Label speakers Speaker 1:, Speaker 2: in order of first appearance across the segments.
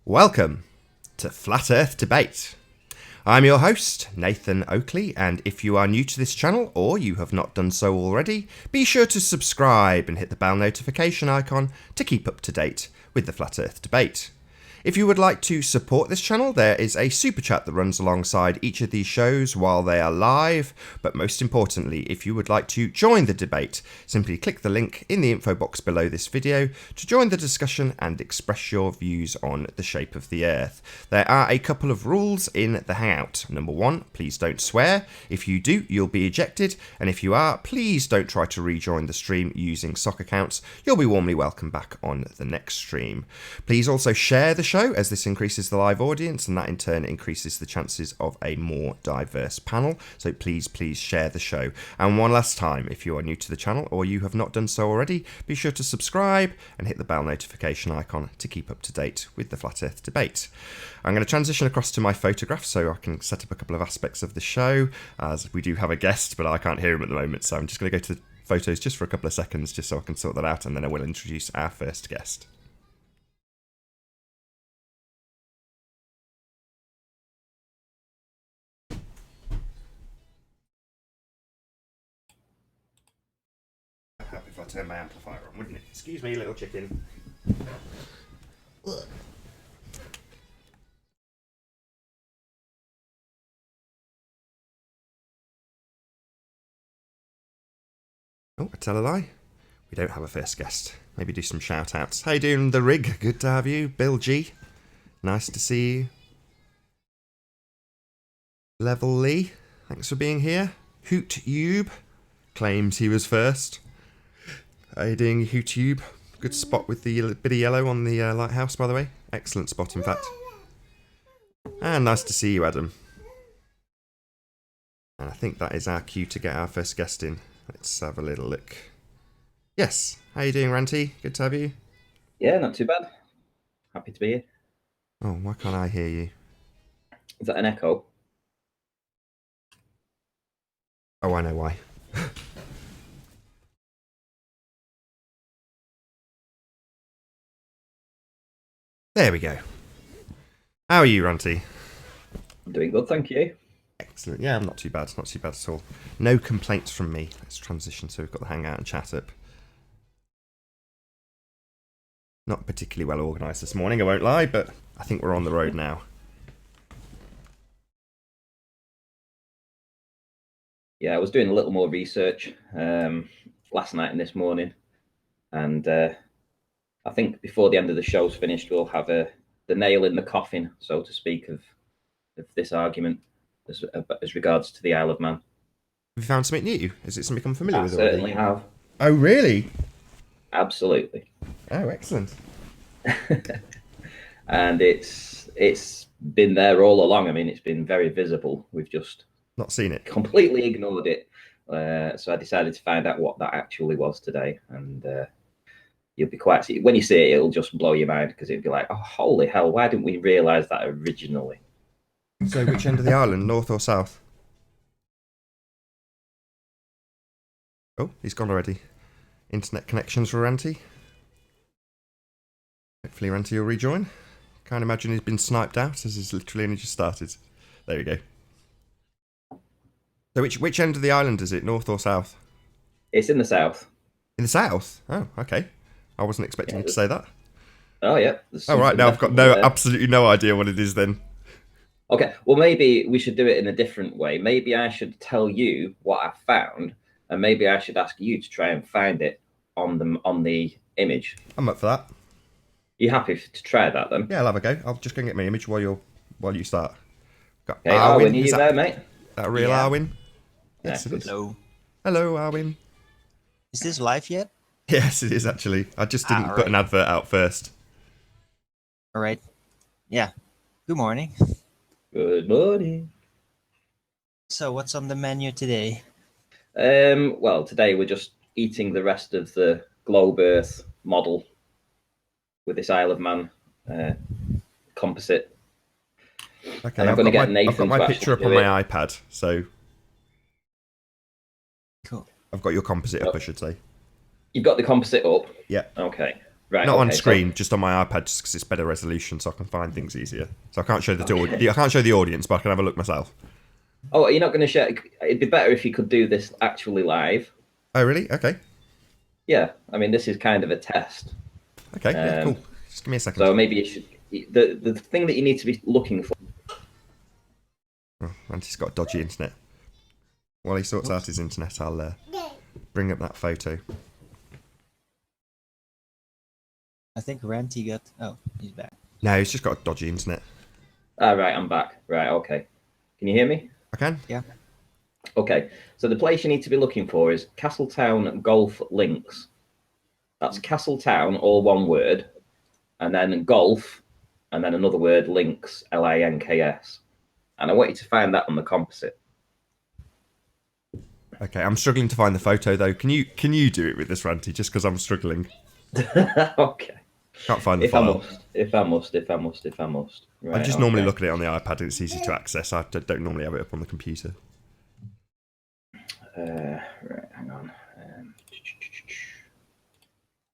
Speaker 1: Welcome to Flat Earth Debate. I'm your host, Nathan Oakley, and if you are new to this channel or you have not done so already, be sure to subscribe and hit the bell notification icon to keep up to date with the Flat Earth Debate. If you would like to support this channel, there is a super chat that runs alongside each of these shows while they are live. But most importantly, if you would like to join the debate, simply click the link in the info box below this video to join the discussion and express your views on the shape of the Earth. There are a couple of rules in the Hangout. Number one, please don't swear. If you do, you'll be ejected. And if you are, please don't try to rejoin the stream using sock accounts. You'll be warmly welcome back on the next stream. Please also share the show, as this increases the live audience and that in turn increases the chances of a more diverse panel. So please share the show. And one last time, if you are new to the channel or you have not done so already, be sure to subscribe and hit the bell notification icon to keep up to date with the Flat Earth Debate. I'm going to transition across to my photograph so I can set up a couple of aspects of the show, as we do have a guest but I can't hear him at the moment, so I'm just going to go to the photos just for a couple of seconds just so I can sort that out, and then I will introduce our first guest. If I turn my amplifier on, wouldn't it? Excuse me, little chicken. Oh, I tell a lie. We don't have a first guest. Maybe do some shout outs. How you doing, The Rig? Good to have you. Bill G. Nice to see you. Level Lee. Thanks for being here. Hoot Yube claims he was first. How you doing, YouTube? Good spot with the bit of yellow on the lighthouse, by the way. Excellent spot, in fact. And nice to see you, Adam. And I think that is our cue to get our first guest in. Let's have a little look. Yes. How you doing, Ranty? Good to have you.
Speaker 2: Yeah, not too bad. Happy to be here.
Speaker 1: Oh, why can't I hear you?
Speaker 2: Is that an echo?
Speaker 1: Oh, I know why. There we go. How are you, Ranty?
Speaker 2: I'm doing good, thank you.
Speaker 1: Excellent. Yeah, I'm not too bad. Not too bad at all. No complaints from me. Let's transition so we've got the Hangout and chat up. Not particularly well organised this morning, I won't lie, but I think we're on the road now.
Speaker 2: Yeah, I was doing a little more research last night and this morning, and I think before the end of the show's finished, we'll have the nail in the coffin, so to speak, of this argument as regards to the Isle of Man.
Speaker 1: Have you found something new? Is it something I'm familiar with
Speaker 2: already? Certainly have.
Speaker 1: Oh, really?
Speaker 2: Absolutely.
Speaker 1: Oh, excellent.
Speaker 2: And it's been there all along. I mean, it's been very visible. We've just
Speaker 1: not seen it.
Speaker 2: Completely ignored it. So I decided to find out what that actually was today, and you'll be quite. When you see it, it'll just blow your mind, because it'll be like, oh, holy hell! Why didn't we realise that originally?
Speaker 1: So, which end of the island, north or south? Oh, he's gone already. Internet connections for Ranty. Hopefully Ranty will rejoin. Can't imagine he's been sniped out, as he's literally only just started. There we go. So which end of the island is it, north or south?
Speaker 2: It's in the south.
Speaker 1: In the south? Oh, okay. I wasn't expecting you to say that.
Speaker 2: Oh, yeah.
Speaker 1: Oh, right, now I've got absolutely no idea what it is then.
Speaker 2: Okay, well, maybe we should do it in a different way. Maybe I should tell you what I found, and maybe I should ask you to try and find it on the image.
Speaker 1: I'm up for that.
Speaker 2: You happy to try that then?
Speaker 1: Yeah, I'll have a go. I'll just go and get my image while you start.
Speaker 2: Got okay, Arwin, are you there, mate?
Speaker 1: That a real Arwin?
Speaker 2: Yes,
Speaker 1: it is.
Speaker 3: Hello.
Speaker 1: Hello, Arwin.
Speaker 3: Is this live yet?
Speaker 1: Yes, it is actually. I just didn't put an advert out first.
Speaker 3: All right. Yeah. Good morning.
Speaker 2: Good morning.
Speaker 3: So, what's on the menu today?
Speaker 2: Well, today we're just eating the rest of the globe Earth model with this Isle of Man composite.
Speaker 1: Okay,
Speaker 2: and I'm going to get Nathan.
Speaker 1: I've got my picture up on my iPad, so
Speaker 3: cool.
Speaker 1: I've got your composite up, I should say.
Speaker 2: You've got the composite up?
Speaker 1: Yeah.
Speaker 2: Okay. Right.
Speaker 1: Not on
Speaker 2: okay,
Speaker 1: screen, just on my iPad, just because it's better resolution, so I can find things easier. So I can't show I can't show the audience, but I can have a look myself.
Speaker 2: Oh, you're not going to share? It'd be better if you could do this actually live.
Speaker 1: Oh, really? Okay.
Speaker 2: Yeah, I mean, this is kind of a test.
Speaker 1: Okay. Yeah. Cool. Just give me a second.
Speaker 2: So maybe you should. The thing that you need to be looking for.
Speaker 1: Oh, Randy's got dodgy internet. While he sorts out his internet, I'll bring up that photo.
Speaker 3: I think Ranty got. Oh, he's back.
Speaker 1: No, he's just got a dodgy internet.
Speaker 2: Right, I'm back. Right, okay. Can you hear me?
Speaker 1: I can.
Speaker 3: Yeah.
Speaker 2: Okay, so the place you need to be looking for is Castletown Golf Links. That's Castletown, all one word, and then golf, and then another word, links, Links. And I want you to find that on the composite.
Speaker 1: Okay, I'm struggling to find the photo though. Can you do it with this, Ranty? Just because I'm struggling.
Speaker 2: Okay.
Speaker 1: Can't find the
Speaker 2: If
Speaker 1: file.
Speaker 2: I must. Right,
Speaker 1: I just normally look at it on the iPad and it's easy to access. I don't normally have it up on the computer.
Speaker 2: Right, hang on.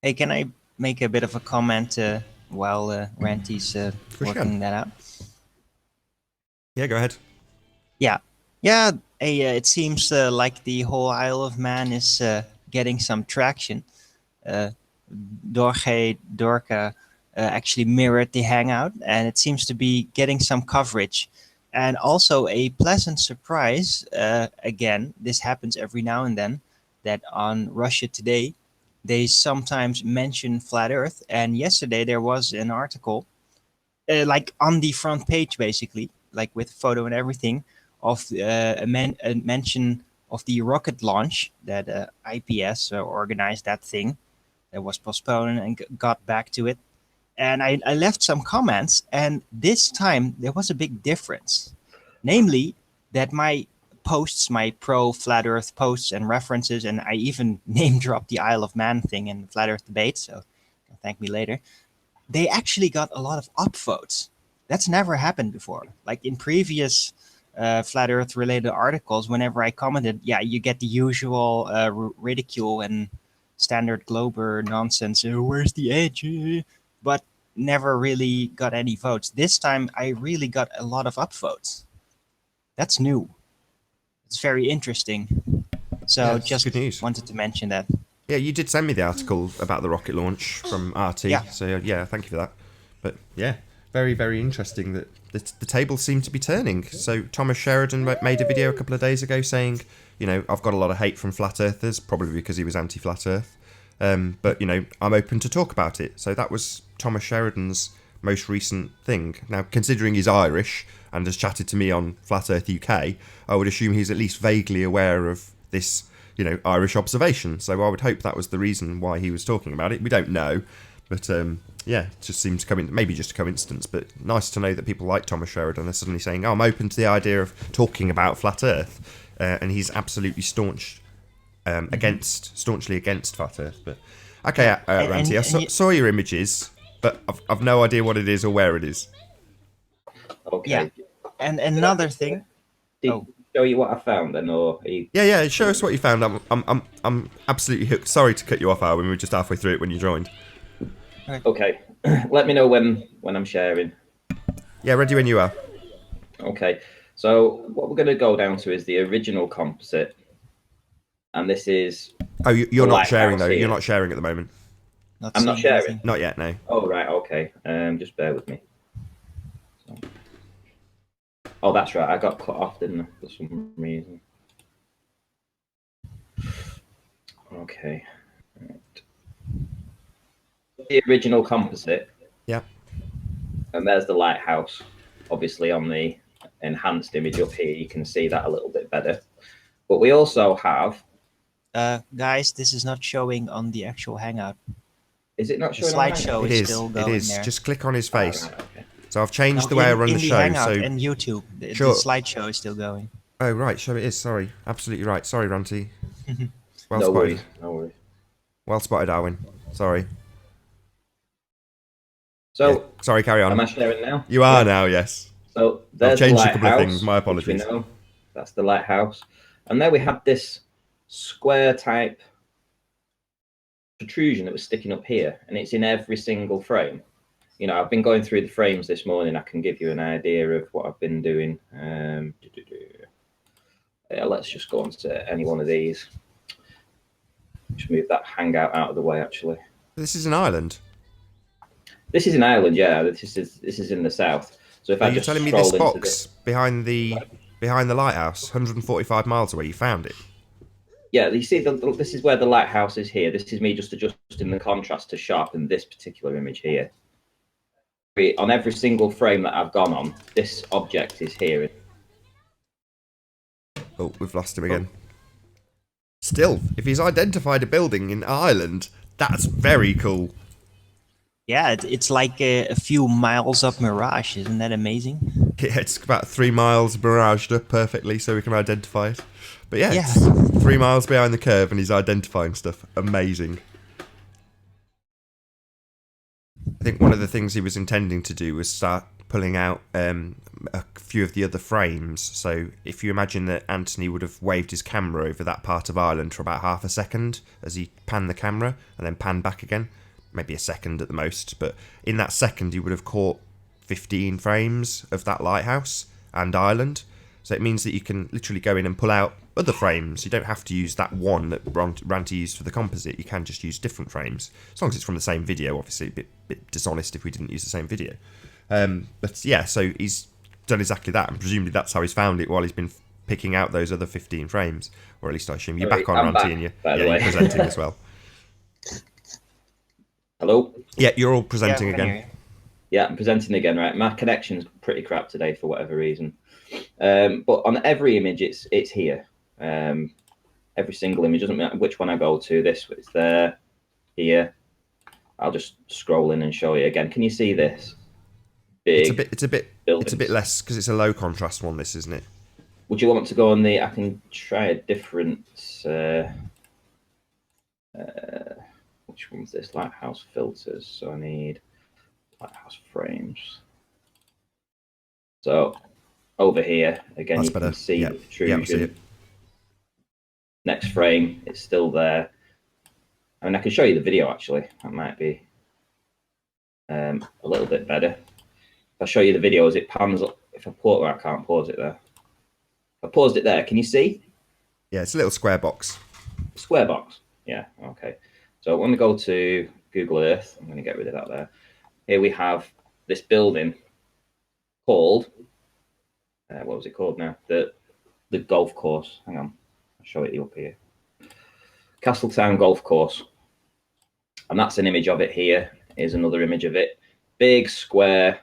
Speaker 3: Hey, can I make a bit of a comment while Ranty's working that out?
Speaker 1: Yeah, go ahead.
Speaker 3: Yeah. It seems like the whole Isle of Man is getting some traction. Dorca actually mirrored the hangout, and it seems to be getting some coverage. And also a pleasant surprise, again, this happens every now and then, that on Russia Today, they sometimes mention Flat Earth. And yesterday there was an article, like on the front page, basically, like with photo and everything, of a mention of the rocket launch that IPS organized that thing that was postponed and got back to it. And I left some comments, and this time there was a big difference. Namely, that my posts, my pro Flat Earth posts and references, and I even name dropped the Isle of Man thing in the Flat Earth debate, so thank me later, they actually got a lot of upvotes. That's never happened before. Like in previous Flat Earth related articles, whenever I commented, yeah, you get the usual ridicule and standard Glober nonsense. Where's the edge? But never really got any votes. This time I really got a lot of upvotes. That's new. It's very interesting. So
Speaker 1: Yeah, it's
Speaker 3: just
Speaker 1: good news.
Speaker 3: wanted to mention that.
Speaker 1: Yeah, you did send me the article about the rocket launch from RT.
Speaker 3: Yeah.
Speaker 1: So yeah, thank you for that. But yeah, very, very interesting that the tables seem to be turning. So Thomas Sheridan made a video a couple of days ago saying, you know, I've got a lot of hate from flat earthers, probably because he was anti-flat earth. But, you know, I'm open to talk about it. So that was Thomas Sheridan's most recent thing. Now, considering he's Irish and has chatted to me on Flat Earth UK, I would assume he's at least vaguely aware of this, you know, Irish observation. So I would hope that was the reason why he was talking about it. We don't know. But, yeah, it just seems to come in, maybe just a coincidence, but nice to know that people like Thomas Sheridan are suddenly saying, oh, I'm open to the idea of talking about Flat Earth. And he's absolutely staunchly against Flat Earth. But okay, Ranty, I saw your images, but I've no idea what it is or where it is.
Speaker 2: Okay.
Speaker 3: Yeah. And another thing.
Speaker 2: Did I show you what I found then, or are you...
Speaker 1: Yeah. Show us what you found. I'm absolutely hooked. Sorry to cut you off, Alwyn. We were just halfway through it when you joined.
Speaker 2: Okay. Let me know when I'm sharing.
Speaker 1: Yeah, ready when you are.
Speaker 2: Okay. So what we're going to go down to is the original composite, and this is.
Speaker 1: Oh, you're not sharing though.
Speaker 2: Here.
Speaker 1: You're not sharing at the moment.
Speaker 2: I'm not sharing.
Speaker 3: Anything.
Speaker 1: Not yet, no.
Speaker 2: Oh right, okay. Just bear with me. So. Oh, that's right. I got cut off, didn't I, for some reason? Okay. Right. The original composite.
Speaker 1: Yeah.
Speaker 2: And there's the lighthouse. Obviously, on the enhanced image up here, you can see that a little bit better. But we also have.
Speaker 3: Guys, this is not showing on the actual Hangout.
Speaker 2: Is it not
Speaker 3: The
Speaker 2: showing?
Speaker 3: slideshow
Speaker 1: It
Speaker 3: is
Speaker 1: is.
Speaker 3: still
Speaker 1: It
Speaker 3: going
Speaker 1: is.
Speaker 3: there.
Speaker 1: Just click on his face.
Speaker 2: Right, okay.
Speaker 1: So I've changed the way I run the show.
Speaker 3: Hangout
Speaker 1: So
Speaker 3: and YouTube, the slideshow is still going.
Speaker 1: oh right, so it is. Sorry, absolutely right. Sorry, Ranty. Well
Speaker 2: No
Speaker 1: spotted.
Speaker 2: worries. No worries.
Speaker 1: Well spotted, Alwyn. Sorry.
Speaker 2: So,
Speaker 1: Yeah. Sorry, carry on.
Speaker 2: am I sharing now?
Speaker 1: You are now, yes.
Speaker 2: So there's
Speaker 1: I've changed
Speaker 2: the
Speaker 1: a couple of
Speaker 2: lighthouse,
Speaker 1: things. My
Speaker 2: which we
Speaker 1: apologies.
Speaker 2: know. That's the lighthouse. And there we have this square type protrusion that was sticking up here, and it's in every single frame. You know, I've been going through the frames this morning. I can give you an idea of what I've been doing. Yeah, let's just go on to any one of these. Just move that hangout out of the way, actually.
Speaker 1: This is an island.
Speaker 2: This is an island, yeah. This is in the south. So if I
Speaker 1: You're
Speaker 2: just
Speaker 1: telling me
Speaker 2: scroll
Speaker 1: this
Speaker 2: into
Speaker 1: box behind the lighthouse, 145 miles away, you found it?
Speaker 2: Yeah, you see, this is where the lighthouse is here. This is me just adjusting the contrast to sharpen this particular image here. On every single frame that I've gone on, this object is here.
Speaker 1: Oh, we've lost him again. Still, if he's identified a building in Ireland, that's very cool.
Speaker 3: Yeah, it's like a few miles up Mirage. Isn't that amazing?
Speaker 1: Yeah, it's about 3 miles miraged up perfectly so we can identify it. But yeah,
Speaker 3: Yeah.
Speaker 1: it's 3 miles behind the curve and he's identifying stuff. Amazing. I think one of the things he was intending to do was start pulling out a few of the other frames. So if you imagine that Anthony would have waved his camera over that part of Ireland for about half a second as he panned the camera and then panned back again, maybe a second at the most, but in that second he would have caught 15 frames of that lighthouse and Ireland. So it means that you can literally go in and pull out other frames. You don't have to use that one that Ranty used for the composite. You can just use different frames, as long as it's from the same video. Obviously, a bit dishonest if we didn't use the same video. But yeah, so he's done exactly that, and presumably that's how he's found it while he's been picking out those other 15 frames, or at least I assume. You're back on, Ranty, and you're presenting as well.
Speaker 2: Hello?
Speaker 1: Yeah, you're all presenting
Speaker 3: Yeah,
Speaker 1: again.
Speaker 2: Yeah, I'm presenting again, right? My connection's pretty crap today for whatever reason. But on every image, it's here. Every single image, doesn't matter which one I go to. This it's there, here. I'll just scroll in and show you again. Can you see this? Big.
Speaker 1: It's a bit less because it's a low contrast one. This, isn't it?
Speaker 2: Would you want to go on the? I can try a different. Which one's this? Lighthouse filters. So I need lighthouse frames. So over here again,
Speaker 1: That's
Speaker 2: you
Speaker 1: better.
Speaker 2: can see the protrusion.
Speaker 1: Yeah, I see it.
Speaker 2: Next frame, it's still there. I mean, I can show you the video actually. That might be a little bit better. If I show you the video as it pans up, if I pause, I can't pause it there. If I paused it there, can you see?
Speaker 1: Yeah, it's a little square box.
Speaker 2: Square box. Yeah, okay. So when we go to Google Earth, I'm going to get rid of that there. Here we have this building called, what was it called now? The golf course. Hang on, I'll show it you up here. Castletown Golf Course. And that's an image of it here. Here's another image of it. Big square,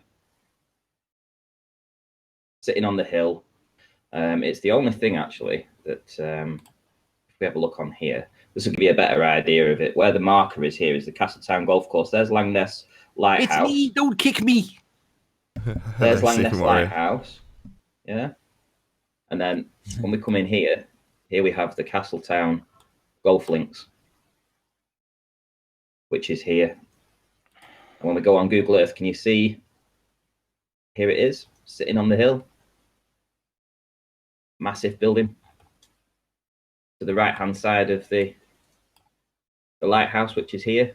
Speaker 2: sitting on the hill. It's the only thing actually that, if we have a look on here, this will give you a better idea of it. Where the marker is here is the Castletown Golf Course. There's Langness Lighthouse.
Speaker 4: It's me, don't kick me.
Speaker 2: There's Langness Lighthouse. Yeah. And then when we come in here we have the Castletown Golf Links, which is here. And when we go on Google Earth, can you see? Here it is, sitting on the hill. Massive building. To the right-hand side of the lighthouse, which is here.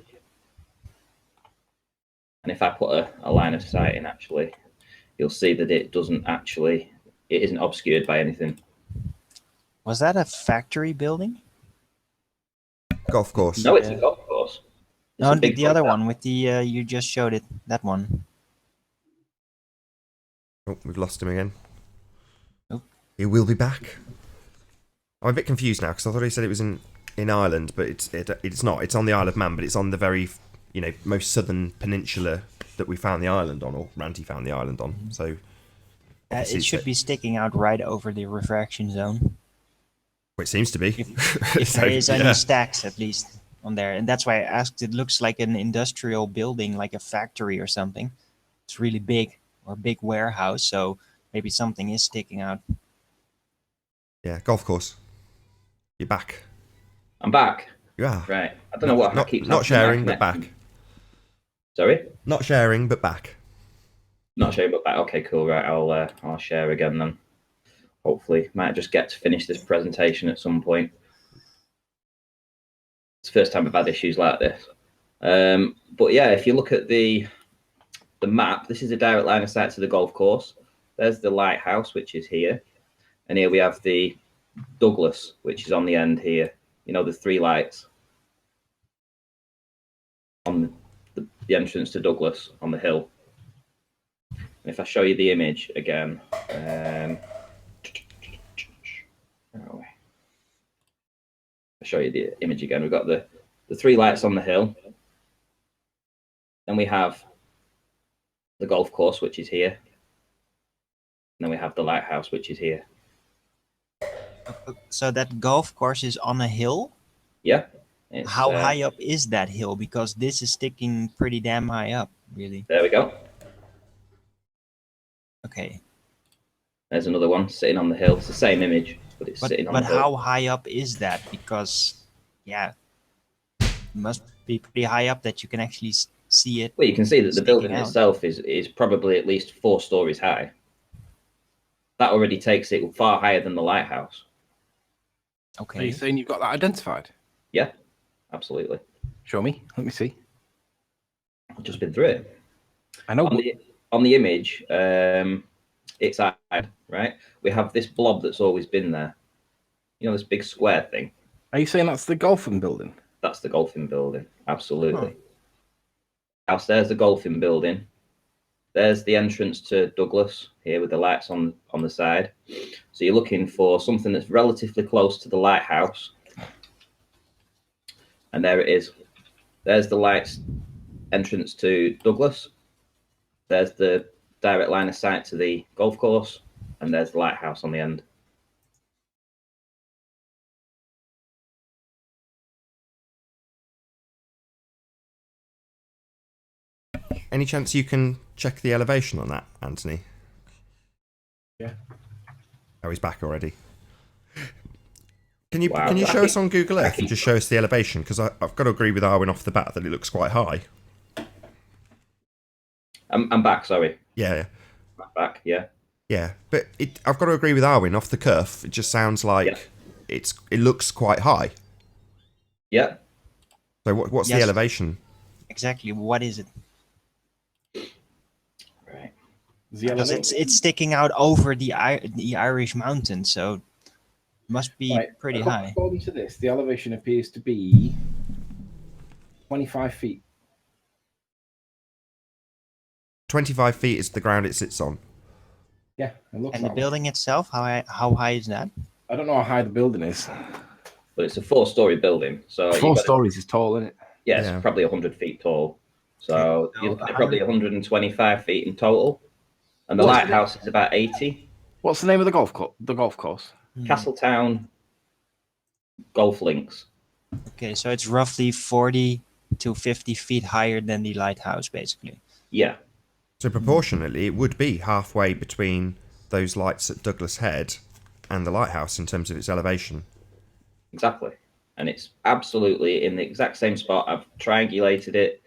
Speaker 2: And if I put a line of sight in, actually, you'll see that it isn't obscured by anything.
Speaker 3: Was that a factory building?
Speaker 1: Golf course.
Speaker 2: No, it's a golf course.
Speaker 3: No, the other one with the you just showed it. That one.
Speaker 1: Oh, we've lost him again.
Speaker 3: Oh.
Speaker 1: He will be back. I'm a bit confused now because I thought he said it was in Ireland, but it's not. It's on the Isle of Man, but it's on the very most southern peninsula that we found the island on, or Ranty found the island on. So
Speaker 3: It should be sticking out right over the refraction zone.
Speaker 1: well, it seems to be.
Speaker 3: If
Speaker 1: So,
Speaker 3: there is any
Speaker 1: yeah.
Speaker 3: stacks at least on there, and that's why I asked. It looks like an industrial building, like a factory or something. It's really big, or a big warehouse, so maybe something is sticking out.
Speaker 1: Yeah, golf course. You're back.
Speaker 2: I'm back.
Speaker 1: You are.
Speaker 2: Right. I don't know what
Speaker 1: Not,
Speaker 2: keeps
Speaker 1: not
Speaker 2: happening.
Speaker 1: sharing, but back.
Speaker 2: Sorry?
Speaker 1: Not sharing, but back.
Speaker 2: Not sharing, but back. Okay, cool. Right, I'll share again then. Hopefully, might just get to finish this presentation at some point. It's the first time I've had issues like this. But yeah, if you look at the map, this is a direct line of sight to the golf course. There's the lighthouse, which is here. And here we have the Douglas, which is on the end here. You know, the 3 lights on the entrance to Douglas on the hill. And if I show you the image again, I'll show you the image again. We've got the 3 lights on the hill. Then we have the golf course, which is here. And then we have the lighthouse, which is here.
Speaker 3: So that golf course is on a hill?
Speaker 2: Yeah.
Speaker 3: How high up is that hill? Because this is sticking pretty damn high up, really.
Speaker 2: There we go.
Speaker 3: Okay.
Speaker 2: There's another one sitting on the hill. It's the same image, but it's sitting on the hill.
Speaker 3: But how high up is that? Because, yeah, it must be pretty high up that you can actually see it.
Speaker 2: Well, you can see that the building
Speaker 3: out.
Speaker 2: itself is probably at least 4 stories high. That already takes it far higher than the lighthouse.
Speaker 3: Okay.
Speaker 4: Are you saying you've got that identified?
Speaker 2: Yeah, absolutely.
Speaker 4: Show me. Let me see.
Speaker 2: I've just been through it.
Speaker 4: I know.
Speaker 2: On the image, it's high, right? We have this blob that's always been there. You know, this big square thing.
Speaker 4: Are you saying that's the golfing building?
Speaker 2: That's the golfing building. Absolutely. Downstairs, the golfing building. There's the entrance to Douglas here with the lights on the side. So you're looking for something that's relatively close to the lighthouse. And there it is. There's the lights entrance to Douglas. There's the direct line of sight to the golf course. And there's the lighthouse on the end.
Speaker 1: Any chance you can check the elevation on that, Anthony?
Speaker 4: Yeah.
Speaker 1: Oh, he's back already. Can you
Speaker 2: Wow,
Speaker 1: can you show
Speaker 2: Jackie-
Speaker 1: us on Google Earth
Speaker 2: Jackie-
Speaker 1: and just show us the elevation? Because I've got to agree with Arwin off the bat that it looks quite high.
Speaker 2: I'm back, sorry.
Speaker 1: Yeah,
Speaker 2: Back, yeah.
Speaker 1: yeah. But I've got to agree with Arwin off the cuff. It just sounds like it looks quite high.
Speaker 2: Yeah.
Speaker 1: So what's the
Speaker 3: Yes.
Speaker 1: elevation?
Speaker 3: Exactly. What is it?
Speaker 2: Right.
Speaker 3: Because it's sticking out over the Irish mountain, so it must be pretty high.
Speaker 4: According to this, the elevation appears to be 25 feet.
Speaker 1: 25 feet is the ground it sits on.
Speaker 4: Yeah, it looks
Speaker 3: And the
Speaker 4: like
Speaker 3: building itself, how high is that?
Speaker 4: I don't know how high the building is.
Speaker 2: But it's a 4-story building. So
Speaker 4: 4 stories is tall, isn't it?
Speaker 2: Yeah,
Speaker 1: Yeah.
Speaker 2: it's probably 100 feet tall. So
Speaker 3: Okay.
Speaker 2: you're looking at probably 125 feet in total. And the
Speaker 4: What's
Speaker 2: lighthouse is about 80.
Speaker 4: What's the name of the golf course?
Speaker 2: Castletown Golf Links.
Speaker 3: Okay, so it's roughly 40 to 50 feet higher than the lighthouse, basically.
Speaker 2: Yeah.
Speaker 1: So proportionately, it would be halfway between those lights at Douglas Head and the lighthouse in terms of its elevation.
Speaker 2: Exactly. And it's absolutely in the exact same spot. I've triangulated it.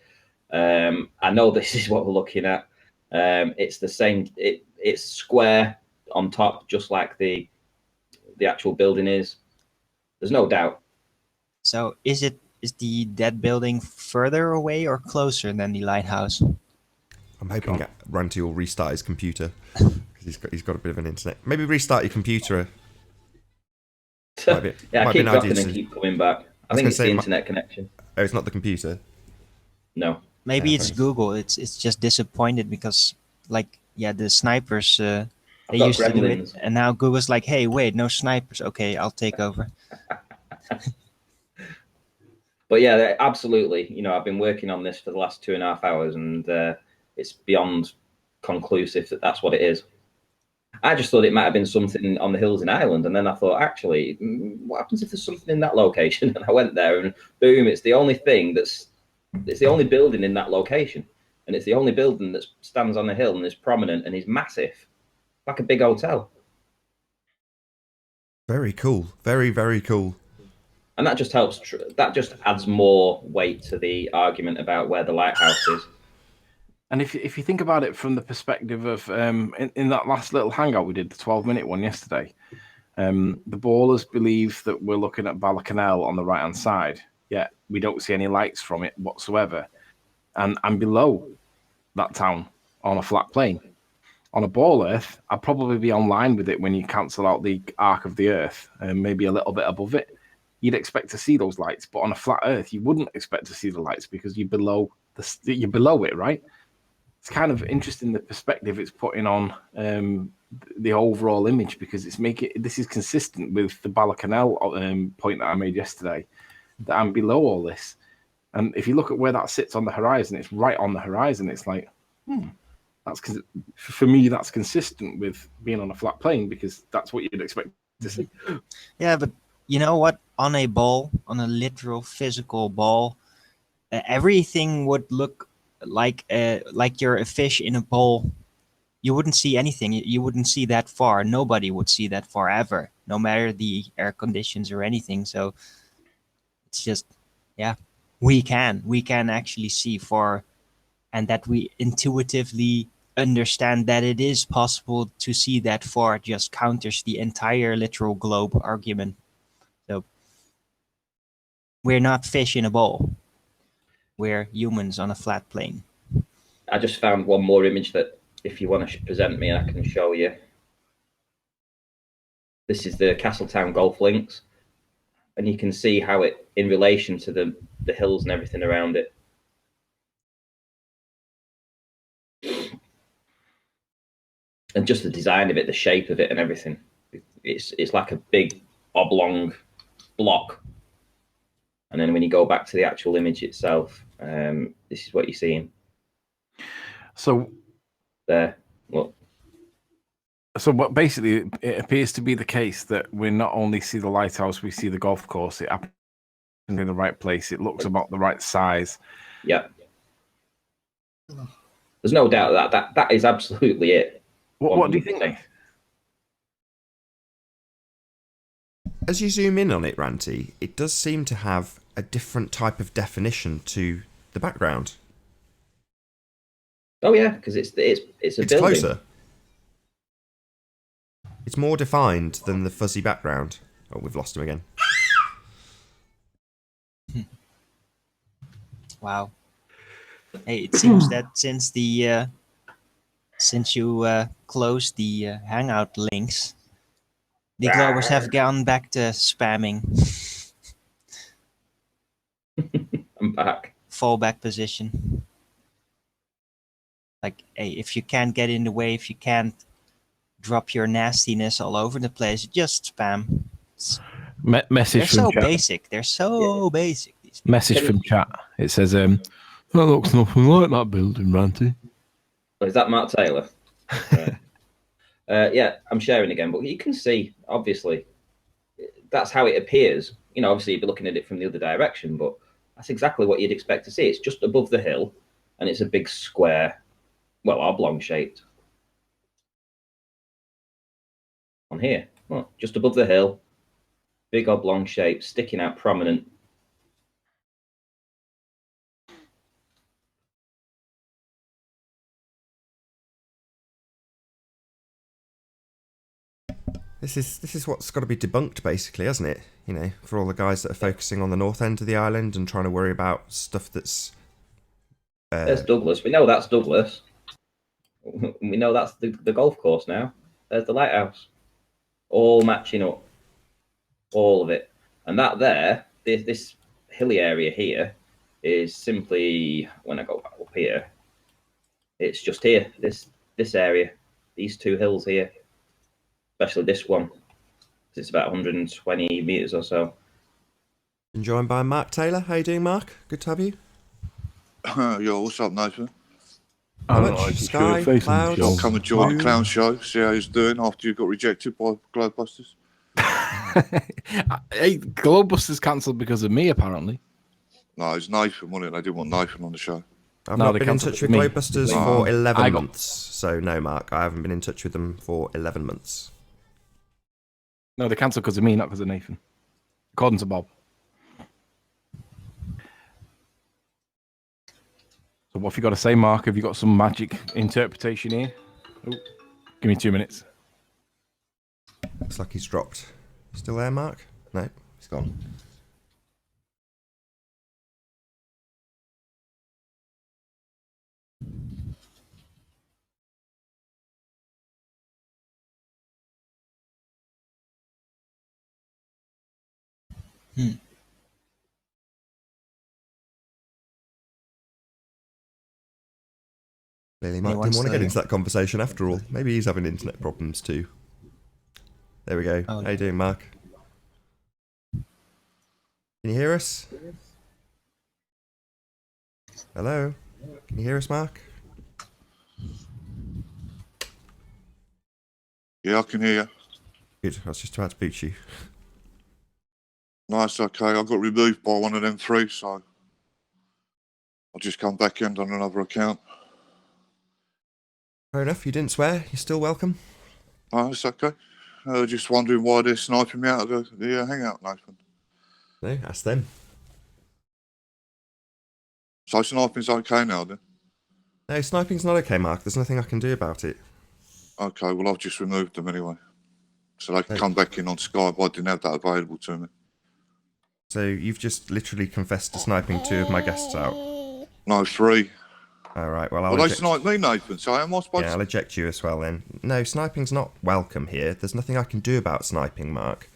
Speaker 2: I know this is what we're looking at. It's the same. It's square on top, just like the actual building is. There's no doubt.
Speaker 3: So is that building further away or closer than the lighthouse?
Speaker 1: I'm hoping Ranty will restart his computer because he's got a bit of an internet. Maybe restart your computer.
Speaker 2: Yeah, I
Speaker 1: might be
Speaker 2: keep
Speaker 1: an idea
Speaker 2: dropping
Speaker 1: to-
Speaker 2: and keep coming back. I
Speaker 1: was
Speaker 2: think
Speaker 1: gonna
Speaker 2: it's
Speaker 1: say
Speaker 2: the
Speaker 1: my-
Speaker 2: internet connection.
Speaker 1: Oh, it's not the computer.
Speaker 2: No.
Speaker 3: Maybe
Speaker 1: Yeah,
Speaker 3: it's
Speaker 1: thanks.
Speaker 3: Google. It's just disappointed because, like, yeah, the snipers they
Speaker 2: got
Speaker 3: used to do it,
Speaker 2: gremlins.
Speaker 3: and now Google's like, hey, wait, no snipers. Okay, I'll take over.
Speaker 2: But yeah, absolutely. You know, I've been working on this for the last 2.5 hours, and it's beyond conclusive that that's what it is. I just thought it might have been something on the hills in Ireland, and then I thought, actually, what happens if there's something in that location? And I went there, and boom, it's the only thing it's the only building in that location, and it's the only building that stands on the hill and is prominent and is massive, like a big hotel.
Speaker 1: Very cool. Very, very cool.
Speaker 2: And that just helps. That just adds more weight to the argument about where the lighthouse is.
Speaker 4: And if you think about it from the perspective of in that last little hangout we did, the 12-minute one yesterday, the ballers believe that we're looking at Ballacannel on the right-hand side. yet we don't see any lights from it whatsoever. And I'm below that town on a flat plane. On a ball Earth, I'd probably be online with it when you cancel out the arc of the Earth and maybe a little bit above it. You'd expect to see those lights, but on a flat Earth, you wouldn't expect to see the lights because you're below it, right? It's kind of interesting the perspective it's putting on the overall image, because this is consistent with the Bala-Canal point that I made yesterday, that I'm below all this. And if you look at where that sits on the horizon, it's right on the horizon. It's like, for me, that's consistent with being on a flat plane, because that's what you'd expect to see.
Speaker 3: Yeah, but you know what? On a ball, on a literal physical ball, everything would look like you're a fish in a bowl. You wouldn't see anything. You wouldn't see that far. Nobody would see that far ever, no matter the air conditions or anything. So it's just, yeah, we can actually see far, and that we intuitively understand that it is possible to see that far just counters the entire literal globe argument. So we're not fish in a bowl. We're humans on a flat plane.
Speaker 2: I just found one more image that, if you want to present me, I can show you. This is the Castletown golf links, and you can see how it, in relation to the hills and everything around it. And just the design of it, the shape of it and everything. It's like a big oblong block. And then when you go back to the actual image itself, this is what you're seeing.
Speaker 4: So
Speaker 2: there, look.
Speaker 4: So what basically it appears to be the case that we not only see the lighthouse, we see the golf course. It happens in the right place. It looks about the right size.
Speaker 2: Yeah. There's no doubt that is absolutely it.
Speaker 4: What do you think, Nate?
Speaker 1: As you zoom in on it, Ranty, it does seem to have a different type of definition to the background.
Speaker 2: Oh yeah, because it's a building.
Speaker 1: Closer. It's more defined than the fuzzy background. Oh, we've lost him again.
Speaker 3: Wow. Hey, it seems that since you closed the Hangout links, the Globers have gone back to spamming.
Speaker 2: I'm back.
Speaker 3: Fallback position. Like, hey, if you can't get in the way, if you can't drop your nastiness all over the place, just spam.
Speaker 4: Message
Speaker 3: They're
Speaker 4: from
Speaker 3: so
Speaker 4: chat.
Speaker 3: basic. They're so basic.
Speaker 4: Message from chat. It says, that looks nothing like that building, Ranty.
Speaker 2: Oh, is that Mark Taylor? Right. Yeah, I'm sharing again, but you can see, obviously, that's how it appears. You know, obviously, you'd be looking at it from the other direction, but that's exactly what you'd expect to see. It's just above the hill, and it's a big square, well, oblong-shaped. On here, well, just above the hill, big oblong shape, sticking out prominent.
Speaker 1: This is what's got to be debunked, basically, hasn't it? You know, for all the guys that are focusing on the north end of the island and trying to worry about stuff that's...
Speaker 2: There's Douglas. We know that's Douglas. We know that's the golf course now. There's the lighthouse. All matching up. All of it. And that there, this hilly area here, is simply, when I go back up here, it's just here, this area, these two hills here, especially this one. It's about 120 meters or so.
Speaker 1: And joined by Mark Taylor. How you doing, Mark? Good to have you.
Speaker 5: Yo, what's up, Nathan?
Speaker 1: How much? Sky, clouds,
Speaker 5: I'll come and join the clown show, see how he's doing after you got rejected by Globebusters.
Speaker 4: Hey, Globebusters cancelled because of me, apparently.
Speaker 5: No, it's Nathan, wasn't it? They didn't want Nathan on the show.
Speaker 1: I've
Speaker 4: No,
Speaker 1: not
Speaker 4: they
Speaker 1: been in
Speaker 4: cancelled
Speaker 1: touch with
Speaker 4: me.
Speaker 1: Globebusters
Speaker 5: No.
Speaker 1: for 11
Speaker 4: I got-
Speaker 1: months. So, no, Mark, I haven't been in touch with them for 11 months.
Speaker 4: No, they cancelled because of me, not because of Nathan. According to Bob. So what have you got to say, Mark? Have you got some magic interpretation here? Oh, give me 2 minutes.
Speaker 1: Looks like he's dropped. Still there, Mark? No, he's gone. Clearly, Mark
Speaker 3: Anyone
Speaker 1: didn't want to
Speaker 3: still
Speaker 1: get
Speaker 3: here?
Speaker 1: into that conversation after all. Maybe he's having internet problems too. There we go.
Speaker 3: Oh,
Speaker 1: How you doing, Mark? Can you hear us? Hello? Can you hear us, Mark?
Speaker 5: Yeah, I can hear you.
Speaker 1: Good. I was just about to boot you.
Speaker 5: Nice, okay. I got removed by one of them three, so I'll just come back in on another account.
Speaker 1: Fair enough. You didn't swear. You're still welcome.
Speaker 5: Oh, it's okay. Just wondering why they're sniping me out of the hangout, Nathan.
Speaker 1: No, ask them.
Speaker 5: So sniping's okay now, then?
Speaker 1: No, sniping's not okay, Mark. There's nothing I can do about it.
Speaker 5: Okay, well, I've just removed them anyway. So they can
Speaker 1: Oh.
Speaker 5: come back in on Skype. I didn't have that available to me.
Speaker 1: So you've just literally confessed to sniping 2 of my guests out.
Speaker 5: No, 3.
Speaker 1: All right. Well, I'll
Speaker 5: Well, they
Speaker 1: eject.
Speaker 5: sniped me, Nathan, so how am I supposed
Speaker 1: Yeah, I'll
Speaker 5: to...
Speaker 1: eject you as well then. No, sniping's not welcome here. There's nothing I can do about sniping, Mark.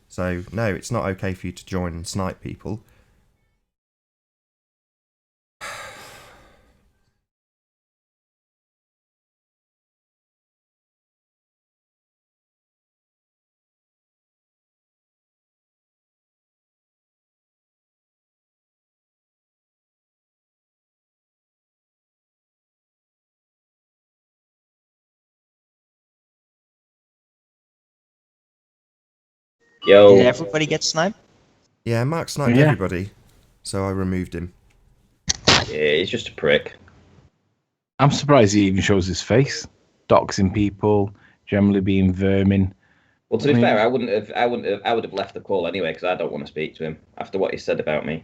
Speaker 1: So no, it's not okay for you to join and snipe people.
Speaker 2: Yo,
Speaker 3: Did everybody get sniped?
Speaker 1: Yeah, Mark sniped
Speaker 4: Yeah.
Speaker 1: everybody, so I removed him.
Speaker 2: yeah, he's just a prick.
Speaker 4: I'm surprised he even shows his face. Doxing people, generally being vermin.
Speaker 2: Well, to be
Speaker 4: I mean-
Speaker 2: fair, I would have left the call anyway because I don't want to speak to him after what he said about me.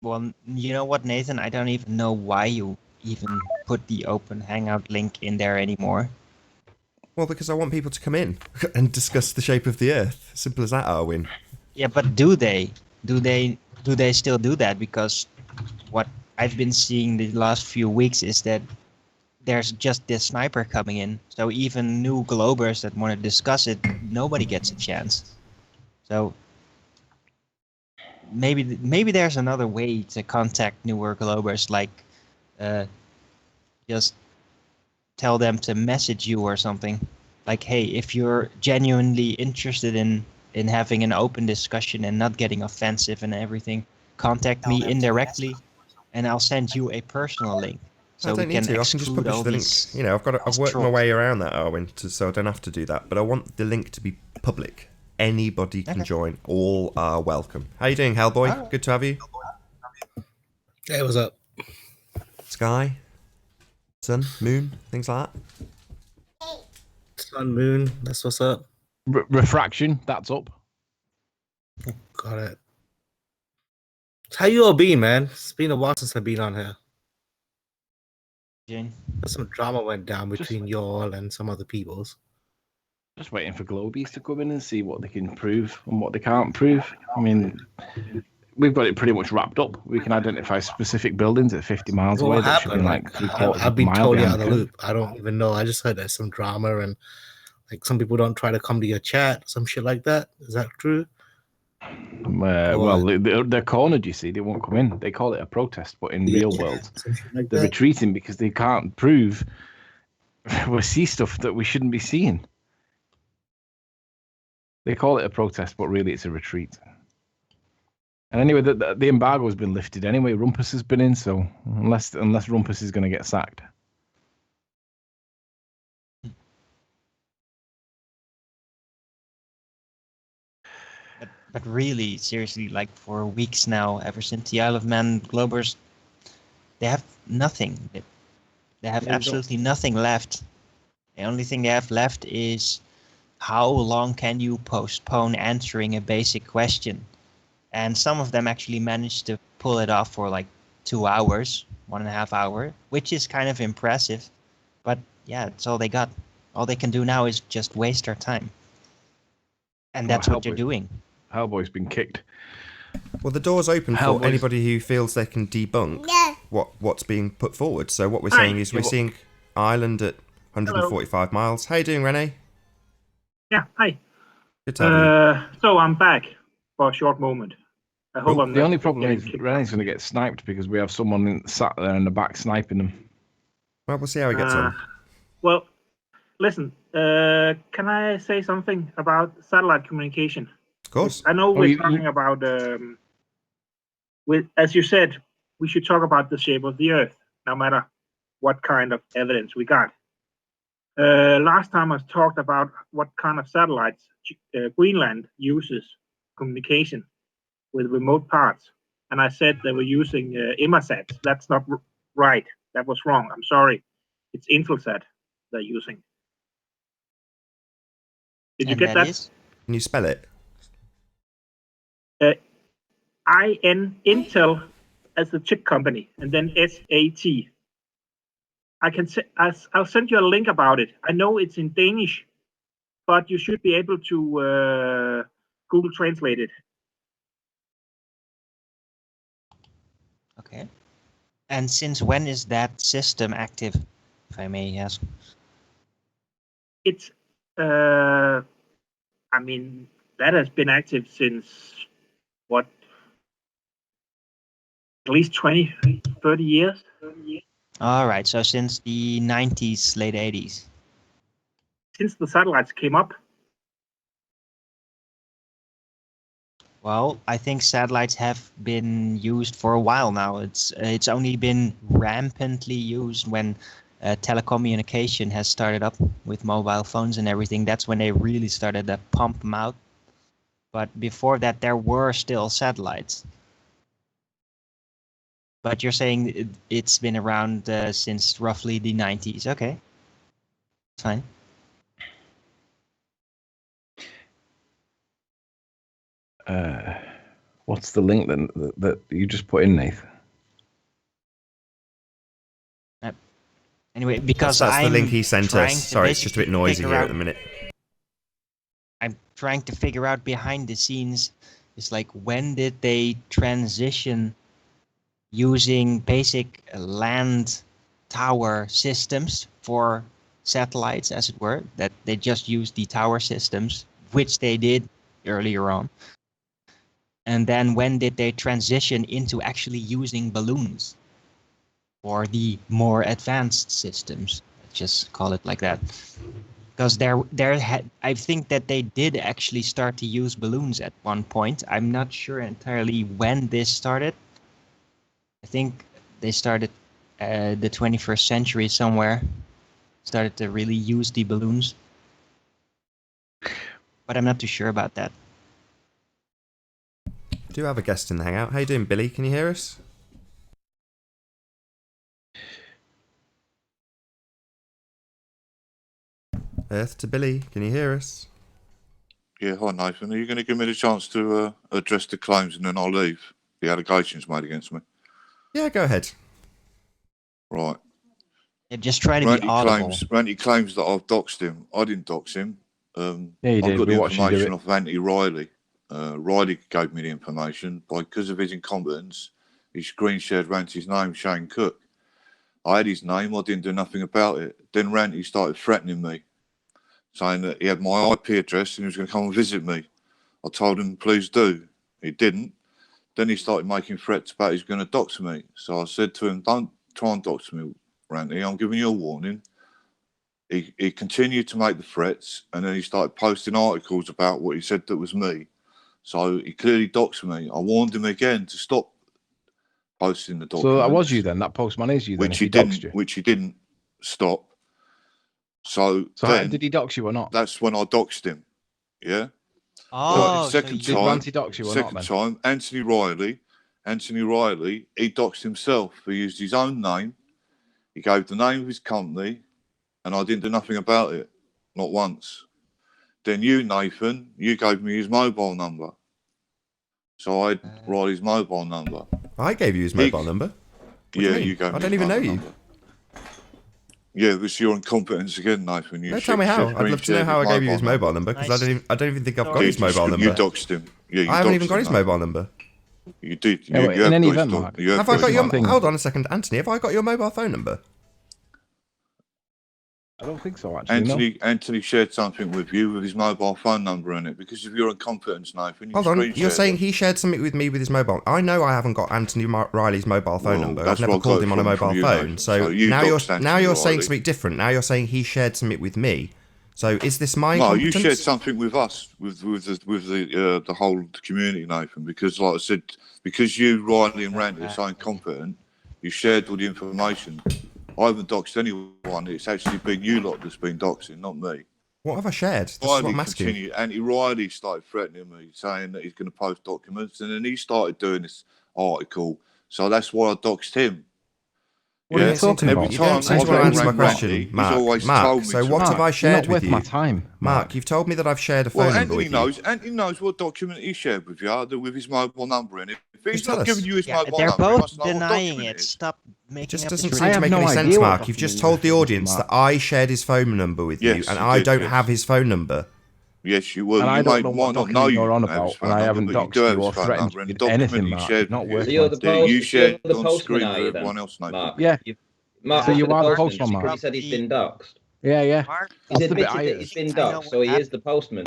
Speaker 3: Well, you know what, Nathan? I don't even know why you even put the open Hangout link in there anymore.
Speaker 1: Well, because I want people to come in and discuss the shape of the Earth. Simple as that, Arwin.
Speaker 3: Yeah, but do they? Do they still do that? Because what I've been seeing the last few weeks is that there's just this sniper coming in. So even new Globers that want to discuss it, nobody gets a chance. So maybe there's another way to contact newer Globers, like just tell them to message you or something. Like, hey, if you're genuinely interested in having an open discussion and not getting offensive and everything, contact me indirectly, and I'll send you a personal link. So
Speaker 1: I don't
Speaker 3: we
Speaker 1: need
Speaker 3: can
Speaker 1: to. I can just
Speaker 3: exclude
Speaker 1: publish
Speaker 3: all
Speaker 1: the link.
Speaker 3: these.
Speaker 1: You know, I've
Speaker 3: these
Speaker 1: worked my
Speaker 3: trolls.
Speaker 1: way around that, Arwin, so I don't have to do that. But I want the link to be public. Anybody can
Speaker 3: Okay.
Speaker 1: join. All are welcome. How you doing, Hellboy? Good to have you.
Speaker 6: Hey, what's up?
Speaker 1: Sky, sun, moon, things like that.
Speaker 6: Sun, moon, that's what's up.
Speaker 4: Refraction, that's up.
Speaker 6: Got it. How you all been, man? It's been a while since I've been on here.
Speaker 3: Jane.
Speaker 6: Some drama went down between y'all and some other peoples.
Speaker 4: Just waiting for Globies to come in and see what they can prove and what they can't prove. I mean, we've got it pretty much wrapped up. We can identify specific buildings at 50 miles away
Speaker 6: What
Speaker 4: that should be
Speaker 6: happened?
Speaker 4: like 3/4
Speaker 6: I've
Speaker 4: of a
Speaker 6: been
Speaker 4: mile
Speaker 6: totally
Speaker 4: behind
Speaker 6: out of the
Speaker 4: the curve.
Speaker 6: loop. I don't even know. I just heard there's some drama and like some people don't try to come to your chat, some shit like that. Is that true?
Speaker 4: Well, they're cornered, you see. They won't come in. They call it a protest, but in real world,
Speaker 6: Some shit like
Speaker 4: they're
Speaker 6: that.
Speaker 4: retreating because they can't prove we see stuff that we shouldn't be seeing. They call it a protest, but really it's a retreat. And anyway, the embargo has been lifted anyway. Rumpus has been in, so unless Rumpus is going to get sacked.
Speaker 3: But really, seriously, like for weeks now, ever since the Isle of Man Globers, they have nothing. They have absolutely nothing left. The only thing they have left is how long can you postpone answering a basic question? And some of them actually managed to pull it off for like 2 hours, 1.5 hours, which is kind of impressive. But yeah, that's all they got. All they can do now is just waste our time. And
Speaker 4: Well,
Speaker 3: that's what they're
Speaker 4: Hellboy.
Speaker 3: doing.
Speaker 4: Hellboy's been kicked.
Speaker 1: Well, the door's open for
Speaker 4: Hellboy's-
Speaker 1: anybody who feels they can debunk what's being put forward. So what we're
Speaker 7: Hi.
Speaker 1: saying is we're seeing Ireland at 145 miles. How you doing, Rene?
Speaker 7: Yeah, hi.
Speaker 1: Good to have you.
Speaker 7: So I'm back for a short moment. I hope I'm
Speaker 4: The
Speaker 7: not
Speaker 4: only problem
Speaker 7: getting
Speaker 4: is
Speaker 7: kicked
Speaker 4: Rennie's going to get sniped because we have someone sat there in the back sniping them.
Speaker 1: Well, we'll see how he gets on.
Speaker 7: Well, listen, can I say something about satellite communication?
Speaker 1: Of course.
Speaker 7: I know we're talking about, as you said, we should talk about the shape of the Earth, no matter what kind of evidence we got. Last time I talked about what kind of satellites Greenland uses communication with remote parts, and I said they were using Immersats. That's not right. That was wrong. I'm sorry. It's Intelsat they're using. Did you get that?
Speaker 1: Can you spell it?
Speaker 7: Intel as the chip company, and then SAT. I can say I'll send you a link about it. I know it's in Danish, but you should be able to Google Translate it.
Speaker 3: Okay. And since when is that system active, if I may ask?
Speaker 7: It's, I mean, that has been active since, what, at least 20, 30 years?
Speaker 3: All right, so since the 90s, late 80s.
Speaker 7: Since the satellites came up.
Speaker 3: Well, I think satellites have been used for a while now. It's only been rampantly used when telecommunication has started up with mobile phones and everything. That's when they really started to pump them out. But before that, there were still satellites. But you're saying it's been around since roughly the 90s. Okay, fine.
Speaker 4: What's the link then that you just put in, Nathan?
Speaker 3: Anyway, because
Speaker 1: that's the
Speaker 3: I'm
Speaker 1: link he sent us. Sorry, it's just a bit
Speaker 3: basically
Speaker 1: noisy
Speaker 3: figure
Speaker 1: here
Speaker 3: out-
Speaker 1: at the minute.
Speaker 3: I'm trying to figure out behind the scenes, it's like, when did they transition using basic land tower systems for satellites, as it were, that they just used the tower systems, which they did earlier on. And then when did they transition into actually using balloons for the more advanced systems? Let's just call it like that. Because I think that they did actually start to use balloons at one point. I'm not sure entirely when this started. I think they started the 21st century somewhere. Started to really use the balloons. But I'm not too sure about that.
Speaker 1: We do have a guest in the hangout. How you doing, Billy? Can you hear us? Earth to Billy. Can you hear us?
Speaker 5: Yeah, hi Nathan. Are you going to give me the chance to address the claims and then I'll leave? The allegations made against me.
Speaker 1: Yeah, go ahead.
Speaker 5: Right.
Speaker 3: Yeah, just try to be audible.
Speaker 5: Randy claims that I've doxed him. I didn't dox him.
Speaker 4: Yeah, you
Speaker 5: I've
Speaker 4: did.
Speaker 5: got
Speaker 4: We
Speaker 5: the
Speaker 4: watched you do
Speaker 5: information
Speaker 4: it.
Speaker 5: off Anthony Riley. Riley gave me the information. Because of his incompetence, he screen shared Ranty's name, Shane Cook. I had his name. I didn't do nothing about it. Then Ranty started threatening me, saying that he had my IP address and he was going to come and visit me. I told him, please do. He didn't. Then he started making threats about he's going to dox me. So I said to him, don't try and dox me, Ranty. I'm giving you a warning. He continued to make the threats, and then he started posting articles about what he said that was me. So he clearly doxed me. I warned him again to stop posting the documents.
Speaker 4: So that was you then. That postman is you then.
Speaker 5: Which
Speaker 4: If
Speaker 5: he
Speaker 4: doxed
Speaker 5: didn't.
Speaker 4: you.
Speaker 5: Which he didn't stop. So then,
Speaker 4: did he dox you or not?
Speaker 5: That's when I doxed him. Yeah.
Speaker 3: Oh,
Speaker 5: second
Speaker 3: so
Speaker 4: Did
Speaker 5: time,
Speaker 4: Ranty dox you or
Speaker 5: second
Speaker 4: not then?
Speaker 5: time, Anthony Riley, he doxed himself. He used his own name. He gave the name of his company, and I didn't do nothing about it, not once. Then you, Nathan, you gave me his mobile number. So I had Riley's mobile number.
Speaker 1: I gave you his mobile number. What do
Speaker 5: Yeah,
Speaker 1: mean?
Speaker 5: you gave me
Speaker 1: I don't
Speaker 5: his
Speaker 1: even know
Speaker 5: mobile
Speaker 1: you.
Speaker 5: number. Yeah, it was your incompetence again, Nathan.
Speaker 1: No, tell me how. I'd love to know how I gave you his mobile number, because I don't even think I've got his mobile number.
Speaker 5: You doxed him. Yeah, you
Speaker 1: I haven't
Speaker 5: doxed
Speaker 1: even got
Speaker 5: him,
Speaker 1: his
Speaker 5: Nathan.
Speaker 1: mobile number.
Speaker 5: You did.
Speaker 4: Yeah, in any event, Mark,
Speaker 1: Have I got your...
Speaker 4: thing.
Speaker 1: Hold on a second, Anthony. Have I got your mobile phone number?
Speaker 4: I don't think so, actually.
Speaker 5: Anthony shared something with you with his mobile phone number in it because of your incompetence, Nathan.
Speaker 1: Hold on, you're saying he shared something with me with his mobile. I know I haven't got Anthony Riley's mobile phone number. I've never called him on a mobile phone. So now you're saying something different. Now you're saying he shared something with me. So is this my incompetence?
Speaker 5: No, you shared something with us, with the whole community, Nathan. Because, like I said, because you, Riley, and Randy are so incompetent, you shared all the information. I haven't doxed anyone. It's actually been you lot that's been doxing, not me.
Speaker 1: What have I shared? This is what I'm asking.
Speaker 5: Andy Riley started threatening me, saying that he's going to post documents, and then he started doing this article. So that's why I doxed him.
Speaker 4: What are you talking about?
Speaker 1: You don't seem to want to answer my question, Mark. So what have I shared with you?
Speaker 4: My time,
Speaker 1: Mark, you've told me that I've shared a phone number with you.
Speaker 5: Anthony knows what document he shared with you, with his mobile number in it. If he's
Speaker 1: Just
Speaker 5: not giving you his mobile
Speaker 3: they're
Speaker 5: number,
Speaker 3: both denying it. Stop making
Speaker 1: It just
Speaker 3: up
Speaker 1: doesn't
Speaker 3: these
Speaker 1: seem to make any sense, Mark. You've just told the audience
Speaker 4: Mark.
Speaker 1: that I shared his phone number with you, and I don't have his phone number.
Speaker 5: Yes, you will.
Speaker 4: And I don't know
Speaker 5: might
Speaker 4: what
Speaker 5: not know
Speaker 4: you're on
Speaker 5: you have
Speaker 4: about,
Speaker 5: his phone
Speaker 4: and I
Speaker 5: number,
Speaker 4: haven't
Speaker 5: but you
Speaker 4: doxed
Speaker 5: do have
Speaker 4: you or
Speaker 5: his phone
Speaker 4: threatened
Speaker 5: number, and
Speaker 4: you
Speaker 5: the
Speaker 4: with anything,
Speaker 5: document he
Speaker 4: Mark.
Speaker 5: shared
Speaker 4: It's not
Speaker 5: with
Speaker 4: worth
Speaker 2: So you're the post,
Speaker 5: you shared
Speaker 2: you're the
Speaker 5: on
Speaker 2: postman,
Speaker 5: screen
Speaker 2: are you
Speaker 5: with
Speaker 2: then?
Speaker 5: everyone else, Nathan.
Speaker 2: Mark?
Speaker 4: Yeah.
Speaker 2: Mark,
Speaker 4: So you
Speaker 2: the
Speaker 4: are the
Speaker 2: postman,
Speaker 4: postman, Mark.
Speaker 2: he said he's been doxed.
Speaker 4: Yeah.
Speaker 3: Mark,
Speaker 2: He's
Speaker 4: That's the bit
Speaker 2: admitted that he's been doxed, so he is the postman.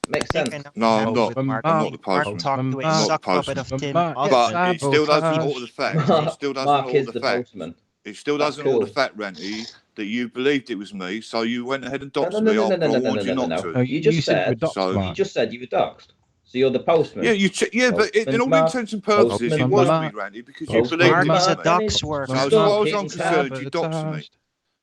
Speaker 2: Makes sense.
Speaker 5: No, I'm not.
Speaker 4: I'm
Speaker 5: not the postman.
Speaker 3: Talked to
Speaker 5: I'm
Speaker 3: a
Speaker 5: not the
Speaker 3: suck puppet of
Speaker 5: postman.
Speaker 3: Tim
Speaker 4: Mark,
Speaker 3: Austin.
Speaker 5: But it still doesn't
Speaker 4: Sabotage.
Speaker 5: alter the fact. It still doesn't
Speaker 2: Mark
Speaker 5: alter
Speaker 2: is
Speaker 5: the
Speaker 2: the
Speaker 5: fact.
Speaker 2: postman.
Speaker 5: It still
Speaker 2: That's
Speaker 5: doesn't alter the
Speaker 2: cool.
Speaker 5: fact, Renty, that you believed it was me, so you went ahead and
Speaker 2: No,
Speaker 5: doxed me after I warned you not
Speaker 2: no.
Speaker 5: to.
Speaker 2: You just said
Speaker 4: you were doxed, Mark.
Speaker 2: you just said you were doxed. So you're the postman.
Speaker 5: Yeah, but in all intents and purposes, it was me, Randy, because you believed
Speaker 3: Mark
Speaker 5: it
Speaker 3: is a
Speaker 5: was me.
Speaker 3: dox worker.
Speaker 5: So as far as I'm concerned, you doxed me.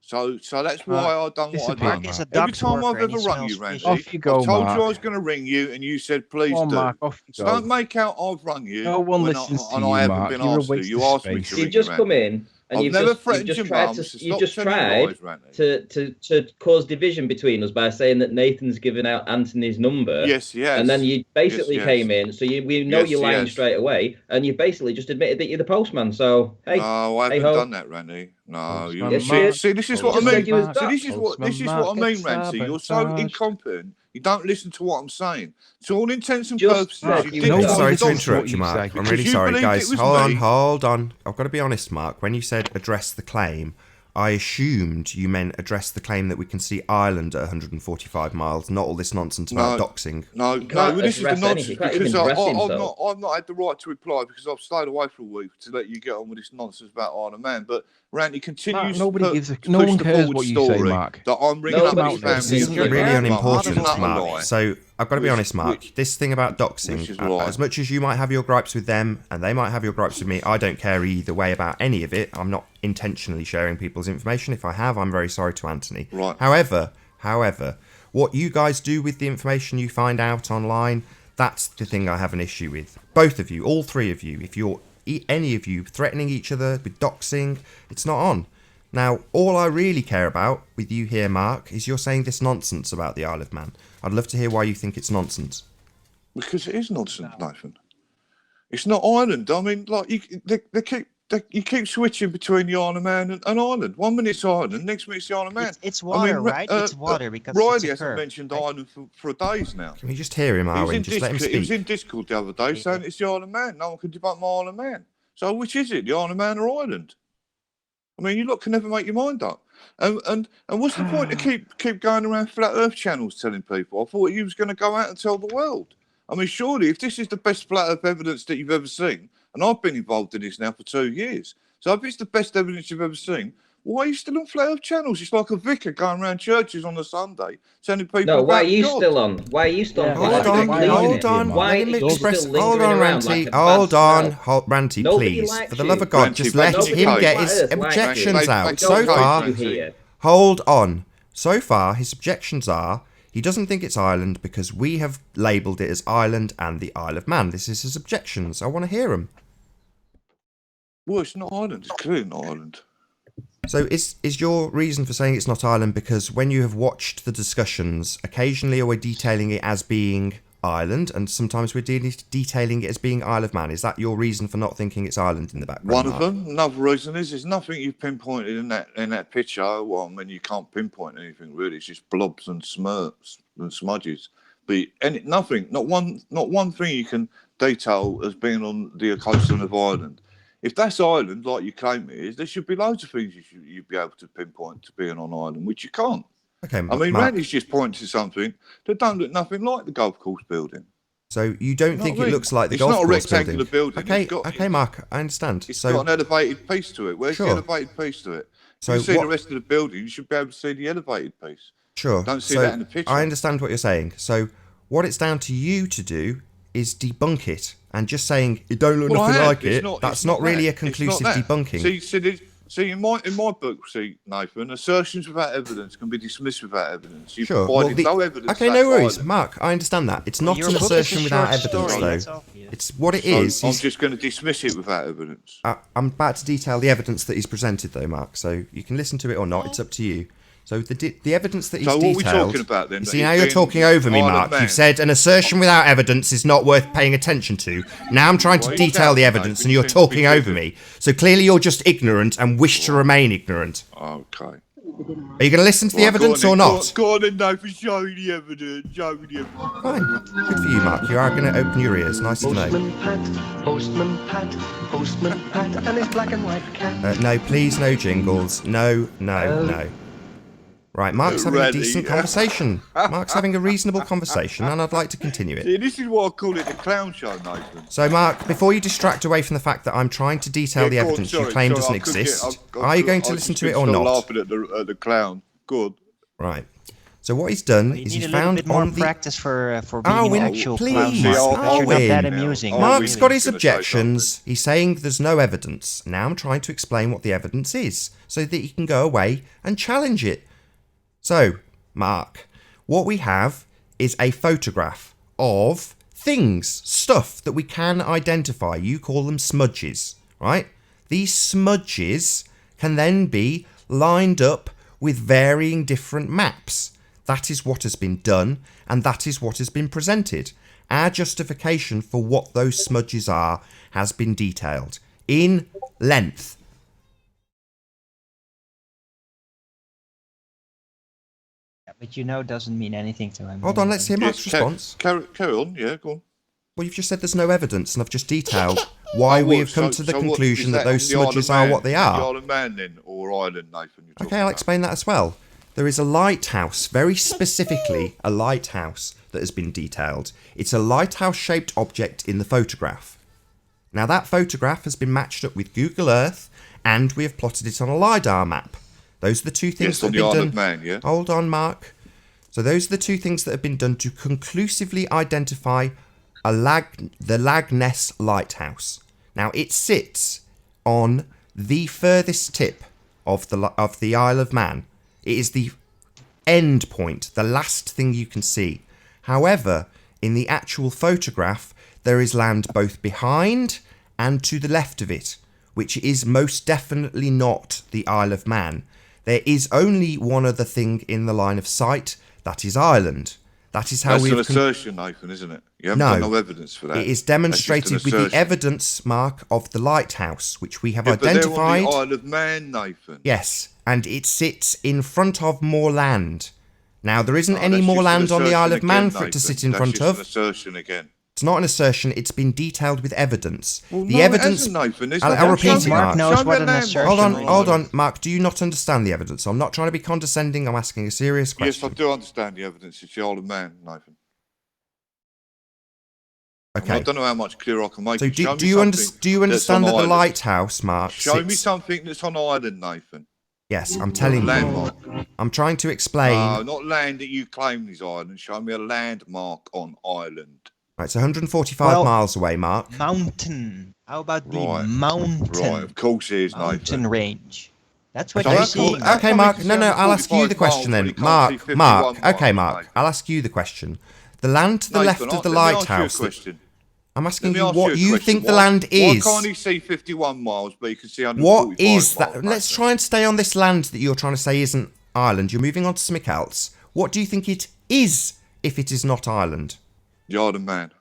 Speaker 5: So that's why I done what I done.
Speaker 3: Mark is a
Speaker 5: Every
Speaker 3: dox
Speaker 5: time I've
Speaker 3: worker and
Speaker 5: ever
Speaker 3: he
Speaker 5: rung you,
Speaker 3: smells
Speaker 5: Randy,
Speaker 3: fishy.
Speaker 4: Off you go,
Speaker 5: I've told you
Speaker 4: Mark.
Speaker 5: I was going to ring you, and you said please
Speaker 4: Come on,
Speaker 5: do.
Speaker 4: Mark, off you
Speaker 5: So
Speaker 4: go.
Speaker 5: don't make out I've rung you
Speaker 4: No one
Speaker 5: when
Speaker 4: listens to
Speaker 5: and
Speaker 4: you,
Speaker 5: I haven't
Speaker 4: Mark.
Speaker 5: been
Speaker 4: You're a
Speaker 5: asked to.
Speaker 4: waste
Speaker 5: You
Speaker 4: of
Speaker 5: asked me
Speaker 4: space.
Speaker 5: to
Speaker 2: You've
Speaker 5: ring
Speaker 2: just
Speaker 5: you,
Speaker 2: come
Speaker 5: Randy.
Speaker 2: in and
Speaker 5: I've
Speaker 2: you've
Speaker 5: never
Speaker 2: just
Speaker 5: threatened your
Speaker 2: tried
Speaker 5: mum,
Speaker 2: to
Speaker 5: so
Speaker 2: you've
Speaker 5: stop
Speaker 2: just
Speaker 5: telling
Speaker 2: tried
Speaker 5: lies, Randy.
Speaker 2: to cause division between us by saying that Nathan's given out Anthony's number.
Speaker 5: Yes, he has.
Speaker 2: And then you basically
Speaker 5: Yes, he has.
Speaker 2: came in, so we know
Speaker 5: Yes,
Speaker 2: you're
Speaker 5: he
Speaker 2: lying
Speaker 5: has.
Speaker 2: straight away, and you basically just admitted that you're the postman. So hey,
Speaker 5: No, I
Speaker 2: hey
Speaker 5: haven't
Speaker 2: ho.
Speaker 5: done that, Randy. No, you
Speaker 2: Yes, you did.
Speaker 5: see, this is
Speaker 2: You
Speaker 5: what I
Speaker 2: just said
Speaker 5: mean.
Speaker 2: you was
Speaker 5: So this is what I mean, Randy. You're so incompetent. You don't listen to what I'm saying. To all intents and
Speaker 2: Just
Speaker 5: purposes,
Speaker 2: said
Speaker 5: you
Speaker 2: you
Speaker 1: I'm
Speaker 2: were
Speaker 1: sorry to
Speaker 5: doxed
Speaker 1: interrupt
Speaker 5: me.
Speaker 1: you, Mark. I'm
Speaker 5: Because
Speaker 1: really
Speaker 5: you
Speaker 1: sorry,
Speaker 5: believed
Speaker 1: guys.
Speaker 5: it was me.
Speaker 1: Hold on. I've got to be honest, Mark. When you said address the claim, I assumed you meant address the claim that we can see Ireland at 145 miles, not all this nonsense about doxing.
Speaker 5: No, this is the nonsense because I've not had the right to reply because I've stayed away for a week to let you get on with this nonsense about Isle of Man. But Randy continues
Speaker 4: Mark,
Speaker 5: to
Speaker 4: no one
Speaker 5: push the
Speaker 4: cares
Speaker 5: forward
Speaker 4: what you
Speaker 5: story
Speaker 4: say, Mark.
Speaker 5: that I'm ringing up his family.
Speaker 1: This is really unimportant,
Speaker 5: Which is
Speaker 1: Mark. So I've got to be honest, Mark. This thing about doxing, as much as you might have your gripes with them and they might have your gripes with me, I don't care either way about any of it. I'm not intentionally sharing people's information. If I have, I'm very sorry to Anthony.
Speaker 5: Right.
Speaker 1: However, what you guys do with the information you find out online, that's the thing I have an issue with. Both of you, all three of you. If you're any of you threatening each other with doxing, it's not on. Now, all I really care about with you here, Mark, is you're saying this nonsense about the Isle of Man. I'd love to hear why you think it's nonsense.
Speaker 5: Because it is nonsense, Nathan. It's not Ireland. I mean, like you keep switching between the Isle of Man and Ireland. 1 minute it's Ireland, next minute it's the Isle of Man.
Speaker 3: It's water, right? It's water because
Speaker 5: Riley
Speaker 3: it's a
Speaker 5: hasn't
Speaker 3: curve,
Speaker 5: mentioned
Speaker 3: right?
Speaker 5: Ireland for days now.
Speaker 1: Can we just hear him, Arwen? Just let him speak.
Speaker 5: He was in Discord the other day saying it's the Isle of Man. No one can debunk my Isle of Man. So which is it, the Isle of Man or Ireland? I mean, you lot can never make your mind up. And what's the point to keep going around flat Earth channels telling people? I thought you was going to go out and tell the world. I mean, surely if this is the best flat Earth evidence that you've ever seen, and I've been involved in this now for 2 years, so if it's the best evidence you've ever seen, why are you still on flat Earth channels? It's like a vicar going around churches on a Sunday telling people
Speaker 2: No, why are
Speaker 5: about
Speaker 2: you
Speaker 5: God.
Speaker 2: still on? Why are you still on?
Speaker 1: Hold on.
Speaker 2: Why
Speaker 1: Let him
Speaker 2: are you
Speaker 1: express.
Speaker 2: still
Speaker 1: Hold
Speaker 2: lingering
Speaker 1: on,
Speaker 2: around
Speaker 1: Ranty.
Speaker 2: like a
Speaker 1: Hold
Speaker 2: bad
Speaker 1: on,
Speaker 2: smell?
Speaker 1: Ranty,
Speaker 2: Nobody
Speaker 1: please.
Speaker 2: likes
Speaker 1: For the
Speaker 2: you.
Speaker 1: love of God,
Speaker 5: Ranty,
Speaker 1: just
Speaker 5: but
Speaker 1: let
Speaker 5: nobody
Speaker 1: him get
Speaker 2: likes
Speaker 1: his
Speaker 2: you.
Speaker 1: objections out.
Speaker 2: Don't
Speaker 1: So far,
Speaker 2: you here.
Speaker 1: hold on. So far, his objections are he doesn't think it's Ireland because we have labelled it as Ireland and the Isle of Man. This is his objections. I want to hear them.
Speaker 5: Well, it's not Ireland. It's clearly not Ireland.
Speaker 1: So is your reason for saying it's not Ireland because when you have watched the discussions, occasionally we're detailing it as being Ireland and sometimes we're detailing it as being Isle of Man? Is that your reason for not thinking it's Ireland in the background?
Speaker 5: One of them. Another reason is there's nothing you've pinpointed in that picture. Well, I mean, you can't pinpoint anything really. It's just blobs and smirks and smudges. But nothing, not one thing you can detail as being on the coastline of Ireland. If that's Ireland, like you claim it is, there should be loads of things you'd be able to pinpoint to being on Ireland, which you can't.
Speaker 1: Okay,
Speaker 5: I mean,
Speaker 1: Mark.
Speaker 5: Randy's just pointing to something that don't look nothing like the golf course building.
Speaker 1: So you don't think it looks like the
Speaker 5: it's
Speaker 1: golf
Speaker 5: not a
Speaker 1: course
Speaker 5: rectangular building.
Speaker 1: Okay, Mark, I understand.
Speaker 5: It's
Speaker 1: so
Speaker 5: got an elevated piece to it. Where's
Speaker 1: Sure.
Speaker 5: the elevated piece to it?
Speaker 1: So
Speaker 5: If you see
Speaker 1: what-
Speaker 5: the rest of the building, you should be able to see the elevated piece.
Speaker 1: Sure.
Speaker 5: Don't see
Speaker 1: so
Speaker 5: that in the picture.
Speaker 1: I understand what you're saying. So what it's down to you to do is debunk it, and just saying it don't look nothing like it. That's not really a conclusive debunking.
Speaker 5: See, in my book, Nathan, assertions without evidence can be dismissed without evidence. You
Speaker 1: Sure.
Speaker 5: provided no evidence.
Speaker 1: Okay, no worries, Mark. I understand that. It's not
Speaker 3: Your
Speaker 1: an
Speaker 3: book is a
Speaker 1: assertion without
Speaker 3: short
Speaker 1: evidence,
Speaker 3: story,
Speaker 1: though.
Speaker 3: that's obvious.
Speaker 1: It's what it
Speaker 5: So
Speaker 1: is.
Speaker 5: I'm just going to dismiss it without evidence.
Speaker 1: I'm about to detail the evidence that he's presented, though, Mark. So you can listen to it or not. It's up to you. So the evidence that he's
Speaker 5: So what are we
Speaker 1: detailed.
Speaker 5: talking about then?
Speaker 1: You see,
Speaker 5: That
Speaker 1: now
Speaker 5: he's
Speaker 1: you're
Speaker 5: been
Speaker 1: talking over me,
Speaker 5: Isle of
Speaker 1: Mark.
Speaker 5: Man?
Speaker 1: You've said an assertion without evidence is not worth paying attention to. Now I'm trying to
Speaker 5: Well,
Speaker 1: detail the
Speaker 5: exactly,
Speaker 1: evidence,
Speaker 5: mate.
Speaker 1: and you're
Speaker 5: Because-
Speaker 1: talking over me. So clearly you're just ignorant and wish to remain ignorant.
Speaker 5: Okay.
Speaker 1: Are you going to listen to the
Speaker 5: Right,
Speaker 1: evidence
Speaker 5: go
Speaker 1: or
Speaker 5: on then,
Speaker 1: not?
Speaker 5: Go on then, Nathan. Show me the evidence. Show me the evidence.
Speaker 1: Fine. Good for you, Mark. You are going to open your ears. Nice to know.
Speaker 8: Postman Pat, and his black and white cat.
Speaker 1: No, please, no jingles. No. Right, Mark's having a
Speaker 5: Ready,
Speaker 1: decent
Speaker 5: yeah.
Speaker 1: conversation. Mark's having a reasonable conversation, and I'd like to continue it.
Speaker 5: See, this is what I call it the clown show, Nathan.
Speaker 1: So, Mark, before you distract away from the fact that I'm trying to detail the
Speaker 5: Yeah, go on,
Speaker 1: evidence you
Speaker 5: sorry,
Speaker 1: claim
Speaker 5: sorry,
Speaker 1: doesn't
Speaker 5: I couldn't
Speaker 1: exist,
Speaker 5: get-
Speaker 1: are you going to
Speaker 5: I
Speaker 1: listen
Speaker 5: just
Speaker 1: to it or
Speaker 5: couldn't stop
Speaker 1: not?
Speaker 5: laughing at the clown. Good.
Speaker 1: Right. So what he's done
Speaker 3: You
Speaker 1: is
Speaker 3: need
Speaker 1: he's
Speaker 3: a little
Speaker 1: found
Speaker 3: bit more
Speaker 1: on the...
Speaker 3: practice for being
Speaker 1: Arwin,
Speaker 3: an actual
Speaker 1: please,
Speaker 3: clown, Mark,
Speaker 5: Arwin.
Speaker 3: because you're not that
Speaker 1: Arwin.
Speaker 3: amusing.
Speaker 5: Arwin.
Speaker 1: Mark's got his
Speaker 5: Gonna say
Speaker 1: objections. He's saying there's no evidence. Now I'm trying to explain what the evidence is so that he can go away and challenge it. So, Mark, what we have is a photograph of things, stuff that we can identify. You call them smudges, right? These smudges can then be lined up with varying different maps. That is what has been done, and that is what has been presented. Our justification for what those smudges are has been detailed in length.
Speaker 3: But doesn't mean anything to him.
Speaker 1: Hold on, let's hear Mark's
Speaker 5: Yes,
Speaker 1: response.
Speaker 5: Carry on. Yeah, go on.
Speaker 1: Well, you've just said there's no evidence, and I've just detailed why we have come to the conclusion that those smudges are what they
Speaker 5: The
Speaker 1: are.
Speaker 5: Isle of Man then, or Ireland, Nathan? You're talking
Speaker 1: Okay, I'll
Speaker 5: about.
Speaker 1: explain that as well. There is a lighthouse, very specifically a lighthouse that has been detailed. It's a lighthouse-shaped object in the photograph. Now, that photograph has been matched up with Google Earth, and we have plotted it on a LiDAR map. Those are the two things
Speaker 5: Yes,
Speaker 1: that
Speaker 5: on
Speaker 1: have
Speaker 5: the
Speaker 1: been
Speaker 5: Isle
Speaker 1: done.
Speaker 5: of Man, yeah.
Speaker 1: Hold on, Mark. So those are the two things that have been done to conclusively identify the Lag Ness Lighthouse. Now, it sits on the furthest tip of the Isle of Man. It is the end point, the last thing you can see. However, in the actual photograph, there is land both behind and to the left of it, which is most definitely not the Isle of Man. There is only one other thing in the line of sight, that is Ireland. That is how
Speaker 5: That's
Speaker 1: we
Speaker 5: an
Speaker 1: have
Speaker 5: assertion, Nathan, isn't it? You haven't
Speaker 1: No.
Speaker 5: got no evidence for that.
Speaker 1: It is
Speaker 5: That's just
Speaker 1: demonstrated
Speaker 5: an
Speaker 1: with the
Speaker 5: assertion.
Speaker 1: evidence, Mark, of the lighthouse, which we have
Speaker 5: Yeah, but they're on
Speaker 1: identified.
Speaker 5: the Isle of Man, Nathan.
Speaker 1: Yes, and it sits in front of more land. Now, there isn't
Speaker 5: Oh,
Speaker 1: any
Speaker 5: that's
Speaker 1: more
Speaker 5: just an
Speaker 1: land on the Isle
Speaker 5: assertion
Speaker 1: of Man
Speaker 5: again,
Speaker 1: for it to
Speaker 5: Nathan.
Speaker 1: sit in
Speaker 5: That's
Speaker 1: front
Speaker 5: just
Speaker 1: of.
Speaker 5: an assertion again.
Speaker 1: It's not an assertion, it's been detailed with evidence.
Speaker 5: Well,
Speaker 1: The
Speaker 5: no,
Speaker 1: evidence.
Speaker 5: it hasn't, Nathan. There's
Speaker 1: I'll
Speaker 5: no-
Speaker 1: repeat
Speaker 5: show
Speaker 1: it,
Speaker 5: me-
Speaker 3: Mark
Speaker 1: Mark.
Speaker 3: knows
Speaker 5: show me
Speaker 3: what
Speaker 5: a
Speaker 3: an
Speaker 5: landmark.
Speaker 3: assertion
Speaker 1: Hold on,
Speaker 3: really
Speaker 1: hold on,
Speaker 3: is.
Speaker 1: Mark. Do you not understand the evidence? I'm not trying to be condescending. I'm asking a serious
Speaker 5: Yes, I
Speaker 1: question.
Speaker 5: do understand the evidence. It's the Isle of Man, Nathan. I
Speaker 1: Okay.
Speaker 5: don't know how much clearer I can make
Speaker 1: So
Speaker 5: it. Show me
Speaker 1: do you
Speaker 5: something
Speaker 1: understand
Speaker 5: that's
Speaker 1: that
Speaker 5: on
Speaker 1: the
Speaker 5: Ireland.
Speaker 1: lighthouse, Mark,
Speaker 5: Show me
Speaker 1: sits...
Speaker 5: something that's on Ireland, Nathan.
Speaker 1: Yes, I'm telling you.
Speaker 5: Landmark.
Speaker 1: I'm trying to explain.
Speaker 5: No, not land that you claim is Ireland. Show me a landmark on Ireland.
Speaker 1: Right, it's 145
Speaker 3: Well-
Speaker 1: miles away, Mark.
Speaker 3: Mountain. How about the
Speaker 5: Right.
Speaker 3: mountain?
Speaker 5: Right, of course it is,
Speaker 3: Mountain
Speaker 5: Nathan.
Speaker 3: range. That's what
Speaker 5: So
Speaker 3: you're
Speaker 5: that's cool.
Speaker 3: seeing.
Speaker 5: How
Speaker 1: Okay,
Speaker 5: come
Speaker 1: Mark.
Speaker 5: we can
Speaker 1: No,
Speaker 5: see
Speaker 1: no. I'll ask you the
Speaker 5: 45
Speaker 1: question
Speaker 5: miles
Speaker 1: then.
Speaker 5: when you can't see 51
Speaker 1: Mark. Okay,
Speaker 5: miles,
Speaker 1: Mark.
Speaker 5: mate?
Speaker 1: I'll ask you the question. The land to the left
Speaker 5: Nathan,
Speaker 1: of the
Speaker 5: let me ask you a
Speaker 1: lighthouse.
Speaker 5: question.
Speaker 1: I'm
Speaker 5: Let
Speaker 1: asking
Speaker 5: me
Speaker 1: you
Speaker 5: ask
Speaker 1: what
Speaker 5: a
Speaker 1: you
Speaker 5: question.
Speaker 1: think the
Speaker 5: Why-
Speaker 1: land is.
Speaker 5: Why can't he see 51 miles, but he can see 145
Speaker 1: What is that?
Speaker 5: miles,
Speaker 1: Let's
Speaker 5: Nathan?
Speaker 1: try and stay on this land that you're trying to say isn't Ireland. You're moving on to something else. What do you think it is if it is not Ireland?
Speaker 5: The Isle of Man.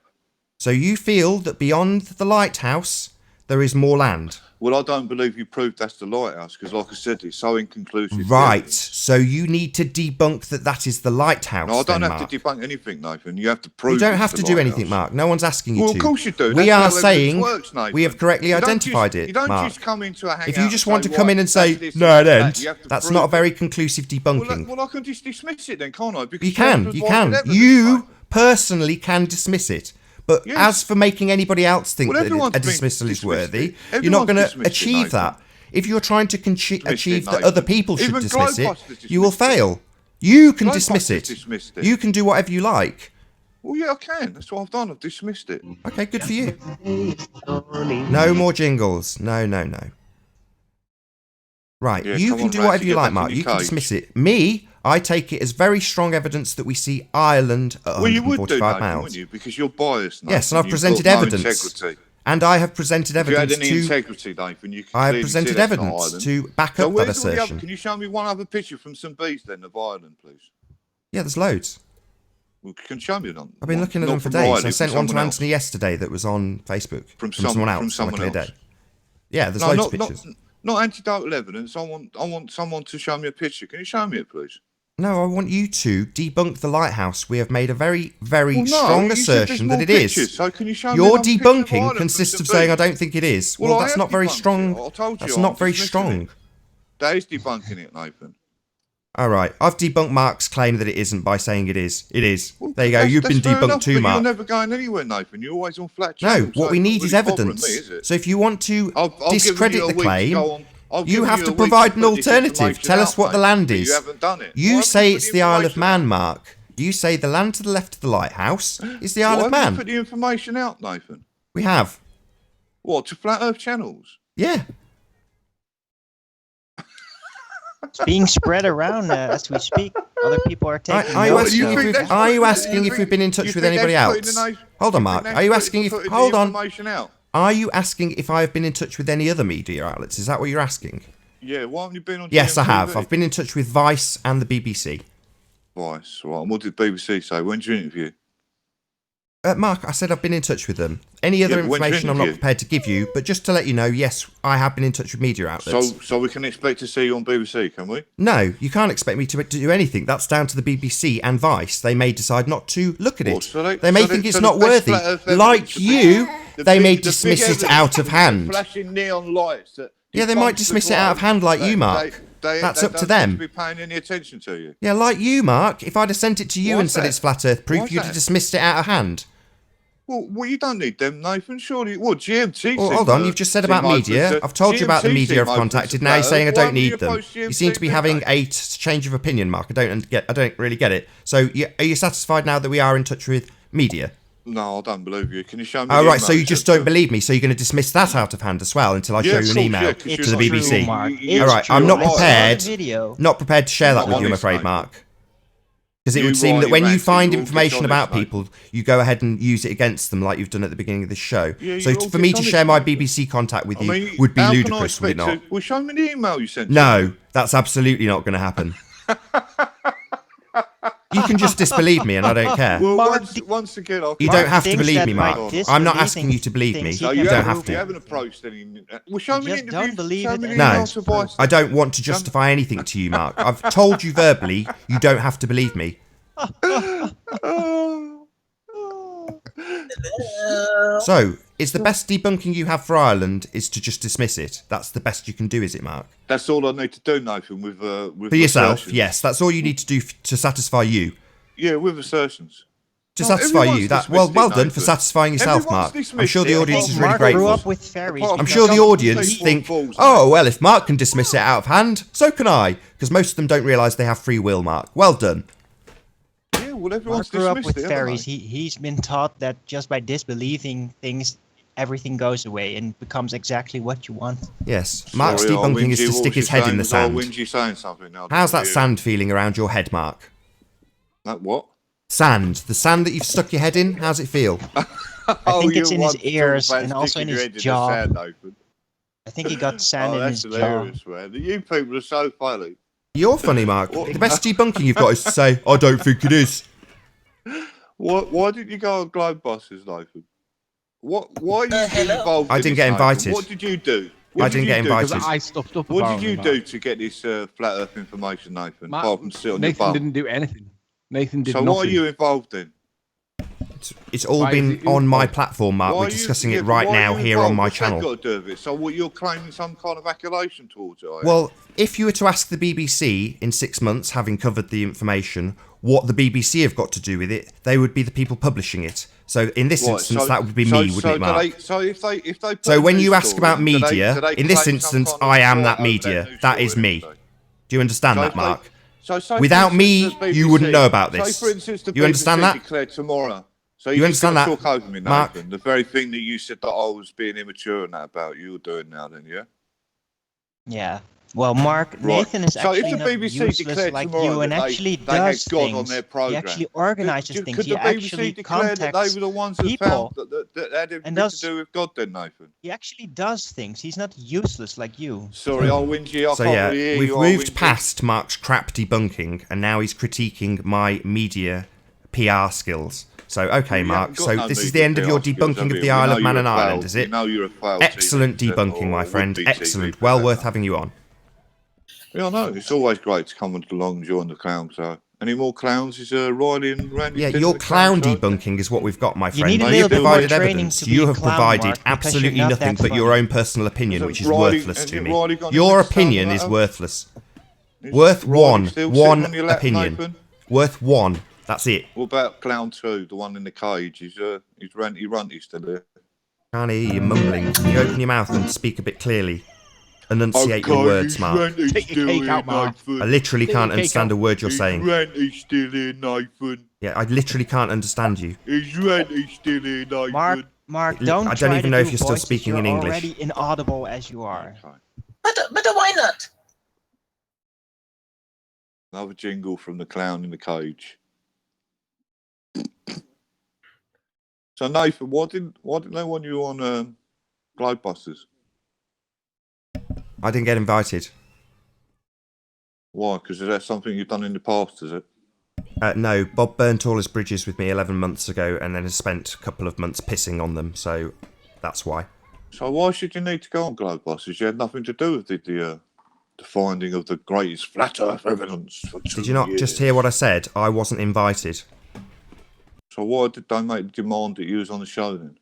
Speaker 1: So you feel that beyond the lighthouse, there is more land.
Speaker 5: Well, I don't believe you proved that's the lighthouse because, like I said, it's so inconclusive.
Speaker 1: Right. So you need to debunk that is the lighthouse.
Speaker 5: No, I don't
Speaker 1: then,
Speaker 5: have
Speaker 1: Mark.
Speaker 5: to debunk anything, Nathan. You have to prove.
Speaker 1: You don't
Speaker 5: it's
Speaker 1: have
Speaker 5: the
Speaker 1: to do
Speaker 5: lighthouse.
Speaker 1: anything, Mark. No one's asking you
Speaker 5: Well,
Speaker 1: to.
Speaker 5: of course you do.
Speaker 1: We
Speaker 5: That's
Speaker 1: are
Speaker 5: how evidence
Speaker 1: saying
Speaker 5: works, Nathan.
Speaker 1: we have correctly
Speaker 5: You don't
Speaker 1: identified
Speaker 5: just,
Speaker 1: it,
Speaker 5: You don't
Speaker 1: Mark.
Speaker 5: just come into a hangout.
Speaker 1: If you just want to
Speaker 5: say,
Speaker 1: come in and say, no, it ain't, that's not a very conclusive debunking.
Speaker 5: Well, I can just dismiss it then, can't I? Because
Speaker 1: You can. You personally can dismiss it. But as for making anybody else think that a dismissal is worthy, you're not going to achieve that. If you're trying to achieve that other people should dismiss it, you will fail. You can dismiss it. You can do whatever you like.
Speaker 5: Well, yeah, I can. That's what I've done. I've dismissed it.
Speaker 1: Okay, good for you. No more jingles. No. Right, you can do whatever you like, Mark. You can dismiss it. Me, I take it as very strong evidence that we see Ireland at 145
Speaker 5: well, you would do, Nathan,
Speaker 1: miles.
Speaker 5: wouldn't you? Because you're biased. Nathan.
Speaker 1: Yes, and I've presented evidence. And I have presented evidence
Speaker 5: if you had any integrity, Nathan, you could
Speaker 1: I have presented evidence to back up that assertion.
Speaker 5: Can you show me one other picture from St. Bees then of Ireland, please?
Speaker 1: Yeah, there's loads.
Speaker 5: Well, can you show me them?
Speaker 1: I've been looking at them for days. I sent one to Anthony yesterday that was on Facebook from someone else on a clear day. Yeah, there's loads of pictures.
Speaker 5: Not anecdotal evidence. I want someone to show me a picture. Can you show me it, please?
Speaker 1: No, I want you to debunk the lighthouse. We have made a very, very strong assertion that it is.
Speaker 5: So can you show
Speaker 1: Your
Speaker 5: me
Speaker 1: debunking consists of saying I don't think it is. Well, that's not very strong.
Speaker 5: I told you.
Speaker 1: That's not very strong.
Speaker 5: That is debunking it, Nathan.
Speaker 1: All right, I've debunked Mark's claim that it isn't by saying it is. It is. Well, there you go. You've been debunked too, Mark.
Speaker 5: You're never going anywhere, Nathan. You're always on flat channels.
Speaker 1: No, what we need is evidence. So if you want to discredit the claim, you have to provide an alternative. Tell us what the land is.
Speaker 5: You haven't done it.
Speaker 1: You say it's the Isle of Man, Mark. You say the land to the left of the lighthouse is the Isle of Man.
Speaker 5: Why haven't you put the information out, Nathan?
Speaker 1: We have.
Speaker 5: What, to Flat Earth channels?
Speaker 1: Yeah.
Speaker 3: It's being spread around as we speak. Other people are taking
Speaker 1: Are you asking if we've been in touch with anybody else? Hold on, Mark. Are you asking if... Hold on. Are you asking if I've been in touch with any other media outlets? Is that what you're asking?
Speaker 5: Yeah, why haven't you been on
Speaker 1: Yes,
Speaker 5: GMTV?
Speaker 1: I have. I've been in touch with Vice and the BBC.
Speaker 5: Vice, right. And what did BBC say? When did you interview?
Speaker 1: Mark, I said I've been in touch with them. Any other information I'm not prepared to give you, but just to let you know, yes, I have been in touch with media outlets.
Speaker 5: So we can expect to see you on BBC, can we?
Speaker 1: No, you can't expect me to do anything. That's down to the BBC and Vice. They may decide not to look at it. They may think it's not worthy. Like you, they may dismiss it out of hand.
Speaker 5: Flashing neon lights.
Speaker 1: Yeah, they might dismiss it out of hand like you, Mark. That's up to them.
Speaker 5: Be paying any attention to you.
Speaker 1: Yeah, like you, Mark. If I'd have sent it to you and said it's flat Earth proof, you'd have dismissed it out of hand.
Speaker 5: Well, you don't need them, Nathan. Surely, well, GMT.
Speaker 1: Well, hold on. You've just said about media. I've told you about the media I've contacted. Now you're saying I don't need them. You seem to be having a change of opinion, Mark. I don't really get it. So, are you satisfied now that we are in touch with media?
Speaker 5: No, I don't believe you. Can you show me?
Speaker 1: Oh, right. So you just don't believe me. So you're going to dismiss that out of hand as well until I show you an email to the BBC. All right. I'm not prepared. Not prepared to share that with you, I'm afraid, Mark. Because it would seem that when you find information about people, you go ahead and use it against them like you've done at the beginning of this show. So for me to share my BBC contact with you would be ludicrous, would it not?
Speaker 5: Well, show me the email you sent.
Speaker 1: No, that's absolutely not going to happen. You can just disbelieve me and I don't care.
Speaker 5: Well, once again,
Speaker 1: you don't have to believe me, Mark. I'm not asking you to believe me. You don't have to.
Speaker 5: You haven't approached any... Well, show me the interview.
Speaker 3: Don't believe it.
Speaker 1: No, I don't want to justify anything to you, Mark. I've told you verbally, you don't have to believe me. So, is the best debunking you have for Ireland is to just dismiss it? That's the best you can do, is it, Mark?
Speaker 5: That's all I need to do, Nathan, with
Speaker 1: for yourself, assertions. Yes. That's all you need to do to satisfy you.
Speaker 5: Yeah, with assertions.
Speaker 1: To satify you. Well done for satifying yourself, Mark. I'm sure the audience is really grateful. I'm sure the audience think, oh, well, if Mark can dismiss it out of hand, so can I. Because most of them don't realise they have free will, Mark. Well done.
Speaker 5: Well, everyone's
Speaker 3: Mark grew up with fairies. He's been taught that just by disbelieving things, everything goes away and becomes exactly what you want.
Speaker 1: Yes, Mark's debunking is to stick his head in the sand.
Speaker 5: Now,
Speaker 1: how's that sand feeling around your head, Mark?
Speaker 5: That what?
Speaker 1: Sand. The sand that you've stuck your head in, how's it feel?
Speaker 3: I think it's in his ears and also in his jaw. I think he got sand in his jaw.
Speaker 5: Man. You people are so funny.
Speaker 1: You're funny, Mark. The best debunking you've got is to say, I don't think it is.
Speaker 5: Why didn't you go on Globe buses, Nathan? Why are you getting involved?
Speaker 1: I
Speaker 5: in
Speaker 1: didn't
Speaker 5: this,
Speaker 1: get invited.
Speaker 5: Nathan? What did you do?
Speaker 1: I didn't get
Speaker 4: Because
Speaker 1: invited.
Speaker 4: I stuffed up.
Speaker 5: What did you
Speaker 4: apparently,
Speaker 5: do to get this flat Earth information, Nathan?
Speaker 4: Mark.
Speaker 5: Apart from sit on
Speaker 4: Nathan
Speaker 5: your bum.
Speaker 4: didn't do anything. Nathan did
Speaker 5: So
Speaker 4: nothing.
Speaker 5: why are you involved in?
Speaker 1: It's all
Speaker 4: Why is
Speaker 1: been
Speaker 4: it
Speaker 1: on my
Speaker 4: involved?
Speaker 1: platform, Mark.
Speaker 5: Why
Speaker 1: We're
Speaker 5: are you-
Speaker 1: discussing
Speaker 5: yeah,
Speaker 1: it
Speaker 5: but
Speaker 1: right
Speaker 5: why are
Speaker 1: now
Speaker 5: you
Speaker 1: here on
Speaker 5: involved?
Speaker 1: my
Speaker 5: What's that
Speaker 1: channel.
Speaker 5: got to do with it? So what, you're claiming some kind of accolation towards it, are you?
Speaker 1: Well, if you were to ask the BBC in 6 months, having covered the information, what the BBC have got to do with it, they would be the people publishing it. So in this
Speaker 5: Right,
Speaker 1: instance, that would be me, wouldn't it, Mark?
Speaker 5: So if they put
Speaker 1: So
Speaker 5: a
Speaker 1: when
Speaker 5: news
Speaker 1: you ask
Speaker 5: story
Speaker 1: about
Speaker 5: in, do
Speaker 1: media,
Speaker 5: they
Speaker 1: in this
Speaker 5: claim some
Speaker 1: instance,
Speaker 5: kind of
Speaker 1: I am
Speaker 5: right
Speaker 1: that
Speaker 5: over
Speaker 1: media.
Speaker 5: news
Speaker 1: That
Speaker 5: story,
Speaker 1: is me.
Speaker 5: don't they?
Speaker 1: Do you understand
Speaker 5: So
Speaker 1: that,
Speaker 5: if they-
Speaker 1: Mark?
Speaker 5: So say,
Speaker 1: Without
Speaker 5: for
Speaker 1: me,
Speaker 5: instance, the
Speaker 1: you wouldn't
Speaker 5: BBC
Speaker 1: know about this.
Speaker 5: Say, for instance, the
Speaker 1: You understand
Speaker 5: BBC
Speaker 1: that?
Speaker 5: declared tomorrow. So
Speaker 1: You
Speaker 5: you're just going
Speaker 1: understand
Speaker 5: to
Speaker 1: that,
Speaker 5: talk over me, Nathan.
Speaker 1: Mark?
Speaker 5: The very thing that you said that I was being immature and that about you're doing now, then, yeah?
Speaker 3: Yeah. Well, Mark,
Speaker 5: Right.
Speaker 3: Nathan is
Speaker 5: So if
Speaker 3: actually
Speaker 5: the
Speaker 3: not
Speaker 5: BBC
Speaker 3: useless
Speaker 5: declared
Speaker 3: like
Speaker 5: tomorrow
Speaker 3: you and
Speaker 5: that
Speaker 3: actually
Speaker 5: they had
Speaker 3: does
Speaker 5: God on
Speaker 3: things.
Speaker 5: their
Speaker 3: He
Speaker 5: programme,
Speaker 3: actually organizes things.
Speaker 5: could
Speaker 3: He
Speaker 5: the BBC
Speaker 3: actually
Speaker 5: declare that they
Speaker 3: contacts
Speaker 5: were the ones that
Speaker 3: people.
Speaker 5: found that had everything to
Speaker 3: does-
Speaker 5: do with God, then, Nathan?
Speaker 3: He actually does things. He's not useless like you.
Speaker 5: Sorry, I'll whingy. I
Speaker 1: So
Speaker 5: can't
Speaker 1: yeah,
Speaker 5: really hear
Speaker 1: we've
Speaker 5: you. I'll
Speaker 1: moved
Speaker 5: whingy.
Speaker 1: past Mark's crap debunking, and now he's critiquing my media PR skills. So okay,
Speaker 5: You
Speaker 1: Mark.
Speaker 5: haven't got
Speaker 1: So
Speaker 5: no
Speaker 1: this is
Speaker 5: media
Speaker 1: the end of your
Speaker 5: PR skills,
Speaker 1: debunking
Speaker 5: have
Speaker 1: of
Speaker 5: you?
Speaker 1: the
Speaker 5: We
Speaker 1: Isle
Speaker 5: know
Speaker 1: of Man
Speaker 5: you're
Speaker 1: and
Speaker 5: a
Speaker 1: Ireland,
Speaker 5: failed-
Speaker 1: is
Speaker 5: We
Speaker 1: it?
Speaker 5: know you're a failed
Speaker 1: Excellent
Speaker 5: TV presenter
Speaker 1: debunking, my
Speaker 5: or
Speaker 1: friend.
Speaker 5: would-be
Speaker 1: Excellent.
Speaker 5: TV
Speaker 1: Well
Speaker 5: presenter.
Speaker 1: worth having you on.
Speaker 5: Yeah, I know. It's always great to come along and join the clown show. Any more clowns? Is Riley and Randy?
Speaker 1: Yeah,
Speaker 5: still
Speaker 1: your
Speaker 5: in the clown
Speaker 1: clown
Speaker 5: show?
Speaker 1: debunking is what we've got, my
Speaker 3: You
Speaker 1: friend.
Speaker 3: need a
Speaker 5: Mate,
Speaker 3: little
Speaker 1: You've
Speaker 3: bit more
Speaker 1: provided
Speaker 3: training
Speaker 1: evidence.
Speaker 3: to be
Speaker 1: You
Speaker 3: a
Speaker 1: have
Speaker 3: clown,
Speaker 1: provided
Speaker 3: Mark, because
Speaker 1: absolutely
Speaker 3: you're not
Speaker 1: nothing
Speaker 3: that
Speaker 1: but your
Speaker 3: funny.
Speaker 1: own personal opinion,
Speaker 5: Has
Speaker 1: which is
Speaker 5: Riley-
Speaker 1: worthless
Speaker 5: has
Speaker 1: to me.
Speaker 5: Riley got any
Speaker 1: Your
Speaker 5: next time
Speaker 1: opinion
Speaker 5: on
Speaker 1: is
Speaker 5: that?
Speaker 1: worthless.
Speaker 5: Is
Speaker 1: Worth
Speaker 5: Riley still
Speaker 1: one
Speaker 5: sitting on your lap,
Speaker 1: opinion.
Speaker 5: Nathan?
Speaker 1: Worth one. That's it.
Speaker 5: What about Clown 2, the one in the cage? Is Ranty Runty still there?
Speaker 1: Can't hear you mumbling. Can you open your mouth and speak a bit clearly? Enunciate your words, Mark.
Speaker 4: Take your cake out, Mark.
Speaker 1: I literally can't
Speaker 4: Take
Speaker 1: understand a word you're saying.
Speaker 5: Ranty still here, Nathan?
Speaker 1: Yeah, I literally can't understand you.
Speaker 5: Is Ranty still here, Nathan?
Speaker 3: Mark,
Speaker 1: I
Speaker 3: don't
Speaker 1: don't
Speaker 3: try
Speaker 1: even
Speaker 3: to
Speaker 1: know if
Speaker 3: do
Speaker 1: you're still
Speaker 3: voices.
Speaker 1: speaking
Speaker 3: You're
Speaker 1: in English.
Speaker 3: already inaudible as you are.
Speaker 5: Okay.
Speaker 9: But why not?
Speaker 5: Another jingle from the clown in the cage. So Nathan, why didn't they want you on Globebusters?
Speaker 1: I didn't get invited.
Speaker 5: Why? Because is that something you've done in the past, is it?
Speaker 1: No, Bob burnt all his bridges with me 11 months ago and then has spent a couple of months pissing on them, so that's why.
Speaker 5: So why should you need to go on Globebusters? You had nothing to do with the finding of the greatest flat Earth evidence for 2
Speaker 1: Did you not
Speaker 5: years.
Speaker 1: just hear what I said? I wasn't invited.
Speaker 5: So why did they make the demand that you was on the show then?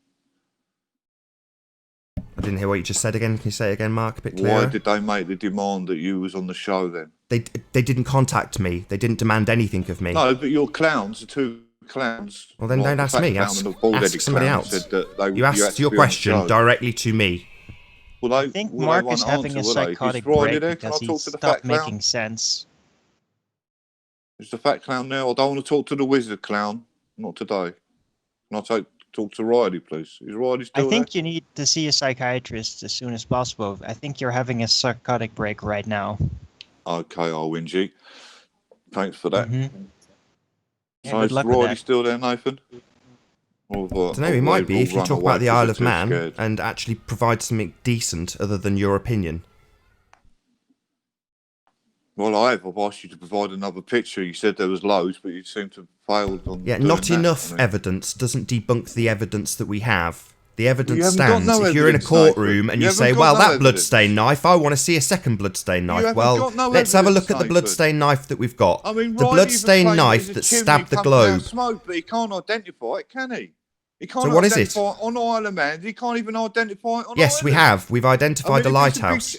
Speaker 1: I didn't hear what you just said again. Can you say it again, Mark, a bit clearer?
Speaker 5: Why did they make the demand that you was on the show then?
Speaker 1: They didn't contact me. They didn't demand anything of me.
Speaker 5: No, but your clowns, the 2 clowns.
Speaker 1: Well, then
Speaker 5: like
Speaker 1: don't
Speaker 5: the
Speaker 1: ask
Speaker 5: fat
Speaker 1: me.
Speaker 5: clown
Speaker 1: Ask,
Speaker 5: and the bald-headed
Speaker 1: ask somebody
Speaker 5: clown
Speaker 1: else.
Speaker 5: said that they-
Speaker 1: You
Speaker 5: had
Speaker 1: asked
Speaker 5: to
Speaker 1: your
Speaker 5: be on the
Speaker 1: question
Speaker 5: show.
Speaker 1: directly to me.
Speaker 5: Well,
Speaker 3: I think Mark is having a psychotic break because he stopped making sense.
Speaker 5: Is the fat clown now? I don't want to talk to the wizard clown. Not today. Can I talk to Riley, please? Is Riley still
Speaker 3: I think you need to see a psychiatrist as soon as possible. I think you're having a psychotic break right now.
Speaker 5: there? Okay, I'll whingy. Thanks for that.
Speaker 3: Yeah,
Speaker 5: So
Speaker 3: good
Speaker 5: is
Speaker 3: luck with
Speaker 5: Riley
Speaker 3: that.
Speaker 5: still there, Nathan?
Speaker 1: I don't know, he might be if you talk about the Isle of Man and actually provide something decent other than your opinion.
Speaker 5: Well, I've asked you to provide another picture. You said there was loads, but you seem to have failed on
Speaker 1: Yeah,
Speaker 5: doing
Speaker 1: not
Speaker 5: that.
Speaker 1: enough
Speaker 5: I mean,
Speaker 1: evidence doesn't debunk the evidence that we have. The
Speaker 5: You
Speaker 1: evidence
Speaker 5: haven't got
Speaker 1: stands.
Speaker 5: no
Speaker 1: If you're in a
Speaker 5: evidence,
Speaker 1: courtroom
Speaker 5: Nathan.
Speaker 1: and
Speaker 5: You
Speaker 1: you say,
Speaker 5: haven't got
Speaker 1: well,
Speaker 5: no
Speaker 1: that
Speaker 5: evidence.
Speaker 1: bloodstained knife, I want to see a second bloodstained knife.
Speaker 5: haven't
Speaker 1: Well,
Speaker 5: got no
Speaker 1: let's have a
Speaker 5: evidence,
Speaker 1: look at the
Speaker 5: Nathan.
Speaker 1: bloodstained knife that we've got.
Speaker 5: I mean,
Speaker 1: The
Speaker 5: Riley
Speaker 1: bloodstained
Speaker 5: even claimed
Speaker 1: knife
Speaker 5: there's a
Speaker 1: that
Speaker 5: chimney
Speaker 1: stabbed the
Speaker 5: coming out of
Speaker 1: globe.
Speaker 5: Smoke, but he can't identify it, can he? He can't
Speaker 1: So what is it?
Speaker 5: identify it on Isle of Man. He can't even identify it on
Speaker 1: Yes, we
Speaker 5: Ireland.
Speaker 1: have. We've identified
Speaker 5: I mean,
Speaker 1: a
Speaker 5: if it's a big
Speaker 1: lighthouse.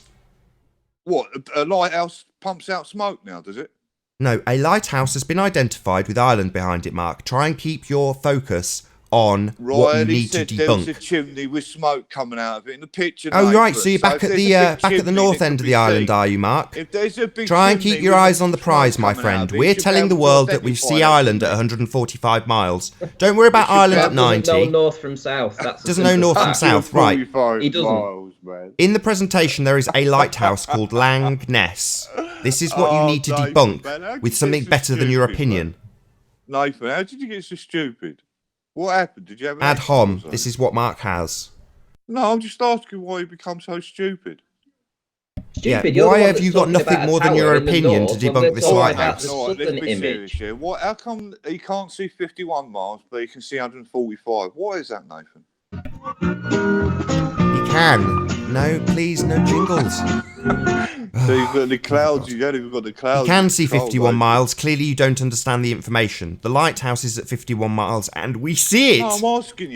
Speaker 5: What? A lighthouse pumps out smoke now, does it?
Speaker 1: No, a lighthouse has been identified with Ireland behind it, Mark. Try and keep your focus on what you
Speaker 5: Riley
Speaker 1: need to
Speaker 5: said there was a
Speaker 1: debunk.
Speaker 5: chimney with smoke coming out of it in the picture.
Speaker 1: Oh,
Speaker 5: Nathan.
Speaker 1: right. So you're back
Speaker 5: if
Speaker 1: at
Speaker 5: there's
Speaker 1: the
Speaker 5: a big
Speaker 1: back at the
Speaker 5: chimney
Speaker 1: north
Speaker 5: that
Speaker 1: end
Speaker 5: can
Speaker 1: of
Speaker 5: be
Speaker 1: the island,
Speaker 5: seen,
Speaker 1: are you, Mark?
Speaker 5: if there's a big
Speaker 1: Try and
Speaker 5: chimney
Speaker 1: keep your
Speaker 5: with
Speaker 1: eyes on the
Speaker 5: smoke
Speaker 1: prize, my
Speaker 5: coming out
Speaker 1: friend.
Speaker 5: of it, you
Speaker 1: We're
Speaker 5: should be
Speaker 1: telling the
Speaker 5: able to
Speaker 1: world that we
Speaker 5: identify
Speaker 1: see
Speaker 5: that
Speaker 1: Ireland at
Speaker 5: chimney.
Speaker 1: 145 miles. Don't worry about Ireland at
Speaker 2: Doesn't know
Speaker 1: 90.
Speaker 2: north from south. That's the
Speaker 1: Doesn't know
Speaker 2: simple
Speaker 1: north from
Speaker 2: fact.
Speaker 1: south, right?
Speaker 5: 45
Speaker 2: He doesn't.
Speaker 5: miles, man.
Speaker 1: In the presentation, there is a lighthouse called Lang Ness. This is what you
Speaker 5: Oh,
Speaker 1: need to
Speaker 5: Nathan,
Speaker 1: debunk
Speaker 5: man, how did
Speaker 1: with
Speaker 5: you
Speaker 1: something
Speaker 5: get so
Speaker 1: better than your
Speaker 5: stupid,
Speaker 1: opinion.
Speaker 5: Nathan, how did you get so stupid? What happened? Did you have an
Speaker 1: Ad
Speaker 5: accident or
Speaker 1: hom.
Speaker 5: something?
Speaker 1: This is what Mark has.
Speaker 5: No, I'm just asking why you become so stupid.
Speaker 2: Stupid.
Speaker 1: Yeah,
Speaker 2: You're
Speaker 1: why
Speaker 2: the one
Speaker 1: have
Speaker 2: that's
Speaker 1: you got
Speaker 2: talking
Speaker 1: nothing
Speaker 2: about a
Speaker 1: more than your
Speaker 2: tower in the
Speaker 1: opinion to
Speaker 2: north when
Speaker 1: debunk
Speaker 2: we're
Speaker 1: this
Speaker 2: talking
Speaker 1: lighthouse?
Speaker 2: about the
Speaker 5: All right, let's
Speaker 2: southern
Speaker 5: be
Speaker 2: image.
Speaker 5: serious here. What? How come he can't see 51 miles, but he can see 145? Why is that, Nathan?
Speaker 1: You can. No, please, no jingles.
Speaker 5: So you've got the clouds. You've only got the clouds.
Speaker 1: You can see
Speaker 5: control,
Speaker 1: 51
Speaker 5: don't
Speaker 1: miles. Clearly, you don't understand the information. The lighthouse is at 51 miles, and we see it.
Speaker 5: No, I'm asking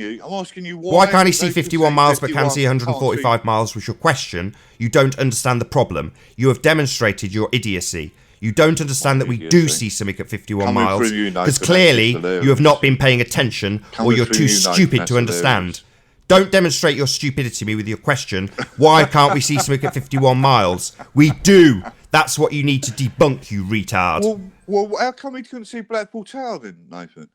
Speaker 5: you
Speaker 1: Why can't he see
Speaker 5: they
Speaker 1: 51 miles but can see
Speaker 5: 51,
Speaker 1: 145 miles? Was your question? You don't understand the problem. You have demonstrated your idiocy. You don't understand that we do see something at 51
Speaker 5: Coming
Speaker 1: miles
Speaker 5: through you, Nathan,
Speaker 1: because
Speaker 5: that's
Speaker 1: clearly
Speaker 5: hilarious.
Speaker 1: you have not been paying attention or
Speaker 5: Coming
Speaker 1: you're
Speaker 5: through
Speaker 1: too
Speaker 5: you, Nathan,
Speaker 1: stupid
Speaker 5: that's
Speaker 1: to understand.
Speaker 5: hilarious.
Speaker 1: Don't demonstrate your stupidity to me with your question. Why can't we see something at 51 miles? We do. That's what you need to debunk, you retard.
Speaker 5: Well, how come he couldn't see Blackpool Tower then, Nathan?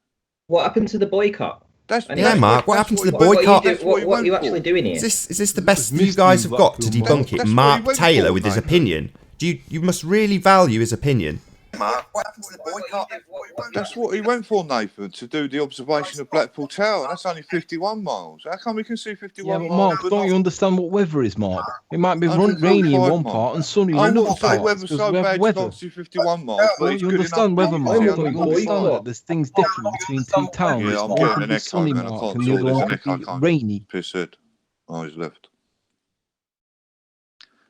Speaker 2: What happened to the boycott?
Speaker 1: Yeah, Mark, what happened to the
Speaker 2: What
Speaker 1: boycott?
Speaker 2: are you actually doing here?
Speaker 1: Is this the best you guys have got to debunk it? Mark Taylor with his opinion. You must really value his opinion. Mark, what happened to the boycott?
Speaker 5: That's what he went for, Nathan, to do the observation of Blackpool Tower. That's only 51 miles. How come we can see 51
Speaker 10: Yeah,
Speaker 5: miles?
Speaker 10: but Mark, don't you understand what weather is, Mark? It might be rainy in one part and sunny in another part.
Speaker 5: Weather's so bad you can't see 51 miles. But
Speaker 10: Don't you understand weather, Mark? Don't you understand that there's things different between two towns?
Speaker 5: Yeah, I'm
Speaker 10: One
Speaker 5: getting
Speaker 10: could
Speaker 5: an
Speaker 10: be
Speaker 5: echo,
Speaker 10: sunny,
Speaker 5: man. I
Speaker 10: Mark,
Speaker 5: can't
Speaker 10: and the
Speaker 5: talk.
Speaker 10: other
Speaker 5: There's
Speaker 10: one
Speaker 5: an
Speaker 10: could
Speaker 5: echo.
Speaker 10: be
Speaker 5: I can't
Speaker 10: rainy.
Speaker 5: piss head. Oh, he's left.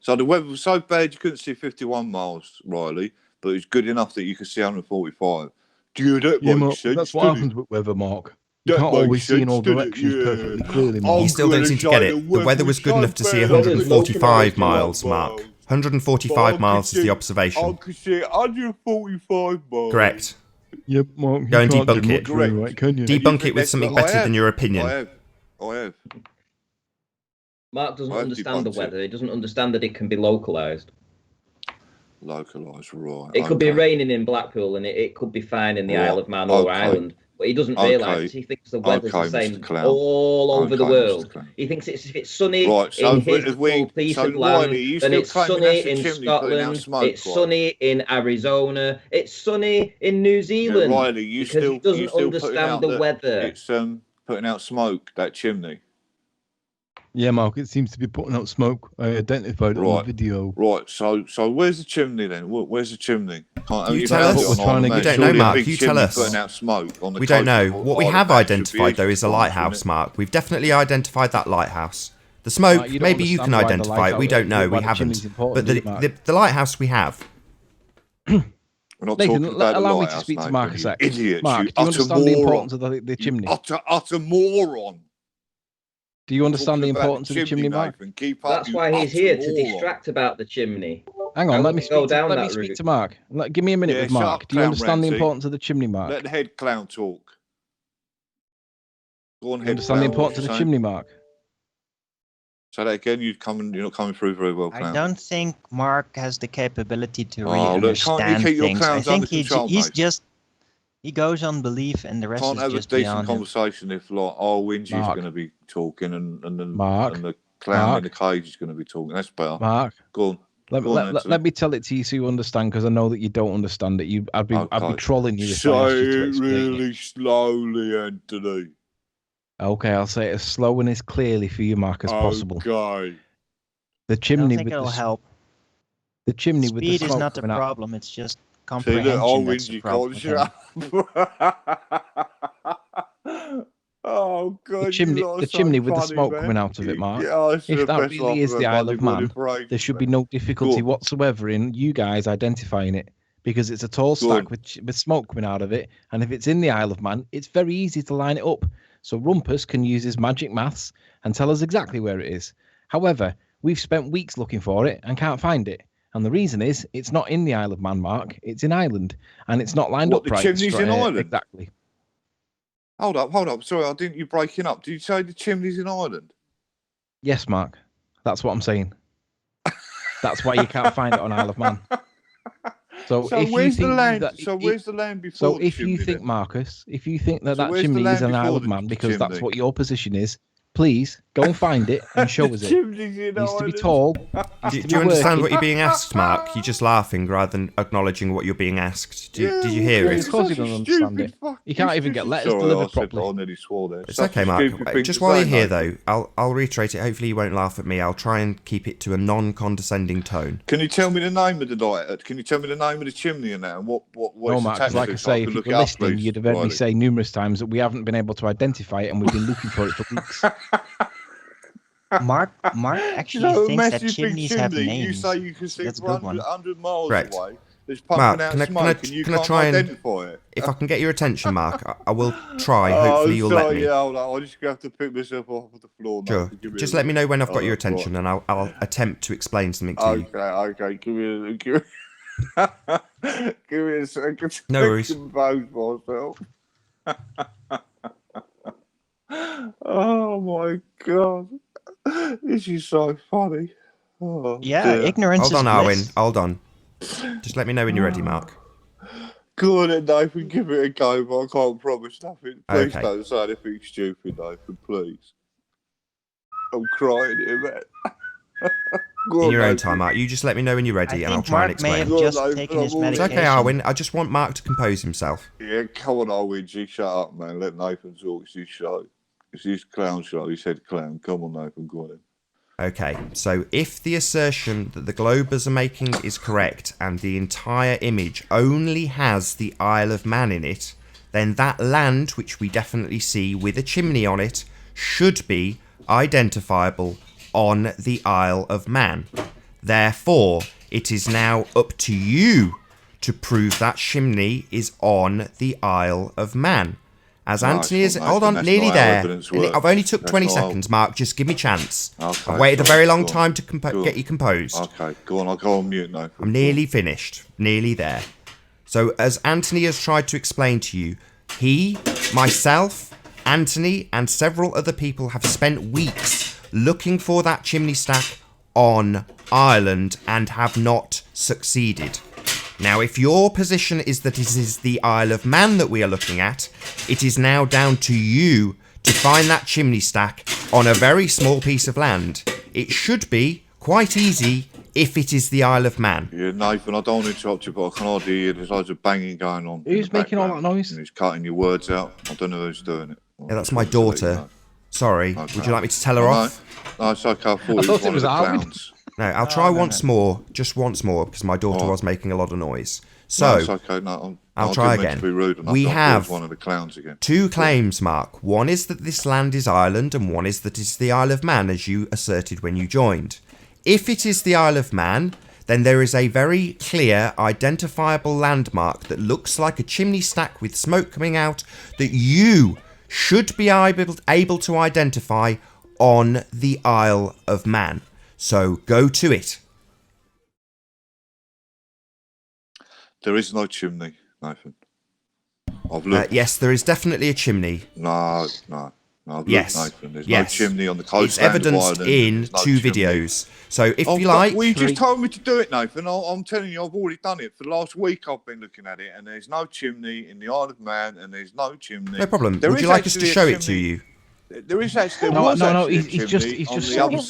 Speaker 5: So the weather was so bad you couldn't see 51 miles, Riley, but it's good enough that you could see 145. That
Speaker 10: Yeah,
Speaker 5: makes
Speaker 10: Mark,
Speaker 5: sense,
Speaker 10: that's what
Speaker 5: doesn't
Speaker 10: happens
Speaker 5: it?
Speaker 10: with weather, Mark. You
Speaker 5: That
Speaker 10: can't
Speaker 5: makes
Speaker 10: always see in all
Speaker 5: sense, doesn't it?
Speaker 10: directions
Speaker 5: Yeah.
Speaker 10: perfectly clearly, Mark.
Speaker 1: You still don't seem to get it. The weather was good enough to see 145 miles, Mark. 145 miles is the observation.
Speaker 5: I could see 145 miles.
Speaker 1: Correct.
Speaker 10: Yep, Mark.
Speaker 1: Go and
Speaker 10: you can't
Speaker 1: debunk
Speaker 10: do
Speaker 1: it.
Speaker 10: much really, right, can you?
Speaker 1: Debunk it with something better than your opinion.
Speaker 5: I have.
Speaker 2: Mark doesn't
Speaker 5: I've
Speaker 2: understand the
Speaker 5: debunked
Speaker 2: weather. He doesn't understand that it can be localised.
Speaker 5: Localised, right.
Speaker 2: It could be raining in Blackpool and it could be fine in the Isle of Man or Ireland. But he doesn't realise. He thinks the weather's the same all over the world. He thinks if it's sunny in his little piece of land, then it's sunny in Scotland, it's sunny in Arizona, it's sunny in New Zealand.
Speaker 5: Yeah, Riley,
Speaker 2: because he doesn't understand the weather.
Speaker 5: It's putting out smoke, that chimney.
Speaker 10: Yeah, Mark, it seems to be putting out smoke. I identified it on the video.
Speaker 5: Right, so where's the chimney then? Where's the chimney?
Speaker 1: You tell us. We don't know, Mark. You tell us.
Speaker 5: Putting out smoke on the
Speaker 1: we don't know.
Speaker 5: coast
Speaker 1: What we have identified, though, is a lighthouse, Mark. We've definitely identified that lighthouse. The smoke, maybe you can identify it. We don't know. We haven't. But the lighthouse we have.
Speaker 5: We're not
Speaker 10: Nathan,
Speaker 5: talking about
Speaker 10: allow
Speaker 5: the
Speaker 10: me to
Speaker 5: lighthouse,
Speaker 10: speak to
Speaker 5: Nathan,
Speaker 10: Mark a sec.
Speaker 5: Idiot,
Speaker 10: Mark, do you understand the importance of the chimney?
Speaker 5: Utter moron.
Speaker 10: Do you understand the importance of the chimney, Mark?
Speaker 2: That's why he's here, to distract about the chimney.
Speaker 10: Hang on, let me
Speaker 2: speak
Speaker 10: to Mark. Give me a minute with Mark. Do you understand the importance of the chimney, Mark?
Speaker 5: Let the head clown talk. Go on,
Speaker 10: you understand the importance of the chimney, Mark?
Speaker 5: Say that again. You're not coming through very well, clown.
Speaker 3: I don't think Mark has the capability to really
Speaker 5: understand
Speaker 3: things. I think he's
Speaker 5: mate?
Speaker 3: just he goes on belief, and the rest
Speaker 5: Can't
Speaker 3: is
Speaker 5: have
Speaker 3: just
Speaker 5: a decent
Speaker 3: beyond
Speaker 5: conversation if Wingy's going to be talking and the clown in the cage is going to be talking. That's better.
Speaker 10: Mark,
Speaker 5: go on.
Speaker 10: Let me tell it to you so you understand, because I know that you don't understand it. I'd be trolling you if
Speaker 5: Say
Speaker 10: I asked you to
Speaker 5: it
Speaker 10: explain
Speaker 5: really
Speaker 10: it.
Speaker 5: slowly, Anthony.
Speaker 10: Okay, I'll say it as slow and as clearly for you, Mark, as possible.
Speaker 5: Okay.
Speaker 10: The chimney
Speaker 3: I don't think it'll help.
Speaker 10: The chimney with the
Speaker 3: Speed
Speaker 10: smoke
Speaker 3: is not the
Speaker 10: coming out.
Speaker 3: problem. It's just
Speaker 5: See,
Speaker 3: comprehension.
Speaker 5: look,
Speaker 3: That's the
Speaker 5: Wingy
Speaker 3: problem.
Speaker 5: can't shut up. Oh God!
Speaker 10: The chimney with the smoke coming out of it, Mark. If that really is the Isle of Man, there should be no difficulty whatsoever in you guys identifying it, because it's a tall stack with smoke coming out of it. And if it's in the Isle of Man, it's very easy to line it up. So Rumpus can use his magic maths and tell us exactly where it is. However, we've spent weeks looking for it and can't find it. And the reason is it's not in the Isle of Man, Mark. It's in Ireland, and it's not lined up right.
Speaker 5: The chimney's in Ireland?
Speaker 10: Exactly.
Speaker 5: Hold up. Sorry, didn't you breaking up? Did you say the chimney's in Ireland?
Speaker 10: Yes, Mark. That's what I'm saying. That's why you can't find it on Isle of Man. So if
Speaker 5: where's
Speaker 10: you think
Speaker 5: the land?
Speaker 10: That
Speaker 5: where's the land before?
Speaker 10: So if you think, Marcus, if you think that chimney is an Isle of Man because that's what your position is, please go and find it and show us it. It needs to be tall.
Speaker 1: Do you understand what you're being asked, Mark? You're just laughing rather than acknowledging what you're being asked. Did you hear it?
Speaker 10: Of course you don't understand it. You can't even get letters delivered properly.
Speaker 5: I nearly swore there.
Speaker 1: It's okay, Mark. Just while you're here, though, I'll reiterate it. Hopefully you won't laugh at me. I'll try and keep it to a non-condescending tone.
Speaker 5: Can you tell me the name of the light? Can you tell me the name of the chimney and that? And what
Speaker 10: no, Mark, because like I say, if you were listening, you'd have heard me say numerous times that we haven't been able to identify it and we've been looking for it for weeks.
Speaker 3: Mark actually thinks that chimneys have names.
Speaker 5: You say you can see
Speaker 3: That's a good one.
Speaker 5: 100 miles
Speaker 1: Correct.
Speaker 5: away. There's pumping
Speaker 1: Mark,
Speaker 5: out
Speaker 1: can I
Speaker 5: smoke, and you can't
Speaker 1: try and
Speaker 5: identify it.
Speaker 1: if I can get your attention, Mark, I will try. Hopefully, you'll let me.
Speaker 5: Yeah, hold on. I'm just gonna have to pick myself off the floor.
Speaker 1: Sure. Just let me know when I've got your attention, and I'll attempt to explain something to you.
Speaker 5: Okay. Give me a second.
Speaker 1: No worries.
Speaker 5: Compose myself. Oh my god, this is so funny. Oh,
Speaker 3: Yeah,
Speaker 5: dear.
Speaker 3: ignorance
Speaker 1: Hold on,
Speaker 3: is
Speaker 1: Arwin.
Speaker 3: bliss.
Speaker 1: Hold on. Just let me know when you're ready, Mark.
Speaker 5: Go on then, Nathan, give it a go, but I can't promise nothing. Please
Speaker 1: Okay.
Speaker 5: don't say anything stupid, Nathan, please. I'm crying here, man.
Speaker 1: In your own time, Mark. You just let me know when you're ready,
Speaker 3: I
Speaker 1: and I'll
Speaker 3: think
Speaker 1: try and
Speaker 3: Mark may
Speaker 1: explain.
Speaker 3: have just taken his
Speaker 1: It's
Speaker 3: medication.
Speaker 1: okay, Arwin. I just want Mark to compose himself.
Speaker 5: Yeah, come on, Owen, G, shut up, man. Let Nathan talk. It's his show. It's his clown show. He said clown. Come on, Nathan, go on then.
Speaker 1: Okay, so if the assertion that the Globers are making is correct and the entire image only has the Isle of Man in it, then that land, which we definitely see with a chimney on it, should be identifiable on the Isle of Man. Therefore, it is now up to you to prove that chimney is on the Isle of Man. As Anthony is... Hold on, nearly there. I've only took 20 seconds, Mark. Just give me a chance.
Speaker 5: Okay,
Speaker 1: I've waited a very long time to get you composed.
Speaker 5: Okay, go on. I'll go on mute now.
Speaker 1: I'm nearly finished. Nearly there. So, as Anthony has tried to explain to you, he, myself, Anthony, and several other people have spent weeks looking for that chimney stack on Ireland and have not succeeded. Now, if your position is that it is the Isle of Man that we are looking at, it is now down to you to find that chimney stack on a very small piece of land. It should be quite easy if it is the Isle of Man.
Speaker 5: Yeah, Nathan, I don't want to interrupt you, but I can hardly hear. There's loads of banging going on.
Speaker 10: Who's making all that noise?
Speaker 5: And he's cutting your words out. I don't know who's doing it.
Speaker 1: Yeah, that's my daughter. Sorry. Okay. Would you like me to tell her off?
Speaker 5: No, it's okay. I thought it was one of the clowns.
Speaker 1: No, I'll try once more, just once more, because my daughter was making a lot of noise. So,
Speaker 5: no, it's okay. No,
Speaker 1: I'll try again. We have
Speaker 5: one of the clowns again.
Speaker 1: Two claims, Mark. One is that this land is Ireland, and one is that it's the Isle of Man, as you asserted when you joined. If it is the Isle of Man, then there is a very clear, identifiable landmark that looks like a chimney stack with smoke coming out that you should be able to identify on the Isle of Man. So go to it.
Speaker 5: There is no chimney, Nathan. I've looked.
Speaker 1: Yes, there is definitely a chimney.
Speaker 5: No. I've looked, Nathan. There's no chimney on the coast.
Speaker 1: It's evidenced in two videos. So if you like...
Speaker 5: Well, you just told me to do it, Nathan. I'm telling you, I've already done it. For the last week, I've been looking at it, and there's no chimney in the Isle of Man, and there's no chimney.
Speaker 1: No problem. Would you like us to show it to you?
Speaker 5: There is actually
Speaker 10: no. He's just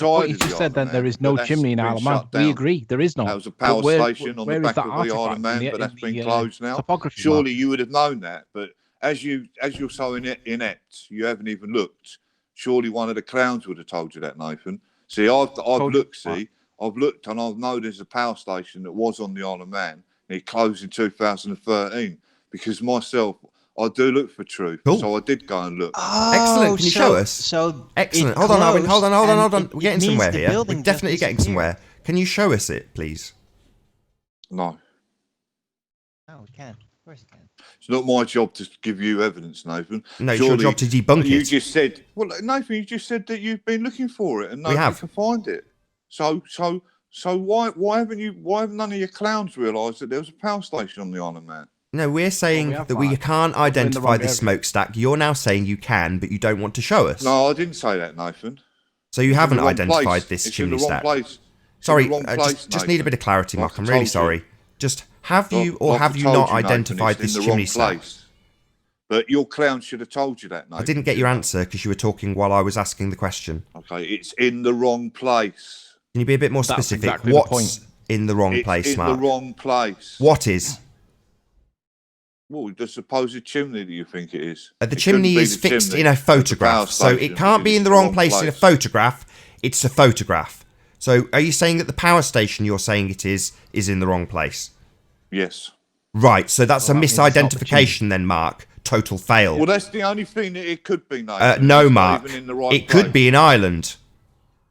Speaker 10: what you just said. Then there is no chimney in Isle of Man. We agree, there is not.
Speaker 5: That was a power station on the back of the Isle of Man, but that's been closed now. Surely you would have known that, but as you're so inept, you haven't even looked. Surely one of the clowns would have told you that, Nathan. See, I've looked. I've looked, and I know there's a power station that was on the Isle of Man, and it closed in 2013. Because myself, I do look for truth, so I did go and look.
Speaker 3: Oh,
Speaker 1: excellent! Can you show us? Excellent. Hold on, Arwin. Hold on. We're getting somewhere here. We're definitely getting somewhere. Can you show us it, please?
Speaker 5: No.
Speaker 3: No, we can. Of course we can.
Speaker 5: It's not my job to give you evidence, Nathan.
Speaker 1: No, it's your job to debunk it.
Speaker 5: You just said, well, Nathan, you just said that you've been looking for it and nobody can find it. So why haven't none of your clowns realised that there was a power station on the Isle of Man?
Speaker 1: No, we're saying that we can't identify this smokestack. You're now saying you can, but you don't want to show us.
Speaker 5: No, I didn't say that, Nathan.
Speaker 1: So you haven't identified this chimney stack. Sorry, just need a bit of clarity, Mark. I'm really sorry. Just have you or have you not identified this chimney stack?
Speaker 5: But your clown should have told you that, Nathan.
Speaker 1: I didn't get your answer because you were talking while I was asking the question.
Speaker 5: Okay, it's in the wrong place.
Speaker 1: Can you be a bit more specific? Exactly what's in the wrong place, Mark?
Speaker 5: It's in the wrong place.
Speaker 1: What is?
Speaker 5: Well, the supposed chimney that you think it is.
Speaker 1: The chimney is fixed in a photograph, so it can't be in the wrong place in a photograph. It's a photograph. So are you saying that the power station you're saying it is in the wrong place?
Speaker 5: Yes.
Speaker 1: Right, so that's a misidentification then, Mark. Total fail.
Speaker 5: Well, that's the only thing that it could be, Nathan.
Speaker 1: No, Mark. It could be in Ireland.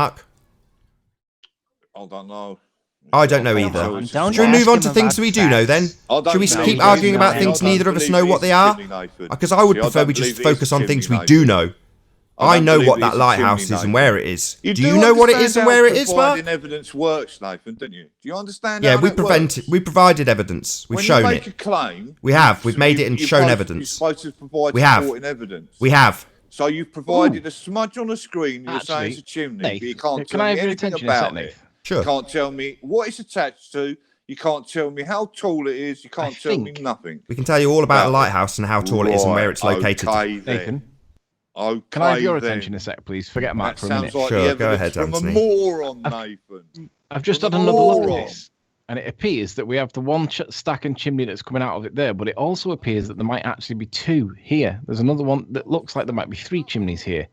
Speaker 1: Mark?
Speaker 5: I don't know.
Speaker 1: I don't know either. Should we move on to things we do know then? Should we keep arguing about things neither of us know what they are? Because I would prefer we just focus on things we do know. I know what that lighthouse is and where it is. Do you know what it is and where it is, Mark?
Speaker 5: Evidence works, Nathan, don't you? Do you understand?
Speaker 1: Yeah, we provided evidence. We've shown it.
Speaker 5: When you make a claim,
Speaker 1: we have. We've made it and shown evidence.
Speaker 5: You're supposed to provide supporting evidence.
Speaker 1: We have.
Speaker 5: So you've provided a smudge on the screen. You're saying it's a chimney, but you can't tell me anything about it.
Speaker 1: Sure.
Speaker 5: You can't tell me what it's attached to. You can't tell me how tall it is. You can't tell me nothing.
Speaker 1: We can tell you all about a lighthouse and how tall it is and where it's located.
Speaker 10: Nathan.
Speaker 5: Okay,
Speaker 10: can I have your attention a sec, please? Forget Mark for a minute.
Speaker 5: Like
Speaker 1: sure, go ahead, Anthony.
Speaker 5: A moron, Nathan.
Speaker 10: I've just had another look at this, and it appears that we have the one stack and chimney that's coming out of it there, but it also appears that there might actually be two here. There's another one that looks like there might be three chimneys here.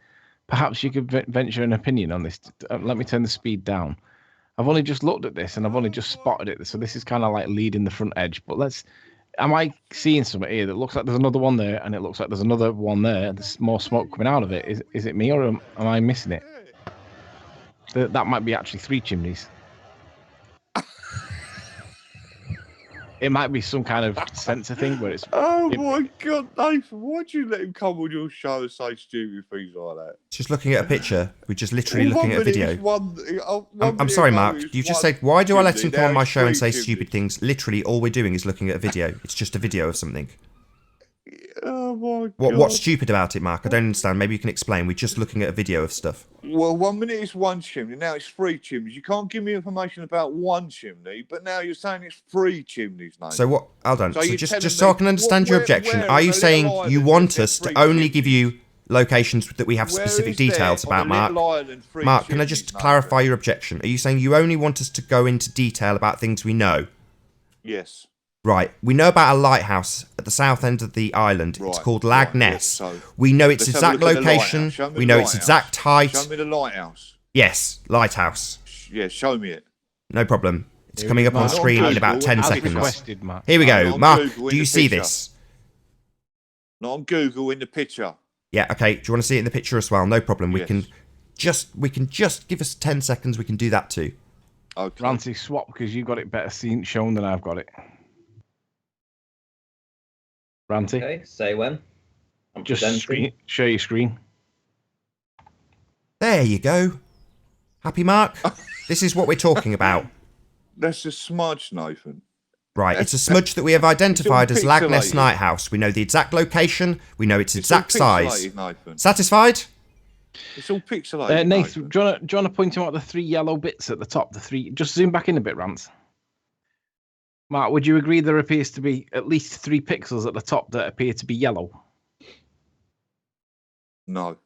Speaker 10: Perhaps you could venture an opinion on this. Let me turn the speed down. I've only just looked at this, and I've only just spotted it, so this is kind of like leading the front edge, but let's... Am I seeing something here that looks like there's another one there, and it looks like there's another one there? There's more smoke coming out of it. Is it me, or am I missing it? That might be actually three chimneys. It might be some kind of sensor thing where it's...
Speaker 5: my God, Nathan, why'd you let him come on your show and say stupid things like that?
Speaker 1: Just looking at a picture. We're just literally looking at a video. I'm sorry, Mark. You just said, why do I let him come on my show and say stupid things? Literally, all we're doing is looking at a video. It's just a video of something.
Speaker 5: Oh, my God.
Speaker 1: What's stupid about it, Mark? I don't understand. Maybe you can explain. We're just looking at a video of stuff.
Speaker 5: Well, 1 minute it's one chimney, now it's three chimneys. You can't give me information about one chimney, but now you're saying it's three chimneys, Nathan.
Speaker 1: So what? Hold on. So just so I can understand your objection, are you saying you want us to only give you locations that we have specific details about, Mark? Mark, can I just clarify your objection? Are you saying you only want us to go into detail about things we know?
Speaker 5: Yes.
Speaker 1: Right, we know about a lighthouse at the south end of the island. It's called Lag Ness.
Speaker 5: Yes, so
Speaker 1: we know its exact location. We know its exact height.
Speaker 5: Show me the lighthouse.
Speaker 1: Yes, lighthouse.
Speaker 5: Yeah, show me it.
Speaker 1: No problem. It's coming up on screen in about 10 seconds. Here we
Speaker 5: go.
Speaker 1: go. Mark, do you see this?
Speaker 5: Not on Google, in the picture.
Speaker 1: Yeah, okay. Do you want to see it in the picture as well? No problem. We
Speaker 5: Yes.
Speaker 1: can just give us 10 seconds. We can do that too.
Speaker 5: Okay.
Speaker 10: Ranty, swap, because you've got it better shown than I've got it. Ranty.
Speaker 2: Okay, say when. I'm
Speaker 10: just
Speaker 2: presenting.
Speaker 10: share your screen.
Speaker 1: There you go. Happy, Mark? This is what we're talking about.
Speaker 5: That's a smudge, Nathan.
Speaker 1: Right, it's a smudge that we have identified as Lag Ness Lighthouse. We know the exact location. We know its exact size.
Speaker 5: Nathan.
Speaker 1: Satisfied?
Speaker 5: It's all pixelated.
Speaker 10: Nathan, do you want to point out the three yellow bits at the top? The three. Just zoom back in a bit, Rance. Mark, would you agree there appears to be at least 3 pixels at the top that appear to be yellow?
Speaker 5: No.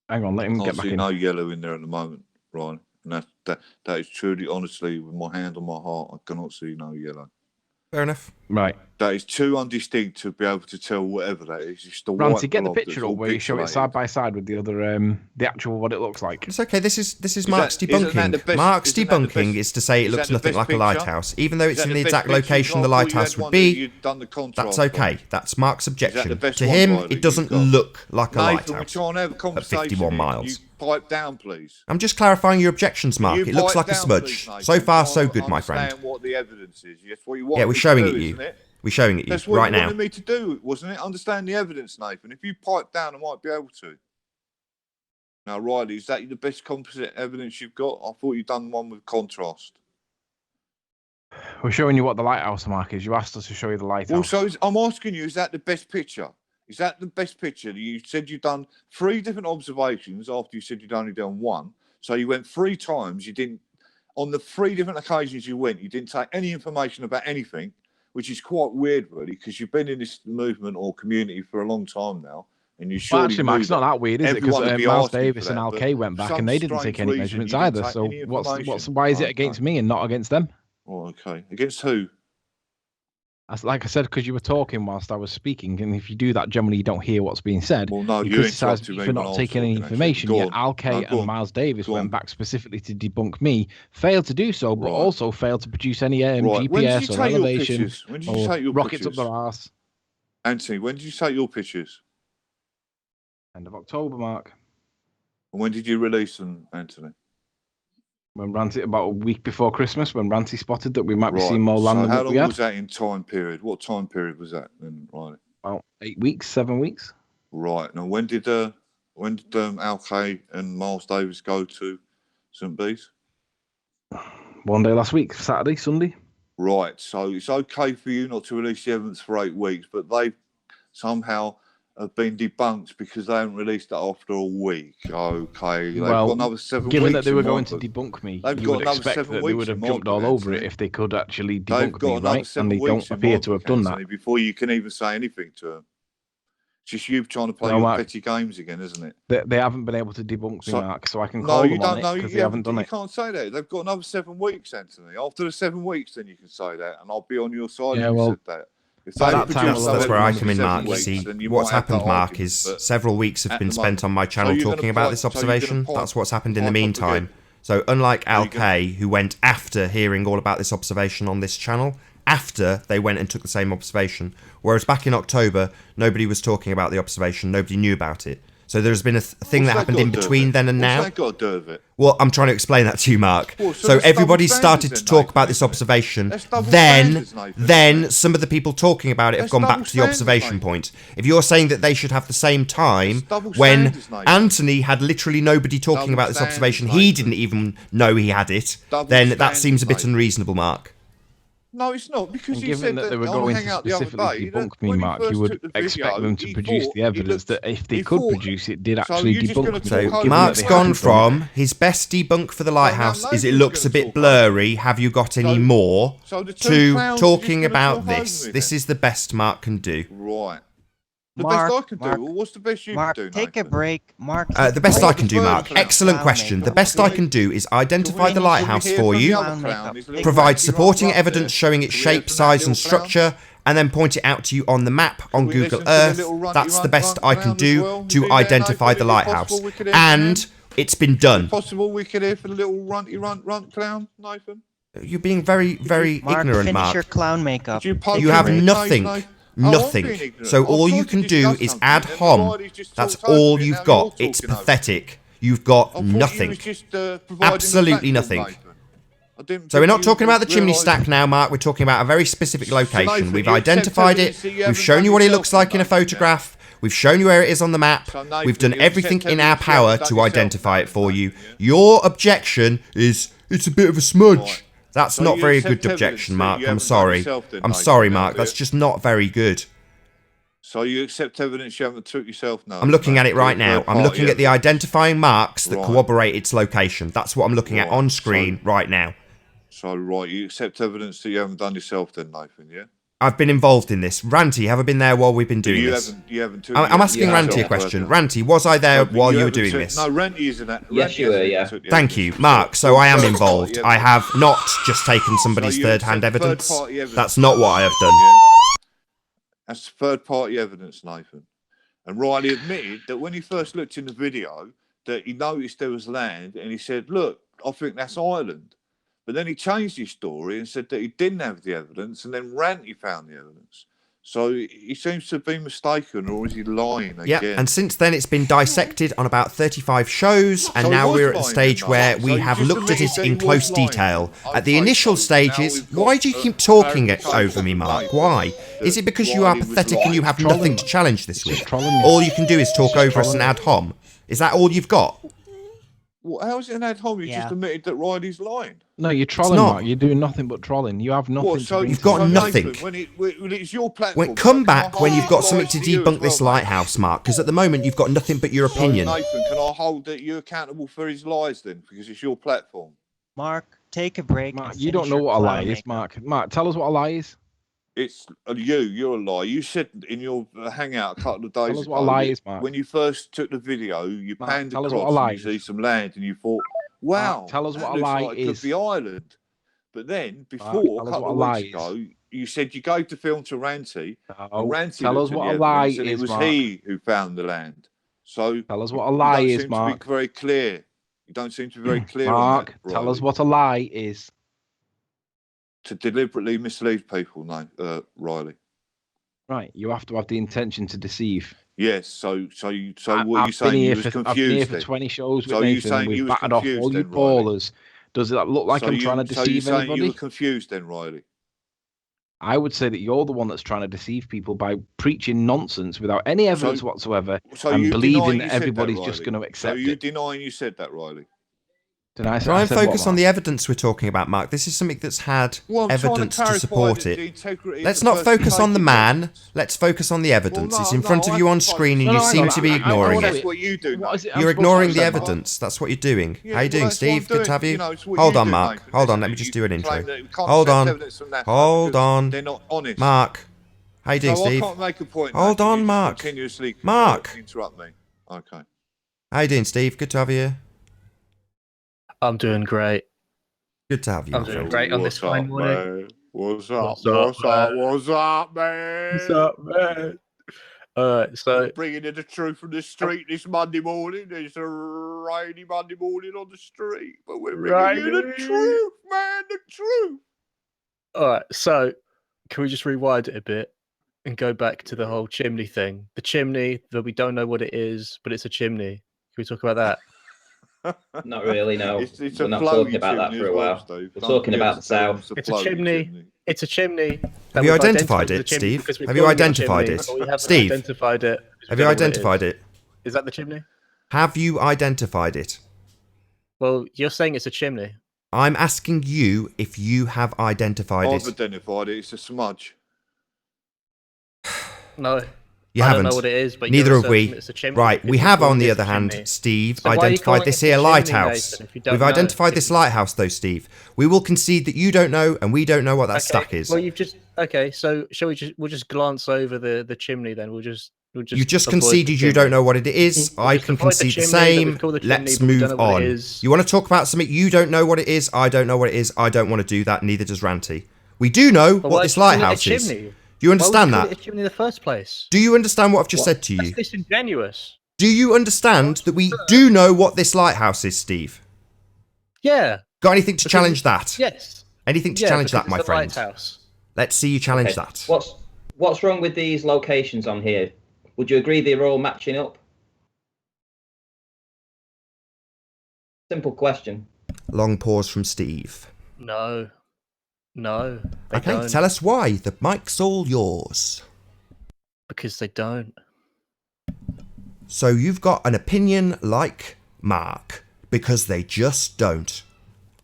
Speaker 10: Hang on, let him get back in.
Speaker 5: No yellow in there at the moment, Ryan. And that is truly, honestly, with my hand on my heart, I cannot see no yellow.
Speaker 1: Fair enough.
Speaker 10: Right.
Speaker 5: That is too undistinct to be able to tell whatever that is. It's the
Speaker 10: Ranty, get the picture up where you show it side by side with the other, the actual what it looks like.
Speaker 1: It's okay. This is Mark's debunking. Mark's debunking is to say it looks nothing like a lighthouse, even though it's in the exact location the lighthouse would be. That's okay. That's Mark's objection. To him, it doesn't look like a lighthouse at 51 miles.
Speaker 5: Pipe down, please.
Speaker 1: I'm just clarifying your objections, Mark. It looks like a smudge. So far, so good, my friend.
Speaker 5: What the evidence is. Yes, what you
Speaker 1: yeah, we're showing it you. We're showing it you
Speaker 5: That's what
Speaker 1: right
Speaker 5: you
Speaker 1: now.
Speaker 5: wanted me to do, wasn't it? Understand the evidence, Nathan. If you pipe down, I might be able to. Now, Riley, is that the best composite evidence you've got? I thought you'd done one with contrast.
Speaker 10: We're showing you what the lighthouse mark is. You asked us to show you the lighthouse.
Speaker 5: Well, so I'm asking you, is that the best picture? Is that the best picture? You said you've done 3 different observations after you said you'd only done 1. So you went 3 times. You didn't, on the 3 different occasions you went, you didn't take any information about anything, which is quite weird, really, because you've been in this movement or community for a long time now. And you surely
Speaker 10: actually, Mark, it's not that weird, is it? Because Miles Davis and Al K went back and they didn't take any measurements either. So why is it against me and not against them?
Speaker 5: Oh, okay. Against who?
Speaker 10: Like I said, because you were talking whilst I was speaking, and if you do that, generally you don't hear what's being said.
Speaker 5: Well, no,
Speaker 10: you criticise me for not taking any information. Yet Al K and Miles Davis went back specifically to debunk me, failed to do so, but also failed to produce any GPS or elevation or rockets up their arse.
Speaker 5: Anthony, when did you take your pictures?
Speaker 10: End of October, Mark.
Speaker 5: And when did you release them, Anthony?
Speaker 4: When Ranty, about a week before Christmas, when Ranty spotted that we might be
Speaker 5: Right.
Speaker 4: seeing more land
Speaker 5: So
Speaker 4: than
Speaker 5: how
Speaker 4: what we
Speaker 5: long
Speaker 4: had.
Speaker 5: was that in time period? What time period was that then, Riley?
Speaker 4: About 8 weeks, 7 weeks.
Speaker 5: Right. Now, when did Alkay and Miles Davis go to St. Bees?
Speaker 4: One day last week, Saturday, Sunday.
Speaker 5: Right. So it's okay for you not to release the evidence for 8 weeks, but they somehow have been debunked because they haven't released it after a week. Okay. They've got another 7 weeks.
Speaker 4: Given that they were going to debunk me, you would expect that they would have jumped all over it if they could actually debunk me, right? And they don't appear to have done that.
Speaker 5: Before you can even say anything to them. It's just you trying to play your petty games again, isn't it?
Speaker 4: They haven't been able to debunk me, Mark, so I can call them on it because they haven't done it.
Speaker 5: You can't say that. They've got another 7 weeks, Anthony. After the 7 weeks, then you can say that, and I'll be on your side if you said that.
Speaker 1: That's where I come in, Mark. You see, what's happened, Mark, is several weeks have been spent on my channel talking about this observation. That's what's happened in the meantime. So unlike Alkay, who went after hearing all about this observation on this channel, after they went and took the same observation, whereas back in October, nobody was talking about the observation, nobody knew about it. So there's been a thing that happened in between then and now.
Speaker 5: What's that got to do with it?
Speaker 1: Well, I'm trying to explain that to you, Mark. So everybody started to talk about this observation. Then some of the people talking about it have gone back to the observation point. If you're saying that they should have the same time, when Anthony had literally nobody talking about this observation, he didn't even know he had it, then that seems a bit unreasonable, Mark.
Speaker 5: No, it's not, because you
Speaker 4: given
Speaker 5: said
Speaker 4: that they were going to specifically debunk me, Mark, you would expect them to produce the evidence that if they could produce it, did actually debunk me.
Speaker 1: So Mark's gone from his best debunk for the lighthouse is it looks a bit blurry, have you got any more, to talking about this. This is the best Mark can do.
Speaker 5: Right. The best I can do. What's the best you can do,
Speaker 3: take a break. Mark.
Speaker 1: The best I can do, Mark. Excellent question. The best I can do is identify the lighthouse for you, provide supporting evidence showing its shape, size, and structure, and then point it out to you on the map on Google Earth. That's the best I can do to identify the lighthouse. And it's been done.
Speaker 5: Possible we could hear for the little runt clown, Nathan?
Speaker 1: You're being very, very ignorant, Mark.
Speaker 3: Finish your clown makeup.
Speaker 1: You have nothing. Nothing. So all you can do is add hom. That's all you've got. It's pathetic. You've got nothing. Absolutely nothing. So we're not talking about the chimney stack now, Mark. We're talking about a very specific location. We've identified it. We've shown you what it looks like in a photograph. We've shown you where it is on the map. We've done everything in our power to identify it for you. Your objection is it's a bit of a smudge. That's not very good objection, Mark. I'm sorry. I'm sorry, Mark. That's just not very good.
Speaker 5: So you accept evidence you haven't took yourself now?
Speaker 1: I'm looking at it right now. I'm looking at the identifying marks that corroborate its location. That's what I'm looking at on screen right now.
Speaker 5: So, right, you accept evidence that you haven't done yourself then, Nathan, yeah?
Speaker 1: I've been involved in this. Ranty, have I been there while we've been doing this? I'm asking Ranty a question. Ranty, was I there while you were doing this?
Speaker 5: No, Ranty isn't that.
Speaker 2: Yes, you were, yeah.
Speaker 1: Thank you, Mark. So I am involved. I have not just taken somebody's third-hand evidence. That's not what I have done.
Speaker 5: That's third-party evidence, Nathan. And Riley admitted that when he first looked in the video, that he noticed there was land, and he said, look, I think that's Ireland. But then he changed his story and said that he didn't have the evidence, and then Ranty found the evidence. So he seems to have been mistaken, or is he lying again?
Speaker 1: Yeah, and since then it's been dissected on about 35 shows, and now we're at the stage where we have looked at it in close detail. At the initial stages, why do you keep talking over me, Mark? Why? Is it because you are pathetic and you have nothing to challenge this week? All you can do is talk over us and ad hom? Is that all you've got?
Speaker 5: Well, how is it an ad hom? You just admitted that Riley's lying.
Speaker 4: No, you're trolling, Mark. You're doing nothing but trolling. You have nothing.
Speaker 5: So
Speaker 1: you've got nothing.
Speaker 5: When it's your platform.
Speaker 1: Come back when you've got something to debunk this lighthouse, Mark, because at the moment you've got nothing but your opinion.
Speaker 5: Nathan, can I hold you accountable for his lies then? Because it's your platform.
Speaker 3: Mark, take a break.
Speaker 4: Mark, you don't know what a lie is, Mark. Mark, tell us what a lie is.
Speaker 5: It's you're a liar. You said in your hangout a couple of days ago.
Speaker 4: Tell us what a lie is, Mark.
Speaker 5: When you first took the video, you panned across and you see some land and you thought, wow,
Speaker 4: Mark, tell us what a lie
Speaker 5: like it
Speaker 4: is.
Speaker 5: could be Ireland. But then, before, a couple of weeks ago, you said you gave the film to Ranty. And Ranty
Speaker 4: tell us what a lie is,
Speaker 5: it was
Speaker 4: Mark.
Speaker 5: he who found the land. So
Speaker 4: tell us what a lie is,
Speaker 5: Mark.
Speaker 4: Mark.
Speaker 5: To be very clear. You don't seem to be very clear
Speaker 4: Mark,
Speaker 5: on that,
Speaker 4: tell us what a lie is.
Speaker 5: To deliberately mislead people, Riley.
Speaker 4: Right, you have to have the intention to deceive.
Speaker 5: Yes, so what you're saying, you was confused.
Speaker 4: I've been here for 20 shows with Nathan, and we've battered off all you ballers Does it look like I'm trying to deceive
Speaker 5: so you're
Speaker 4: anybody?
Speaker 5: You were confused then, Riley?
Speaker 4: I would say that you're the one that's trying to deceive people by preaching nonsense without any evidence whatsoever and believing that everybody's just going to accept it.
Speaker 5: So you denying you said that, Riley?
Speaker 1: Try and focus on the evidence we're talking about, Mark. This is something that's had evidence to support it. Let's not focus on the man. Let's focus on the evidence. It's in front of you on screen and you seem to be ignoring it.
Speaker 5: That's what you do.
Speaker 1: You're ignoring the evidence. That's what you're doing. How you doing, Steve? Good to have you. Hold on, Mark. Hold on. Let me just do an intro. Hold on. Hold on.
Speaker 5: They're not honest.
Speaker 1: Mark. How you doing, Steve?
Speaker 5: I can't make a point.
Speaker 1: Hold on, Mark. Mark.
Speaker 5: Interrupt me. Okay.
Speaker 1: How you doing, Steve? Good to have you.
Speaker 11: I'm doing great.
Speaker 1: Good to have you.
Speaker 11: I'm doing great on this fine morning.
Speaker 5: What's up? What's up, man?
Speaker 11: What's up, man? So
Speaker 5: bringing in the truth from the street this Monday morning. It's a rainy Monday morning on the street, but we're bringing you the truth, man. The truth.
Speaker 11: All right. So can we just rewind it a bit and go back to the whole chimney thing? The chimney that we don't know what it is, but it's a chimney. Can we talk about that?
Speaker 2: Not really, no.
Speaker 5: We're
Speaker 2: not talking about that for a while. We're talking about the south.
Speaker 11: It's a chimney. It's a chimney.
Speaker 1: Have you identified it, Steve? Have you identified it? Steve,
Speaker 11: identified it.
Speaker 1: Have you identified it?
Speaker 11: Is that the chimney?
Speaker 1: Have you identified it?
Speaker 11: Well, you're saying it's a chimney.
Speaker 1: I'm asking you if you have identified it.
Speaker 5: I've identified it. It's a smudge.
Speaker 11: No.
Speaker 1: You
Speaker 11: I
Speaker 1: haven't.
Speaker 11: don't know what it is, but
Speaker 1: neither have we.
Speaker 11: It's a chimney.
Speaker 1: Right, we have, on the other hand, Steve,
Speaker 11: So
Speaker 1: identified this here lighthouse. We've identified this lighthouse, though, Steve. We will concede that you don't know, and we don't know what that stack is.
Speaker 11: Well, you've just so shall we we'll just glance over the chimney then. We'll just
Speaker 1: You've just conceded you don't know what it is. I can concede the same. Let's move on. You want to talk about something you don't know what it is? I don't know what it is. I don't want to do that. Neither does Ranty. We do know what this lighthouse is. Do you understand that?
Speaker 11: Why would you call it a chimney in the first place?
Speaker 1: Do you understand what I've just said to you?
Speaker 11: That's disingenuous.
Speaker 1: Do you understand that we do know what this lighthouse is, Steve?
Speaker 11: Yeah.
Speaker 1: Got anything to challenge that?
Speaker 11: Yes.
Speaker 1: Anything to challenge that, my friend?
Speaker 11: Lighthouse.
Speaker 1: Let's see you challenge that.
Speaker 2: What's wrong with these locations on here? Would you agree they're all matching up? Simple question.
Speaker 1: Long pause from Steve.
Speaker 11: No.
Speaker 1: Okay,
Speaker 11: don't.
Speaker 1: Tell us why. The mic's all yours.
Speaker 11: Because they don't.
Speaker 1: So you've got an opinion like Mark, because they just don't.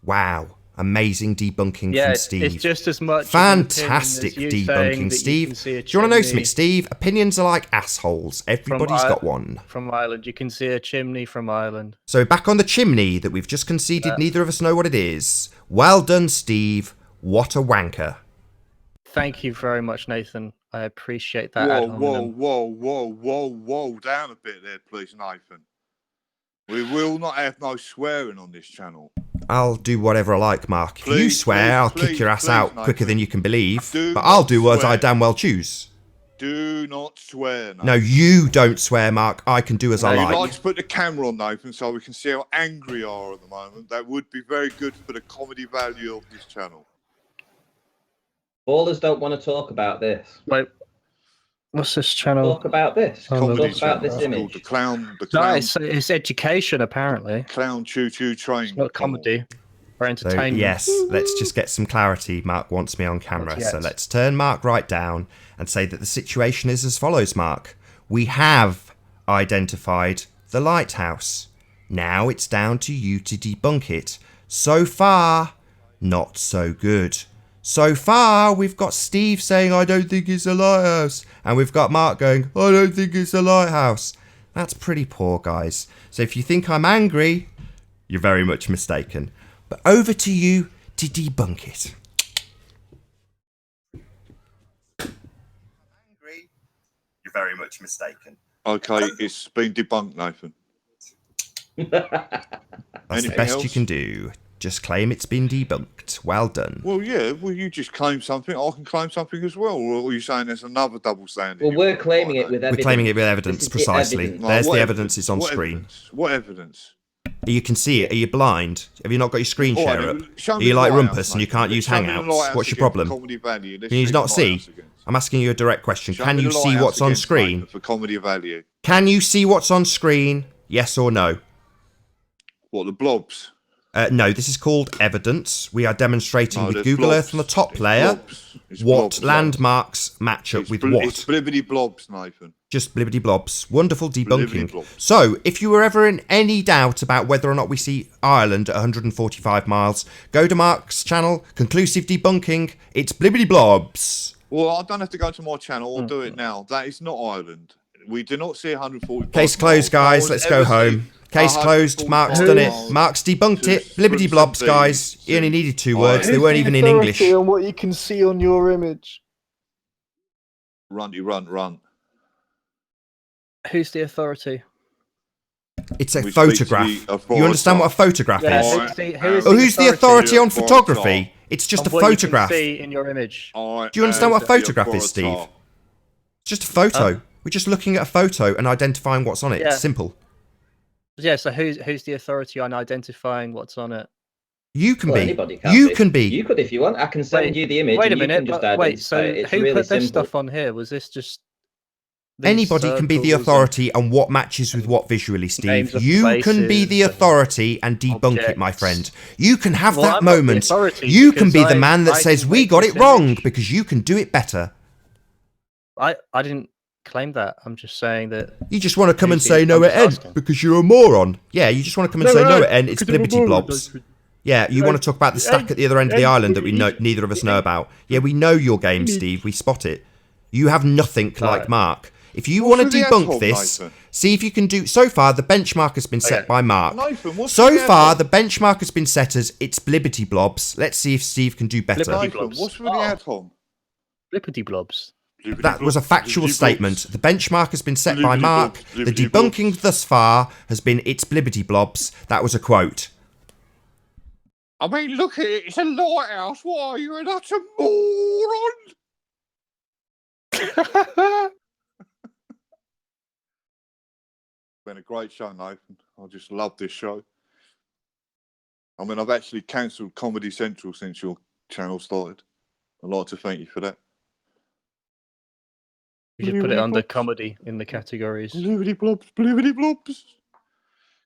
Speaker 1: Wow. Amazing debunking from Steve.
Speaker 11: It's just as much
Speaker 1: fantastic debunking, Steve. Do you want to know something, Steve? Opinions are like assholes. Everybody's got one.
Speaker 11: From Ireland. You can see a chimney from Ireland.
Speaker 1: So back on the chimney that we've just conceded, neither of us know what it is. Well done, Steve. What a wanker.
Speaker 11: Thank you very much, Nathan. I appreciate that.
Speaker 5: Whoa. Down a bit there, please, Nathan. We will not have no swearing on this channel.
Speaker 1: I'll do whatever I like, Mark. If you swear, I'll kick your ass out quicker than you can believe. But I'll do what I damn well choose.
Speaker 5: Do not swear, Nathan.
Speaker 1: No, you don't swear, Mark. I can do as I like.
Speaker 5: I'd like to put the camera on, Nathan, so we can see how angry you are at the moment. That would be very good for the comedy value of this channel.
Speaker 2: Ballers don't want to talk about this.
Speaker 11: Wait, what's this channel?
Speaker 2: Talk about this. Talk about this image.
Speaker 5: The clown.
Speaker 11: No, it's education, apparently.
Speaker 5: Clown choo-choo train.
Speaker 11: It's not comedy or entertainment.
Speaker 1: So, yes, let's just get some clarity. Mark wants me on camera. So let's turn Mark right down and say that the situation is as follows, Mark. We have identified the lighthouse. Now it's down to you to debunk it. So far, not so good. So far, we've got Steve saying, I don't think it's a lighthouse. And we've got Mark going, I don't think it's a lighthouse. That's pretty poor, guys. So if you think I'm angry, you're very much mistaken. But over to you to debunk it. Angry, you're very much mistaken.
Speaker 5: Okay, it's been debunked, Nathan.
Speaker 1: That's the best you can do. Just claim it's been debunked. Well done.
Speaker 5: Well, yeah. Well, you just claim something. I can claim something as well. Or are you saying there's another double standard?
Speaker 2: Well, we're claiming it with evidence.
Speaker 1: We're claiming it with evidence, precisely. There's the evidence. It's on screen.
Speaker 5: What evidence?
Speaker 1: You can see it. Are you blind? Have you not got your screen share up? Are you like Rumpus and you can't use Hangouts? What's your problem? Can you not see? I'm asking you a direct question. Can you see what's on screen?
Speaker 5: For comedy value.
Speaker 1: Can you see what's on screen? Yes or no?
Speaker 5: What, the blobs?
Speaker 1: No, this is called evidence. We are demonstrating with
Speaker 5: there's
Speaker 1: Google
Speaker 5: blobs.
Speaker 1: Earth on the top
Speaker 5: It's
Speaker 1: layer
Speaker 5: blobs. It's
Speaker 1: what
Speaker 5: blobs,
Speaker 1: landmarks match up with what.
Speaker 5: It's blibbity blobs, Nathan.
Speaker 1: Just blibbity blobs. Wonderful debunking.
Speaker 5: Blibbity blobs.
Speaker 1: So, if you were ever in any doubt about whether or not we see Ireland at 145 miles, go to Mark's channel, Conclusive Debunking. It's blibbity blobs.
Speaker 5: Well, I don't have to go to my channel. I'll do it now. That is not Ireland. We do not see 145
Speaker 1: Case closed, guys. Let's go home. Case closed. Mark's done it. Mark's debunked it. Blibbity blobs, guys. He only needed 2 words. They weren't even in English.
Speaker 12: On what you can see on your image.
Speaker 5: Runty run.
Speaker 11: Who's the authority?
Speaker 1: It's a photograph. You understand what a photograph is?
Speaker 11: Who's
Speaker 1: the authority on photography? It's just a photograph.
Speaker 11: You can see in your image.
Speaker 1: Do you understand what a photograph is, Steve? It's just a photo. We're just looking at a photo and identifying what's on it. It's simple.
Speaker 11: Yeah, so who's the authority on identifying what's on it?
Speaker 1: You can
Speaker 2: Well,
Speaker 1: be.
Speaker 2: anybody
Speaker 1: You
Speaker 2: be.
Speaker 1: can be.
Speaker 2: You could if you want. I can send you the image.
Speaker 11: Wait a
Speaker 2: and you
Speaker 11: minute.
Speaker 2: can just
Speaker 11: Wait, so
Speaker 2: identify it. It's
Speaker 11: who
Speaker 2: really
Speaker 11: put this
Speaker 2: simple.
Speaker 11: stuff on here? Was this just... these
Speaker 1: Anybody can be the
Speaker 11: circles
Speaker 1: authority on what matches with what visually, Steve.
Speaker 11: names of
Speaker 1: You can be the
Speaker 11: places
Speaker 1: authority and debunk it, my
Speaker 11: objects.
Speaker 1: friend. You can have
Speaker 11: Well,
Speaker 1: that
Speaker 11: I'm not the
Speaker 1: moment.
Speaker 11: authority
Speaker 1: You can be
Speaker 11: because
Speaker 1: the man that
Speaker 11: I
Speaker 1: says
Speaker 11: can
Speaker 1: we
Speaker 11: make
Speaker 1: got
Speaker 11: this
Speaker 1: it wrong
Speaker 11: image.
Speaker 1: because you can do it better.
Speaker 11: I didn't claim that. I'm just saying that...
Speaker 1: You just want to come and
Speaker 11: Who's the-
Speaker 1: say no
Speaker 11: I'm
Speaker 1: at
Speaker 11: just
Speaker 1: N
Speaker 11: asking.
Speaker 1: because you're a moron. Yeah, you just want to come and say no at N. It's
Speaker 11: because I'm a
Speaker 1: blibbity
Speaker 11: moron.
Speaker 1: blobs. Yeah, you want to talk about the stack at the other end of the island that we know neither of us know about. Yeah, we know your game, Steve. We spot it. You have nothing like Mark. If you want to debunk this, see if you can do... So far, the benchmark has been set by Mark. So far, the benchmark has been set as it's blibbity blobs. Let's see if Steve can do better.
Speaker 5: What's with the atom?
Speaker 11: Blippity blobs.
Speaker 1: That was a factual statement. The benchmark has been set by Mark. The debunking thus far has been it's blibbity blobs. That was a quote.
Speaker 5: I mean, look at it. It's a lighthouse. Why are you an utter moron? Been a great show, Nathan. I just love this show. I mean, I've actually cancelled Comedy Central since your channel started. I'd like to thank you for that.
Speaker 11: You should put it under comedy in the categories.
Speaker 5: Blibbity blobs, blibbity blobs.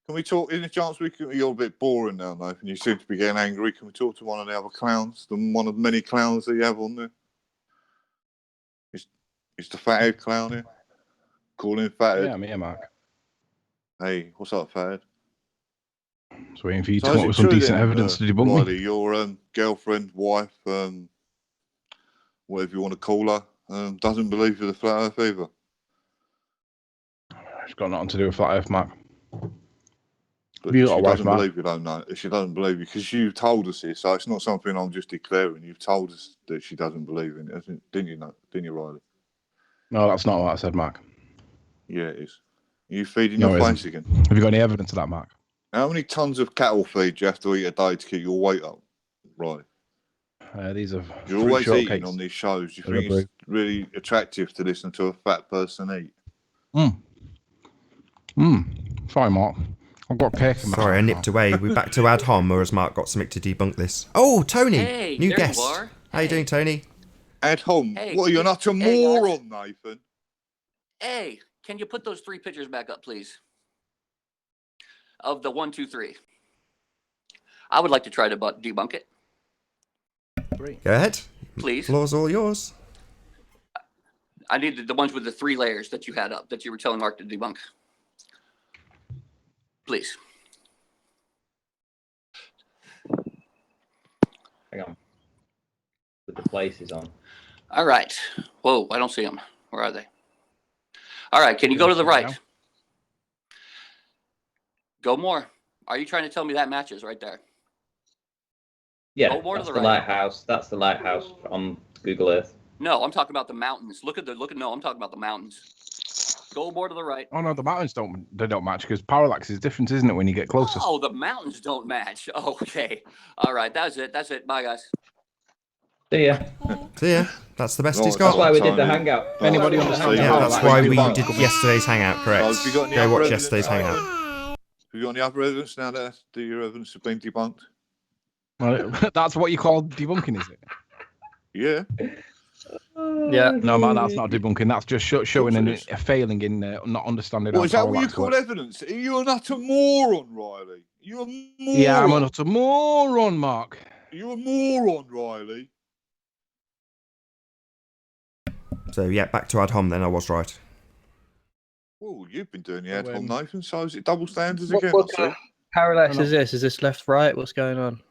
Speaker 5: Can we talk, in a chance we can, you're a bit boring now, Nathan. You seem to be getting angry. Can we talk to one of the other clowns? One of the many clowns that you have on there? Is the fathead clown here? Call him fathead.
Speaker 10: Yeah, I'm here, Mark.
Speaker 5: Hey, what's up, fathead?
Speaker 10: Just waiting for you to come up with some decent evidence to debunk
Speaker 5: Riley,
Speaker 10: me.
Speaker 5: your girlfriend, wife, whatever you want to call her, doesn't believe in the flat earth either.
Speaker 10: It's got nothing to do with flat earth, Mark.
Speaker 5: But
Speaker 10: You
Speaker 5: she
Speaker 10: got a wife,
Speaker 5: doesn't
Speaker 10: Mark?
Speaker 5: believe you, don't know. She doesn't believe you because you told us this, so it's not something I'm just declaring. You've told us that she doesn't believe in it, didn't you? Didn't you, Riley?
Speaker 10: No, that's not what I said, Mark.
Speaker 5: Yeah, it is. Are you feeding
Speaker 10: No,
Speaker 5: your
Speaker 10: it
Speaker 5: face
Speaker 10: isn't.
Speaker 5: again?
Speaker 10: Have you got any evidence of that, Mark?
Speaker 5: How many tons of cattle feed do you have to eat a day to keep your weight up? Right.
Speaker 10: These are
Speaker 5: You're
Speaker 10: fruit
Speaker 5: always
Speaker 10: shortcakes.
Speaker 5: eating on these shows. You
Speaker 10: They're
Speaker 5: think it's really attractive to listen to a fat person eat?
Speaker 10: Sorry, Mark. I've got cake in my
Speaker 1: Sorry, I
Speaker 10: mouth
Speaker 1: nipped
Speaker 10: now.
Speaker 1: away. We're back to ad hom, or has Mark got something to debunk this? Oh, Tony,
Speaker 13: Hey,
Speaker 1: new
Speaker 13: there
Speaker 1: guest.
Speaker 13: you are.
Speaker 1: How you doing, Tony?
Speaker 5: Ad hom?
Speaker 13: Hey,
Speaker 5: What, you're not a moron, Nathan?
Speaker 13: Hey, can you put those 3 pictures back up, please? Of the 1, 2, 3. I would like to try to debunk it.
Speaker 1: Go ahead.
Speaker 13: Please.
Speaker 1: Floor's all yours.
Speaker 13: I needed the ones with the 3 layers that you had up that you were telling Mark to debunk. Please.
Speaker 2: Hang on. With the places on.
Speaker 13: All right. Whoa, I don't see them. Where are they? All right, can you go to the right? Go more. Are you trying to tell me that matches right there?
Speaker 2: Yeah,
Speaker 13: Go more to
Speaker 2: that's
Speaker 13: the
Speaker 2: the
Speaker 13: right.
Speaker 2: lighthouse. That's the lighthouse on Google Earth.
Speaker 13: No, I'm talking about the mountains. Look at no, I'm talking about the mountains. Go more to the right.
Speaker 10: Oh no, the mountains don't match because parallax is different, isn't it, when you get closer?
Speaker 13: Oh, the mountains don't match. Okay. All right, that's it. Bye, guys.
Speaker 2: See ya.
Speaker 1: See ya. That's the best he's
Speaker 5: Right,
Speaker 1: got.
Speaker 2: That's why we did the hangout.
Speaker 10: Anybody understand?
Speaker 1: Yeah, that's why we did
Speaker 5: Debunked.
Speaker 1: yesterday's hangout, correct.
Speaker 5: So have you got any
Speaker 1: Go
Speaker 5: other
Speaker 1: watch
Speaker 5: evidence?
Speaker 1: yesterday's hangout.
Speaker 5: Have you got any other evidence now that your evidence has been debunked?
Speaker 10: Well, that's what you call debunking, is it?
Speaker 5: Yeah.
Speaker 11: Yeah.
Speaker 10: No, man, that's not debunking. That's just showing a failing in not understanding.
Speaker 5: What
Speaker 10: how
Speaker 5: is that what you
Speaker 10: parallax
Speaker 5: call
Speaker 10: works.
Speaker 5: evidence? You're not a moron, Riley. You're a moron.
Speaker 10: Yeah, I'm not a moron, Mark.
Speaker 5: You're a moron, Riley.
Speaker 1: So yeah, back to ad hom then. I was right.
Speaker 5: Well, you've been doing the ad hom, Nathan. So is it double standards again?
Speaker 11: What kind of parallax is this? Is this left, right? What's going on?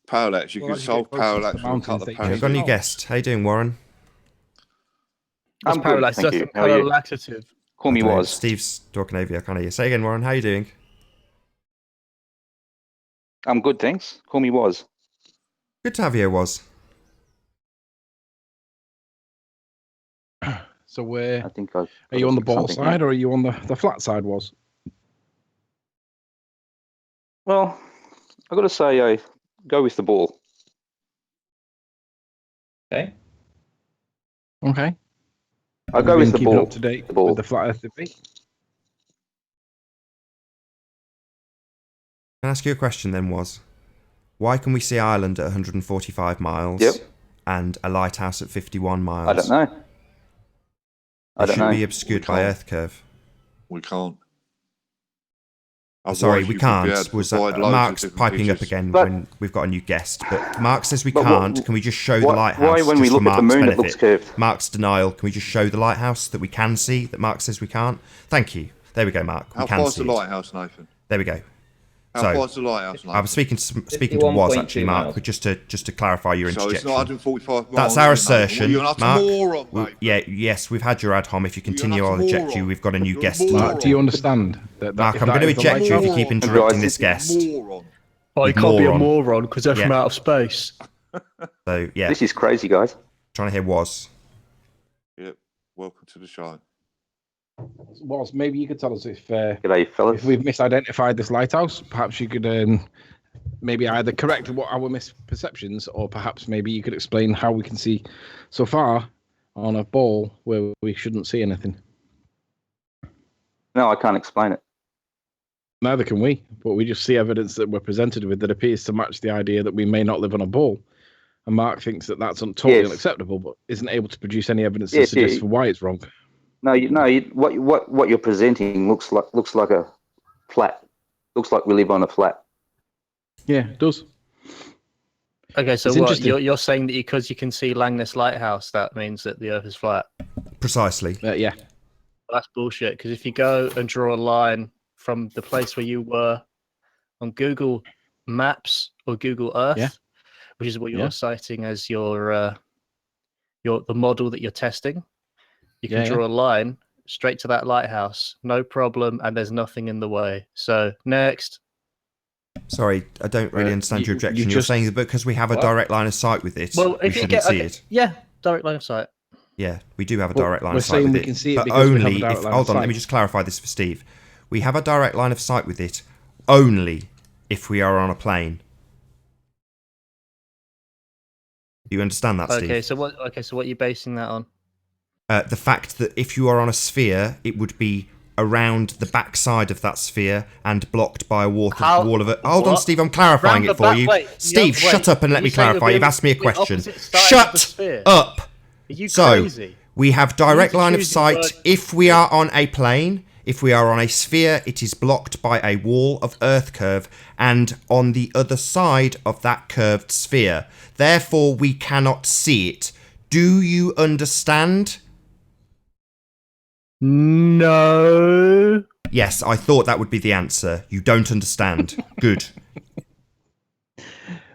Speaker 5: Parallax. You can solve parallax with a couple of
Speaker 1: Yeah, we've got a new guest. How you doing, Warren?
Speaker 11: What's
Speaker 14: I'm
Speaker 11: parallax?
Speaker 14: good, thank
Speaker 11: That's
Speaker 14: you.
Speaker 11: a
Speaker 14: How are you?
Speaker 11: parallaxative.
Speaker 14: Call me
Speaker 1: I don't know,
Speaker 14: Was.
Speaker 1: Steve's talking over you. I can't hear you. Say again, Warren. How you doing?
Speaker 14: I'm good, thanks. Call me Was.
Speaker 1: Good to have you, Was.
Speaker 10: So where
Speaker 14: I think are
Speaker 10: you on the ball
Speaker 14: something,
Speaker 10: side
Speaker 14: yeah.
Speaker 10: or are you on the flat side, Was?
Speaker 14: Well, I got to say, I go with the ball.
Speaker 2: Okay.
Speaker 10: Okay.
Speaker 14: I'll
Speaker 10: Have
Speaker 14: go
Speaker 10: you
Speaker 14: with
Speaker 10: been
Speaker 14: the
Speaker 10: keeping
Speaker 14: ball.
Speaker 10: up to date
Speaker 14: The ball.
Speaker 10: with the flat Earth debate?
Speaker 1: Can I ask you a question then, Was? Why can we see Ireland at 145 miles
Speaker 14: Yep.
Speaker 1: and a lighthouse at 51 miles?
Speaker 14: I don't know.
Speaker 1: They
Speaker 14: I don't
Speaker 1: shouldn't
Speaker 14: know.
Speaker 1: be obscured by Earth curve.
Speaker 5: We can't.
Speaker 1: Sorry,
Speaker 5: Otherwise
Speaker 1: we
Speaker 5: you could be able
Speaker 1: can't.
Speaker 5: to
Speaker 1: Was
Speaker 5: provide loads of
Speaker 1: Mark's
Speaker 5: different
Speaker 1: piping up
Speaker 5: pictures.
Speaker 1: again
Speaker 14: But-
Speaker 1: when we've got a new guest? But Mark says we
Speaker 14: But
Speaker 1: can't. Can we just show the lighthouse?
Speaker 14: Why, when
Speaker 1: just
Speaker 14: we
Speaker 1: for
Speaker 14: look at the
Speaker 1: Mark's
Speaker 14: moon,
Speaker 1: benefit?
Speaker 14: it looks curved?
Speaker 1: Mark's denial. Can we just show the lighthouse that we can see that Mark says we can't? Thank you. There we go, Mark. We
Speaker 5: How
Speaker 1: can
Speaker 5: far's
Speaker 1: see
Speaker 5: the
Speaker 1: it.
Speaker 5: lighthouse, Nathan?
Speaker 1: There we go.
Speaker 5: How
Speaker 1: So,
Speaker 5: far's the lighthouse, Nathan?
Speaker 1: I was speaking to Was
Speaker 2: 51.2
Speaker 1: actually, Mark,
Speaker 2: miles.
Speaker 1: but just to clarify your
Speaker 5: So it's
Speaker 1: interjection.
Speaker 5: not 145 miles.
Speaker 1: That's our
Speaker 5: is it, Nathan?
Speaker 1: assertion,
Speaker 5: You're not a
Speaker 1: Mark.
Speaker 5: moron, mate.
Speaker 1: Yes, we've had your ad hom. If you continue,
Speaker 5: not a
Speaker 1: I'll eject
Speaker 5: moron.
Speaker 1: you. We've got a new
Speaker 5: You're a
Speaker 1: guest
Speaker 5: moron.
Speaker 1: tonight.
Speaker 10: Mark, do you understand that?
Speaker 1: Mark,
Speaker 10: if
Speaker 1: I'm
Speaker 10: that
Speaker 1: going to
Speaker 10: is the
Speaker 1: eject you if you
Speaker 10: lighthouse-
Speaker 1: keep interrupting this guest.
Speaker 5: Moron.
Speaker 11: Oh, you
Speaker 1: You
Speaker 11: can't be a
Speaker 1: moron.
Speaker 11: moron because they're from
Speaker 1: Yeah.
Speaker 11: out of space.
Speaker 1: So yeah,
Speaker 14: This is crazy, guys.
Speaker 1: trying to hear Was.
Speaker 5: Yep. Welcome to the show.
Speaker 10: Was, maybe you could tell us if
Speaker 14: G'day, fellas.
Speaker 10: we've misidentified this lighthouse. Perhaps you could maybe either correct what our misperceptions, or perhaps maybe you could explain how we can see so far on a ball where we shouldn't see anything.
Speaker 14: No, I can't explain it.
Speaker 10: Neither can we, but we just see evidence that we're presented with that appears to match the idea that we may not live on a ball. And Mark thinks that that's totally
Speaker 14: Yes.
Speaker 10: unacceptable, but isn't able to produce any evidence
Speaker 14: Yes,
Speaker 10: to suggest
Speaker 14: yeah.
Speaker 10: for why it's wrong.
Speaker 14: No, what you're presenting looks like a flat. Looks like we live on a flat.
Speaker 10: Yeah, it does.
Speaker 11: Okay, so
Speaker 10: It's
Speaker 11: what
Speaker 10: interesting.
Speaker 11: you're saying that because you can see Langness Lighthouse, that means that the Earth is flat?
Speaker 1: Precisely.
Speaker 10: Yeah.
Speaker 11: That's bullshit. Because if you go and draw a line from the place where you were on Google Maps or Google Earth,
Speaker 10: Yeah.
Speaker 11: which is what you're
Speaker 10: Yeah.
Speaker 11: citing as your the model that you're testing, you can
Speaker 10: Yeah,
Speaker 11: draw a line straight to that lighthouse, no problem, and there's nothing in the way. So next.
Speaker 1: Sorry, I don't really understand your objection.
Speaker 10: you
Speaker 1: You're
Speaker 10: just-
Speaker 1: saying that because we have a
Speaker 11: What?
Speaker 1: direct line of sight with it,
Speaker 11: Well,
Speaker 1: we
Speaker 11: if you
Speaker 1: shouldn't
Speaker 11: get
Speaker 1: see it.
Speaker 11: yeah, direct line of sight.
Speaker 1: Yeah, we do have a
Speaker 10: Well,
Speaker 1: direct line
Speaker 10: we're
Speaker 1: of sight
Speaker 10: saying
Speaker 1: with
Speaker 10: we
Speaker 1: it.
Speaker 10: can see it
Speaker 1: but
Speaker 10: because we have a
Speaker 1: only
Speaker 10: direct
Speaker 1: if.
Speaker 10: line
Speaker 1: Hold
Speaker 10: of
Speaker 1: on, let me
Speaker 10: sight.
Speaker 1: just clarify this for Steve. We have a direct line of sight with it only if we are on a plane. Do you understand that, Steve?
Speaker 11: Okay, so what are you basing that on?
Speaker 1: The fact that if you are on a sphere, it would be around the back side of that sphere and blocked by a wall of it. Hold on,
Speaker 11: what?
Speaker 1: Steve, I'm clarifying
Speaker 11: Round
Speaker 1: it
Speaker 11: the
Speaker 1: for
Speaker 11: back-
Speaker 1: you.
Speaker 11: wait,
Speaker 1: Steve,
Speaker 11: wait,
Speaker 1: shut up and let
Speaker 11: are
Speaker 1: me
Speaker 11: you saying that
Speaker 1: clarify. You've
Speaker 11: we're
Speaker 1: asked me a
Speaker 11: the
Speaker 1: question.
Speaker 11: opposite sides of the
Speaker 1: Shut
Speaker 11: sphere?
Speaker 1: up.
Speaker 11: Are you
Speaker 1: So,
Speaker 11: crazy?
Speaker 1: we have direct
Speaker 11: to
Speaker 1: line of
Speaker 11: choose the
Speaker 1: sight
Speaker 11: word-
Speaker 1: if we are on a plane. If we are on a sphere, it is blocked by a wall of Earth curve and on the other side of that curved sphere. Therefore, we cannot see it. Do you understand?
Speaker 11: No.
Speaker 1: Yes, I thought that would be the answer. You don't understand. Good.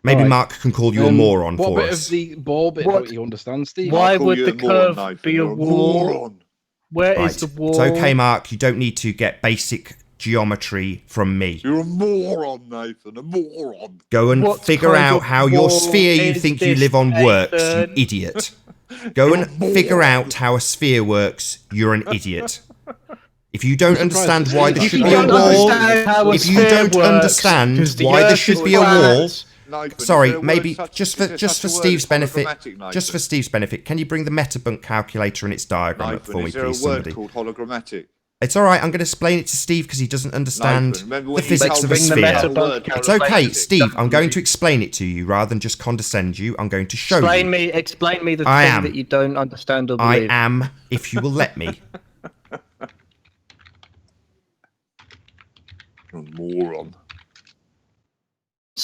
Speaker 1: Maybe
Speaker 10: Alright.
Speaker 1: Mark can call you a moron
Speaker 10: what
Speaker 1: for
Speaker 10: bit
Speaker 1: us.
Speaker 10: of the ball bit
Speaker 11: What-
Speaker 10: don't you understand, Steve?
Speaker 11: Why
Speaker 5: I'll call
Speaker 11: would
Speaker 5: you
Speaker 11: the
Speaker 5: a moron,
Speaker 11: curve
Speaker 5: Nathan.
Speaker 11: be a
Speaker 5: You're
Speaker 11: wall?
Speaker 5: moron.
Speaker 11: Where is
Speaker 1: Right.
Speaker 11: the wall?
Speaker 1: It's okay, Mark. You don't need to get basic geometry from me.
Speaker 5: You're a moron, Nathan. A moron.
Speaker 1: Go and
Speaker 11: What
Speaker 1: figure
Speaker 11: kind
Speaker 1: out
Speaker 11: of
Speaker 1: how your
Speaker 11: wall
Speaker 1: sphere you
Speaker 11: is
Speaker 1: think you
Speaker 11: this,
Speaker 1: live on works, you
Speaker 11: Nathan?
Speaker 1: idiot. Go and figure out how a sphere works. You're an idiot. If you don't understand why there
Speaker 11: If
Speaker 1: should
Speaker 11: you
Speaker 1: be a
Speaker 11: don't
Speaker 1: wall,
Speaker 11: understand how a
Speaker 1: if you
Speaker 11: sphere
Speaker 1: don't
Speaker 11: works,
Speaker 1: understand
Speaker 11: 'cause the
Speaker 1: why there
Speaker 11: Earth
Speaker 1: should
Speaker 11: is
Speaker 1: be a wall,
Speaker 11: flat.
Speaker 5: Nathan, is
Speaker 1: sorry,
Speaker 5: there a word
Speaker 1: maybe
Speaker 5: such-
Speaker 1: just
Speaker 5: is
Speaker 1: for
Speaker 5: there such a word
Speaker 1: Steve's
Speaker 5: as
Speaker 1: benefit,
Speaker 5: hologrammatic,
Speaker 1: just for
Speaker 5: Nathan?
Speaker 1: Steve's benefit, can you bring the metabunk calculator and its diagram up
Speaker 5: Nathan,
Speaker 1: for me,
Speaker 5: is there a
Speaker 1: please,
Speaker 5: word
Speaker 1: somebody?
Speaker 5: called hologrammatic?
Speaker 1: It's all right. I'm going to explain it to Steve because he doesn't understand
Speaker 5: Nathan, remember
Speaker 1: the
Speaker 5: when you
Speaker 1: physics
Speaker 5: told
Speaker 1: of a
Speaker 5: me
Speaker 11: Bring the
Speaker 1: sphere.
Speaker 5: about
Speaker 11: metabunk
Speaker 5: word
Speaker 1: It's okay,
Speaker 5: hologrammatic?
Speaker 1: Steve. I'm going to explain it to you rather than just condescend you. I'm going to show
Speaker 11: Explain
Speaker 1: you.
Speaker 11: me the
Speaker 1: I
Speaker 11: thing
Speaker 1: am.
Speaker 11: that you don't understand or
Speaker 1: I
Speaker 11: believe.
Speaker 1: am, if you will let me.
Speaker 5: You're a moron.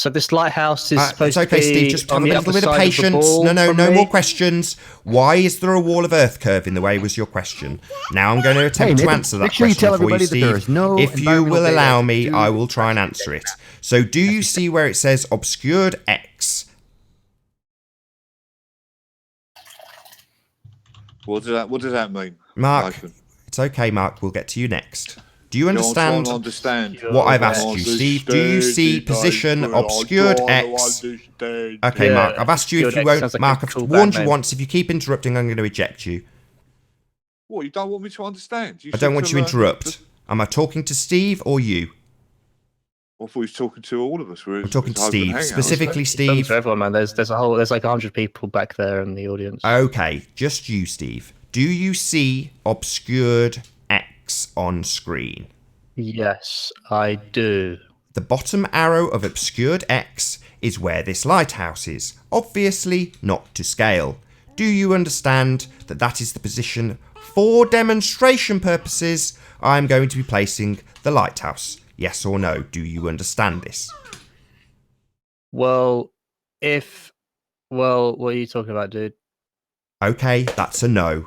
Speaker 11: So this lighthouse is supposed
Speaker 1: it's okay,
Speaker 11: to be
Speaker 1: Steve. Just have
Speaker 11: on
Speaker 1: a
Speaker 11: the
Speaker 1: little
Speaker 11: other
Speaker 1: bit of
Speaker 11: side
Speaker 1: patience.
Speaker 11: the ball
Speaker 1: No
Speaker 11: from
Speaker 1: more
Speaker 11: me?
Speaker 1: questions. Why is there a wall of earth curve in the way? Was your question. Now I'm going to attempt to
Speaker 15: Nathan,
Speaker 1: answer that
Speaker 15: make sure you
Speaker 1: question
Speaker 15: tell
Speaker 1: for you,
Speaker 15: everybody that there
Speaker 1: Steve.
Speaker 15: is no
Speaker 1: If you
Speaker 15: environmental
Speaker 1: will
Speaker 15: data
Speaker 1: allow
Speaker 15: to
Speaker 1: me,
Speaker 15: do
Speaker 1: I will try and answer it. So, do you see where it says obscured X?
Speaker 5: What does that mean,
Speaker 1: Mark,
Speaker 5: Nathan?
Speaker 1: it's okay, Mark. We'll get to you next. Do you
Speaker 5: I'm trying
Speaker 1: understand
Speaker 5: to understand
Speaker 1: what I've asked you, Steve? Do you see position obscured X? Okay,
Speaker 11: Yeah,
Speaker 1: Mark, I've asked you if you
Speaker 11: obscured X
Speaker 1: won't.
Speaker 11: sounds like a
Speaker 1: Mark, I've
Speaker 11: cool
Speaker 1: warned
Speaker 11: band
Speaker 1: you
Speaker 11: name.
Speaker 1: once. If you keep interrupting, I'm going to eject you.
Speaker 5: What, you don't want me to understand?
Speaker 1: I don't want you to interrupt. Am I talking to Steve or you?
Speaker 5: I thought he was talking to all of us.
Speaker 1: I'm talking to Steve, specifically
Speaker 11: It's done
Speaker 1: Steve.
Speaker 11: to everyone, man. There's like 100 people back there in the audience.
Speaker 1: Okay, just you, Steve. Do you see obscured X on screen?
Speaker 11: Yes, I do.
Speaker 1: The bottom arrow of obscured X is where this lighthouse is, obviously not to scale. Do you understand that that is the position for demonstration purposes I'm going to be placing the lighthouse? Yes or no? Do you understand this?
Speaker 11: Well, what are you talking about, dude?
Speaker 1: Okay, that's a no.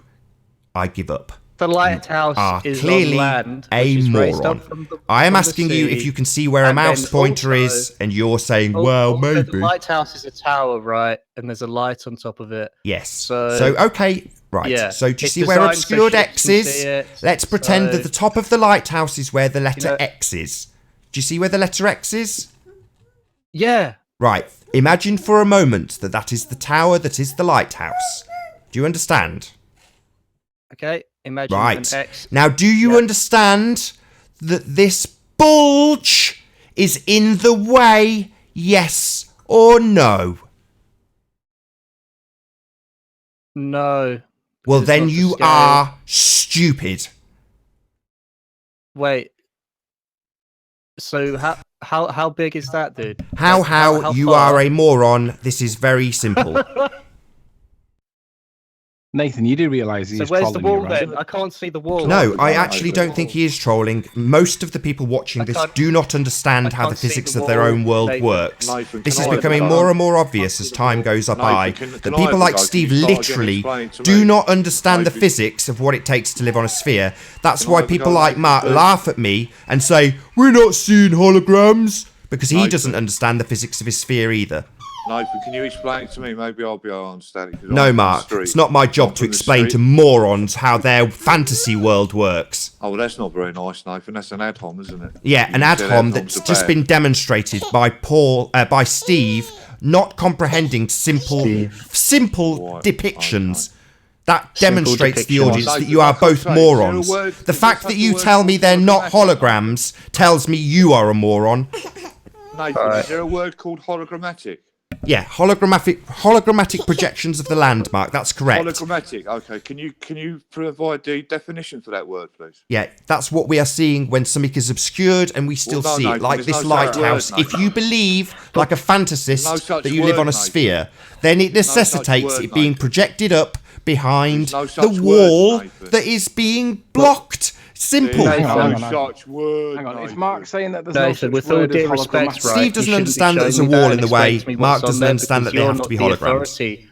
Speaker 1: I give up.
Speaker 11: The lighthouse is
Speaker 1: clearly
Speaker 11: on land,
Speaker 1: a
Speaker 11: which is raised
Speaker 1: moron.
Speaker 11: up from
Speaker 1: I am
Speaker 11: the
Speaker 1: asking you if
Speaker 11: sea,
Speaker 1: you can see where a
Speaker 11: and
Speaker 1: mouse
Speaker 11: then
Speaker 1: pointer
Speaker 11: also-
Speaker 1: is, and you're saying,
Speaker 11: Also,
Speaker 1: well, maybe.
Speaker 11: the lighthouse is a tower, right? And there's a light on top of it.
Speaker 1: Yes.
Speaker 11: So
Speaker 1: okay, right.
Speaker 11: yeah,
Speaker 1: So do you
Speaker 11: it's
Speaker 1: see where
Speaker 11: designed so
Speaker 1: obscured
Speaker 11: ships
Speaker 1: X
Speaker 11: can
Speaker 1: is?
Speaker 11: see it,
Speaker 1: Let's pretend
Speaker 11: so-
Speaker 1: that the top of the lighthouse is where the letter
Speaker 11: know-
Speaker 1: X is. Do you see where the letter X is?
Speaker 11: Yeah.
Speaker 1: Right. Imagine for a moment that that is the tower that is the lighthouse. Do you understand?
Speaker 11: Okay. Imagine
Speaker 1: Right.
Speaker 11: an X.
Speaker 1: Now, do you understand that this bulge is in the way? Yes or no?
Speaker 11: No.
Speaker 1: Well,
Speaker 11: It's
Speaker 1: then
Speaker 11: not to
Speaker 1: you
Speaker 11: scale.
Speaker 1: are stupid.
Speaker 11: Wait. So how big is that, dude?
Speaker 1: How
Speaker 11: Like,
Speaker 1: you
Speaker 11: far?
Speaker 1: are a moron. This is very simple.
Speaker 10: Nathan, you do realise he's
Speaker 11: So where's the
Speaker 10: trolling
Speaker 11: wall
Speaker 10: you, right?
Speaker 11: then? I can't see the wall.
Speaker 1: No, I actually don't think he is trolling. Most of the people watching this do not understand how the
Speaker 11: can't see
Speaker 1: physics
Speaker 11: the
Speaker 1: of their
Speaker 11: wall,
Speaker 1: own world
Speaker 11: Nathan.
Speaker 1: works.
Speaker 5: Nathan,
Speaker 1: This
Speaker 5: can
Speaker 1: is
Speaker 5: I
Speaker 1: becoming
Speaker 5: have a
Speaker 1: more
Speaker 5: go?
Speaker 1: and more obvious as time goes by
Speaker 5: Nathan,
Speaker 1: that
Speaker 5: can I
Speaker 1: people
Speaker 5: have a
Speaker 1: like
Speaker 5: go?
Speaker 1: Steve
Speaker 5: Can you start again and
Speaker 1: literally
Speaker 5: explain to
Speaker 1: do
Speaker 5: me?
Speaker 1: not understand the
Speaker 5: Nathan.
Speaker 1: physics of what it takes to live on a sphere. That's
Speaker 5: Can I
Speaker 1: why
Speaker 5: have a
Speaker 1: people
Speaker 5: go,
Speaker 1: like
Speaker 5: Nathan,
Speaker 1: Mark
Speaker 5: please?
Speaker 1: laugh at me and say, we're not seeing holograms, because he
Speaker 5: Nathan.
Speaker 1: doesn't understand the physics of his sphere either.
Speaker 5: Nathan, can you explain it to me? Maybe I'll be able to understand it. 'cause I'm
Speaker 1: No,
Speaker 5: from the
Speaker 1: Mark,
Speaker 5: street.
Speaker 1: it's not my job
Speaker 5: I'm
Speaker 1: to
Speaker 5: from the
Speaker 1: explain to
Speaker 5: street.
Speaker 1: morons how their fantasy world works.
Speaker 5: Oh, well, that's not very nice, Nathan. That's an ad hom, isn't it?
Speaker 1: Yeah, an
Speaker 5: You
Speaker 1: ad
Speaker 5: said
Speaker 1: hom
Speaker 5: ad
Speaker 1: that's
Speaker 5: homs are
Speaker 1: just
Speaker 5: bad.
Speaker 1: been demonstrated by Steve, not comprehending simple
Speaker 5: Right,
Speaker 1: depictions. That demonstrates the
Speaker 11: depictions.
Speaker 1: audience that
Speaker 5: Nathan,
Speaker 1: you are
Speaker 5: I can't
Speaker 1: both
Speaker 5: say, is there a
Speaker 1: morons.
Speaker 5: word-
Speaker 1: The
Speaker 5: is
Speaker 1: fact
Speaker 5: there
Speaker 1: that
Speaker 5: such a
Speaker 1: you
Speaker 5: word
Speaker 1: tell me
Speaker 5: called
Speaker 1: they're not
Speaker 5: hologrammatic?
Speaker 1: holograms tells me you are a moron.
Speaker 5: Nathan, is there a word called hologrammatic?
Speaker 1: Yeah, hologrammatic projections of the land, Mark. That's correct.
Speaker 5: Hologrammatic. Okay. Can you provide the definition for that word, please?
Speaker 1: Yeah, that's what we are seeing when something is obscured and we still
Speaker 5: Well, no,
Speaker 1: see it.
Speaker 5: Nathan,
Speaker 1: Like
Speaker 5: there's
Speaker 1: this
Speaker 5: no such
Speaker 1: lighthouse.
Speaker 5: word,
Speaker 1: If
Speaker 5: Nathan.
Speaker 1: you believe, like a fantasist,
Speaker 5: There's no such
Speaker 1: that you live
Speaker 5: word,
Speaker 1: on a
Speaker 5: Nathan.
Speaker 1: sphere, then it
Speaker 5: There's no such
Speaker 1: necessitates
Speaker 5: word,
Speaker 1: it being
Speaker 5: Nathan.
Speaker 1: projected up behind
Speaker 5: There's
Speaker 1: the
Speaker 5: no such
Speaker 1: wall
Speaker 5: word, Nathan.
Speaker 1: that is being blocked. Simple.
Speaker 5: There's
Speaker 10: Hang on,
Speaker 5: no
Speaker 10: hang on.
Speaker 5: such word.
Speaker 10: Hang on, is
Speaker 5: Nathan.
Speaker 10: Mark saying that there's
Speaker 11: Nathan,
Speaker 10: no such
Speaker 11: with all
Speaker 10: word as
Speaker 11: due respect,
Speaker 10: hologrammatic?
Speaker 11: right,
Speaker 1: Steve
Speaker 11: you
Speaker 1: doesn't
Speaker 11: shouldn't be
Speaker 1: understand that
Speaker 11: showing
Speaker 1: there's a
Speaker 11: me
Speaker 1: wall
Speaker 11: that
Speaker 1: in
Speaker 11: and
Speaker 1: the
Speaker 11: explaining
Speaker 1: way.
Speaker 11: to me
Speaker 1: Mark
Speaker 11: what's on
Speaker 1: doesn't
Speaker 11: there
Speaker 1: understand
Speaker 11: because
Speaker 1: that they
Speaker 11: you're
Speaker 1: have to
Speaker 11: not
Speaker 1: be
Speaker 11: the
Speaker 1: holograms.
Speaker 11: authority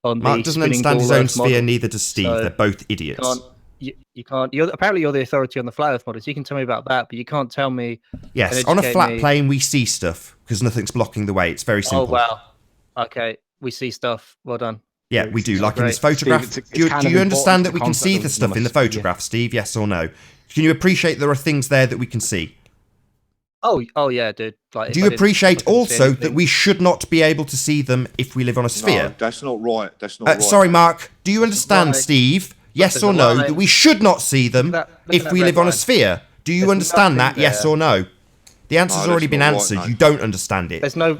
Speaker 11: on
Speaker 1: Mark
Speaker 11: the
Speaker 1: doesn't
Speaker 11: spinning
Speaker 1: understand his
Speaker 11: ball
Speaker 1: own
Speaker 11: Earth
Speaker 1: sphere,
Speaker 11: model.
Speaker 1: neither does Steve.
Speaker 11: So
Speaker 1: They're both idiots.
Speaker 11: you can't. Apparently you're the authority on the flat Earth models. You can tell me about that, but you can't tell me.
Speaker 1: Yes,
Speaker 11: and
Speaker 1: on a
Speaker 11: educate
Speaker 1: flat
Speaker 11: me.
Speaker 1: plane we see stuff because nothing's blocking the way. It's very simple.
Speaker 11: Oh wow. Okay, we see stuff. Well done.
Speaker 1: Yeah, we do. Like in this
Speaker 11: Great.
Speaker 1: photograph.
Speaker 10: Steve, it's
Speaker 1: do you
Speaker 10: kind of
Speaker 1: understand
Speaker 10: important
Speaker 1: that
Speaker 10: to
Speaker 1: we can
Speaker 10: concept
Speaker 1: see
Speaker 10: of
Speaker 1: the
Speaker 10: it
Speaker 1: stuff
Speaker 10: on
Speaker 1: in
Speaker 10: a
Speaker 1: the
Speaker 10: sphere.
Speaker 1: photograph, Steve? Yes or no? Can you appreciate there are things there that we can see?
Speaker 11: Oh yeah, dude. Like,
Speaker 1: Do
Speaker 11: if
Speaker 1: you
Speaker 11: I didn't- if I
Speaker 1: appreciate
Speaker 11: couldn't see
Speaker 1: also that
Speaker 11: anything-
Speaker 1: we should not be able to see them if we live on a sphere?
Speaker 5: No, that's not right. That's not right.
Speaker 1: Sorry, Mark. Do you understand,
Speaker 11: lie.
Speaker 1: Steve? Yes
Speaker 11: There's
Speaker 1: or
Speaker 11: a
Speaker 1: no?
Speaker 11: line.
Speaker 1: That we should not see them
Speaker 11: Look at
Speaker 1: if
Speaker 11: that
Speaker 1: we
Speaker 11: red
Speaker 1: live on a
Speaker 11: line.
Speaker 1: sphere. Do you
Speaker 11: There's
Speaker 1: understand that?
Speaker 11: nothing
Speaker 1: Yes
Speaker 11: there.
Speaker 1: or no? The answer's
Speaker 5: No,
Speaker 1: already
Speaker 5: that's
Speaker 1: been
Speaker 5: not right,
Speaker 1: answered.
Speaker 5: no.
Speaker 1: You don't understand it.
Speaker 11: There's no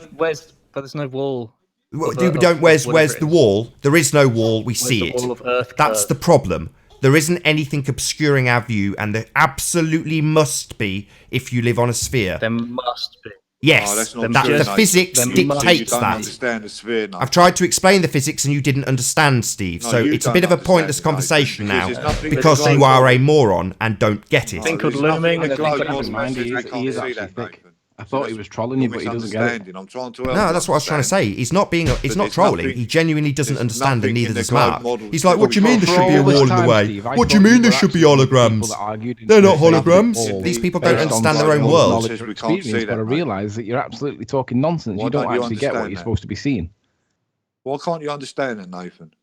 Speaker 11: there's no wall.
Speaker 1: Where's
Speaker 11: whatever it
Speaker 1: the
Speaker 11: is.
Speaker 1: wall? There is no wall. We
Speaker 11: Where's
Speaker 1: see
Speaker 11: the
Speaker 1: it.
Speaker 11: wall of Earth
Speaker 1: That's
Speaker 11: curve?
Speaker 1: the problem. There isn't anything obscuring our view, and there absolutely must be if you live on a sphere.
Speaker 11: There must be.
Speaker 1: Yes,
Speaker 5: No, that's not
Speaker 1: that
Speaker 5: true,
Speaker 1: the
Speaker 5: Nathan.
Speaker 1: physics
Speaker 11: There
Speaker 5: You
Speaker 11: must-
Speaker 1: dictates
Speaker 5: don't
Speaker 1: that.
Speaker 5: understand the sphere, Nathan.
Speaker 1: I've tried to explain the physics and you didn't understand, Steve.
Speaker 5: No,
Speaker 1: so
Speaker 5: you
Speaker 1: it's a
Speaker 5: don't
Speaker 1: bit of a
Speaker 5: understand
Speaker 1: pointless
Speaker 5: it, Nathan,
Speaker 1: conversation
Speaker 5: because
Speaker 1: now
Speaker 5: there's nothing
Speaker 1: because
Speaker 5: in the
Speaker 1: you
Speaker 5: globe
Speaker 1: are a
Speaker 5: model.
Speaker 1: moron and don't get it.
Speaker 11: Thing called
Speaker 5: There's nothing
Speaker 11: looming
Speaker 5: in the
Speaker 11: and
Speaker 5: globe
Speaker 11: thing called
Speaker 5: model that
Speaker 10: mind,
Speaker 5: says
Speaker 10: he
Speaker 5: we
Speaker 10: is
Speaker 5: can't see
Speaker 10: actually
Speaker 5: that,
Speaker 10: thick.
Speaker 5: Nathan.
Speaker 10: I thought he was trolling you, but he doesn't get it.
Speaker 5: I'm trying to help.
Speaker 1: No, that's what I was trying to say. He's not being. He's not trolling. He genuinely doesn't understand, and neither does Mark. He's like, "What do you mean there should be a wall in the way? What do you mean there should be holograms? They're not holograms." These people don't understand their own world.
Speaker 10: You've got to realise that you're absolutely talking nonsense. You don't actually get what you're supposed to be seeing.
Speaker 5: Why can't you understand it, Nathan?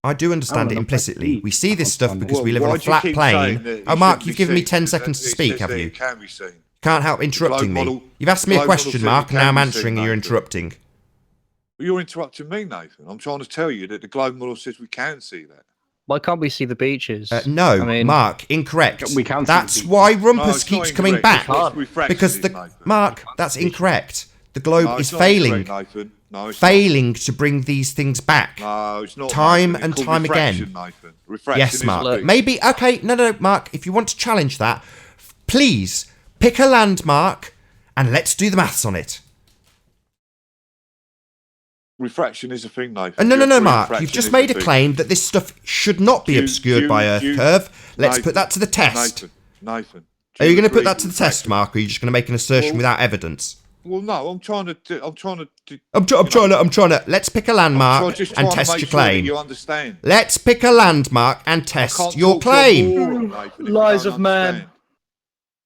Speaker 1: I do understand it implicitly. We see this stuff because we live on a flat plane. Oh, Mark, you've given me 10 seconds to speak, have you? Can't help interrupting me. You've asked me a question, Mark, and now I'm answering and you're interrupting.
Speaker 5: Well, you're interrupting me, Nathan. I'm trying to tell you that the globe model says we can see that.
Speaker 11: Why can't we see the beaches?
Speaker 1: No, I mean, Mark, incorrect. We can. That's why Rumpus keeps coming back. Because Mark, that's incorrect. The globe is failing. Failing to bring these things back.
Speaker 5: No, it's not.
Speaker 1: Time and time again. Yes, Mark. Maybe, okay, no, Mark, if you want to challenge that, please pick a landmark and let's do the maths on it.
Speaker 5: Refraction is a thing, Nathan.
Speaker 1: No, Mark. You've just made a claim that this stuff should not be obscured by Earth curve. Let's put that to the test.
Speaker 5: Nathan.
Speaker 1: Are you going to put that to the test, Mark, or are you just going to make an assertion without evidence?
Speaker 5: Well, no, I'm trying to.
Speaker 1: Let's pick a landmark and test your claim.
Speaker 5: You understand?
Speaker 1: Let's pick a landmark and test your claim.
Speaker 11: Lies of man.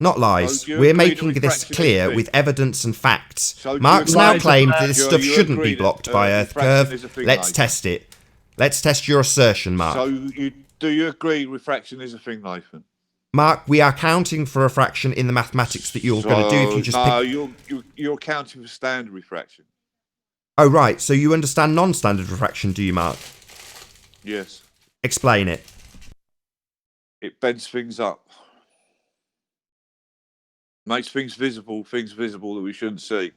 Speaker 1: Not lies. We're making this clear with evidence and facts. Mark's now claimed that this stuff shouldn't be blocked by Earth curve. Let's test it. Let's test your assertion, Mark.
Speaker 5: So, do you agree refraction is a thing, Nathan?
Speaker 1: Mark, we are counting for a fraction in the mathematics that you're going to do if you just
Speaker 5: you're counting for standard refraction.
Speaker 1: Oh, right. So you understand non-standard refraction, do you, Mark?
Speaker 5: Yes.
Speaker 1: Explain it.
Speaker 5: It bends things up. Makes things visible that we shouldn't see.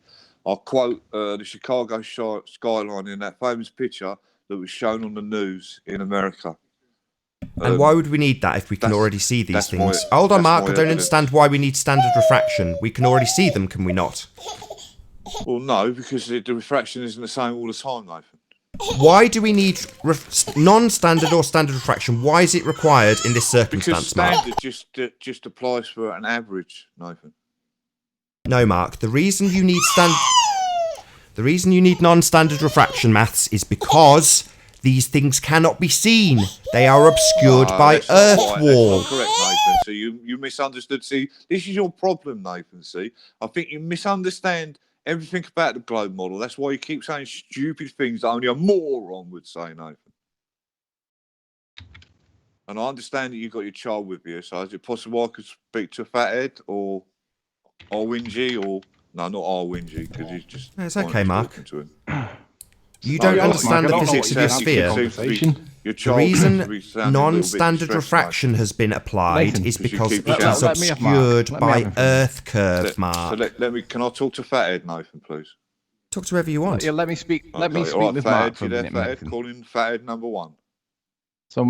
Speaker 5: I'll quote the Chicago skyline in that famous picture that was shown on the news in America.
Speaker 1: And why would we need that if we can already see these things? Hold on, Mark, I don't understand why we need standard refraction. We can already see them, can we not?
Speaker 5: Well, no, because the refraction isn't the same all the time, Nathan.
Speaker 1: Why do we need non-standard or standard refraction? Why is it required in this circumstance, Mark?
Speaker 5: Because standard just applies for an average, Nathan.
Speaker 1: No, Mark. The reason you need non-standard refraction maths is because these things cannot be seen. They are obscured by Earth wall.
Speaker 5: That's not correct, Nathan. So you misunderstood. See, this is your problem, Nathan. See, I think you misunderstand everything about the globe model. That's why you keep saying stupid things that only a moron would say, Nathan. And I understand that you've got your child with you. So is it possible I could speak to a fathead or Arwinji or no, not Arwinji because he's just.
Speaker 1: It's okay, Mark. You don't understand the physics of your sphere. The reason non-standard refraction has been applied is because it is obscured by Earth curve, Mark.
Speaker 5: So can I talk to Fathead, Nathan, please?
Speaker 1: Talk to whoever you want.
Speaker 10: Yeah, let me speak. Let me speak with
Speaker 5: Fathead,
Speaker 10: Mark for a minute.
Speaker 5: Fathead, calling Fathead number 1.
Speaker 10: So,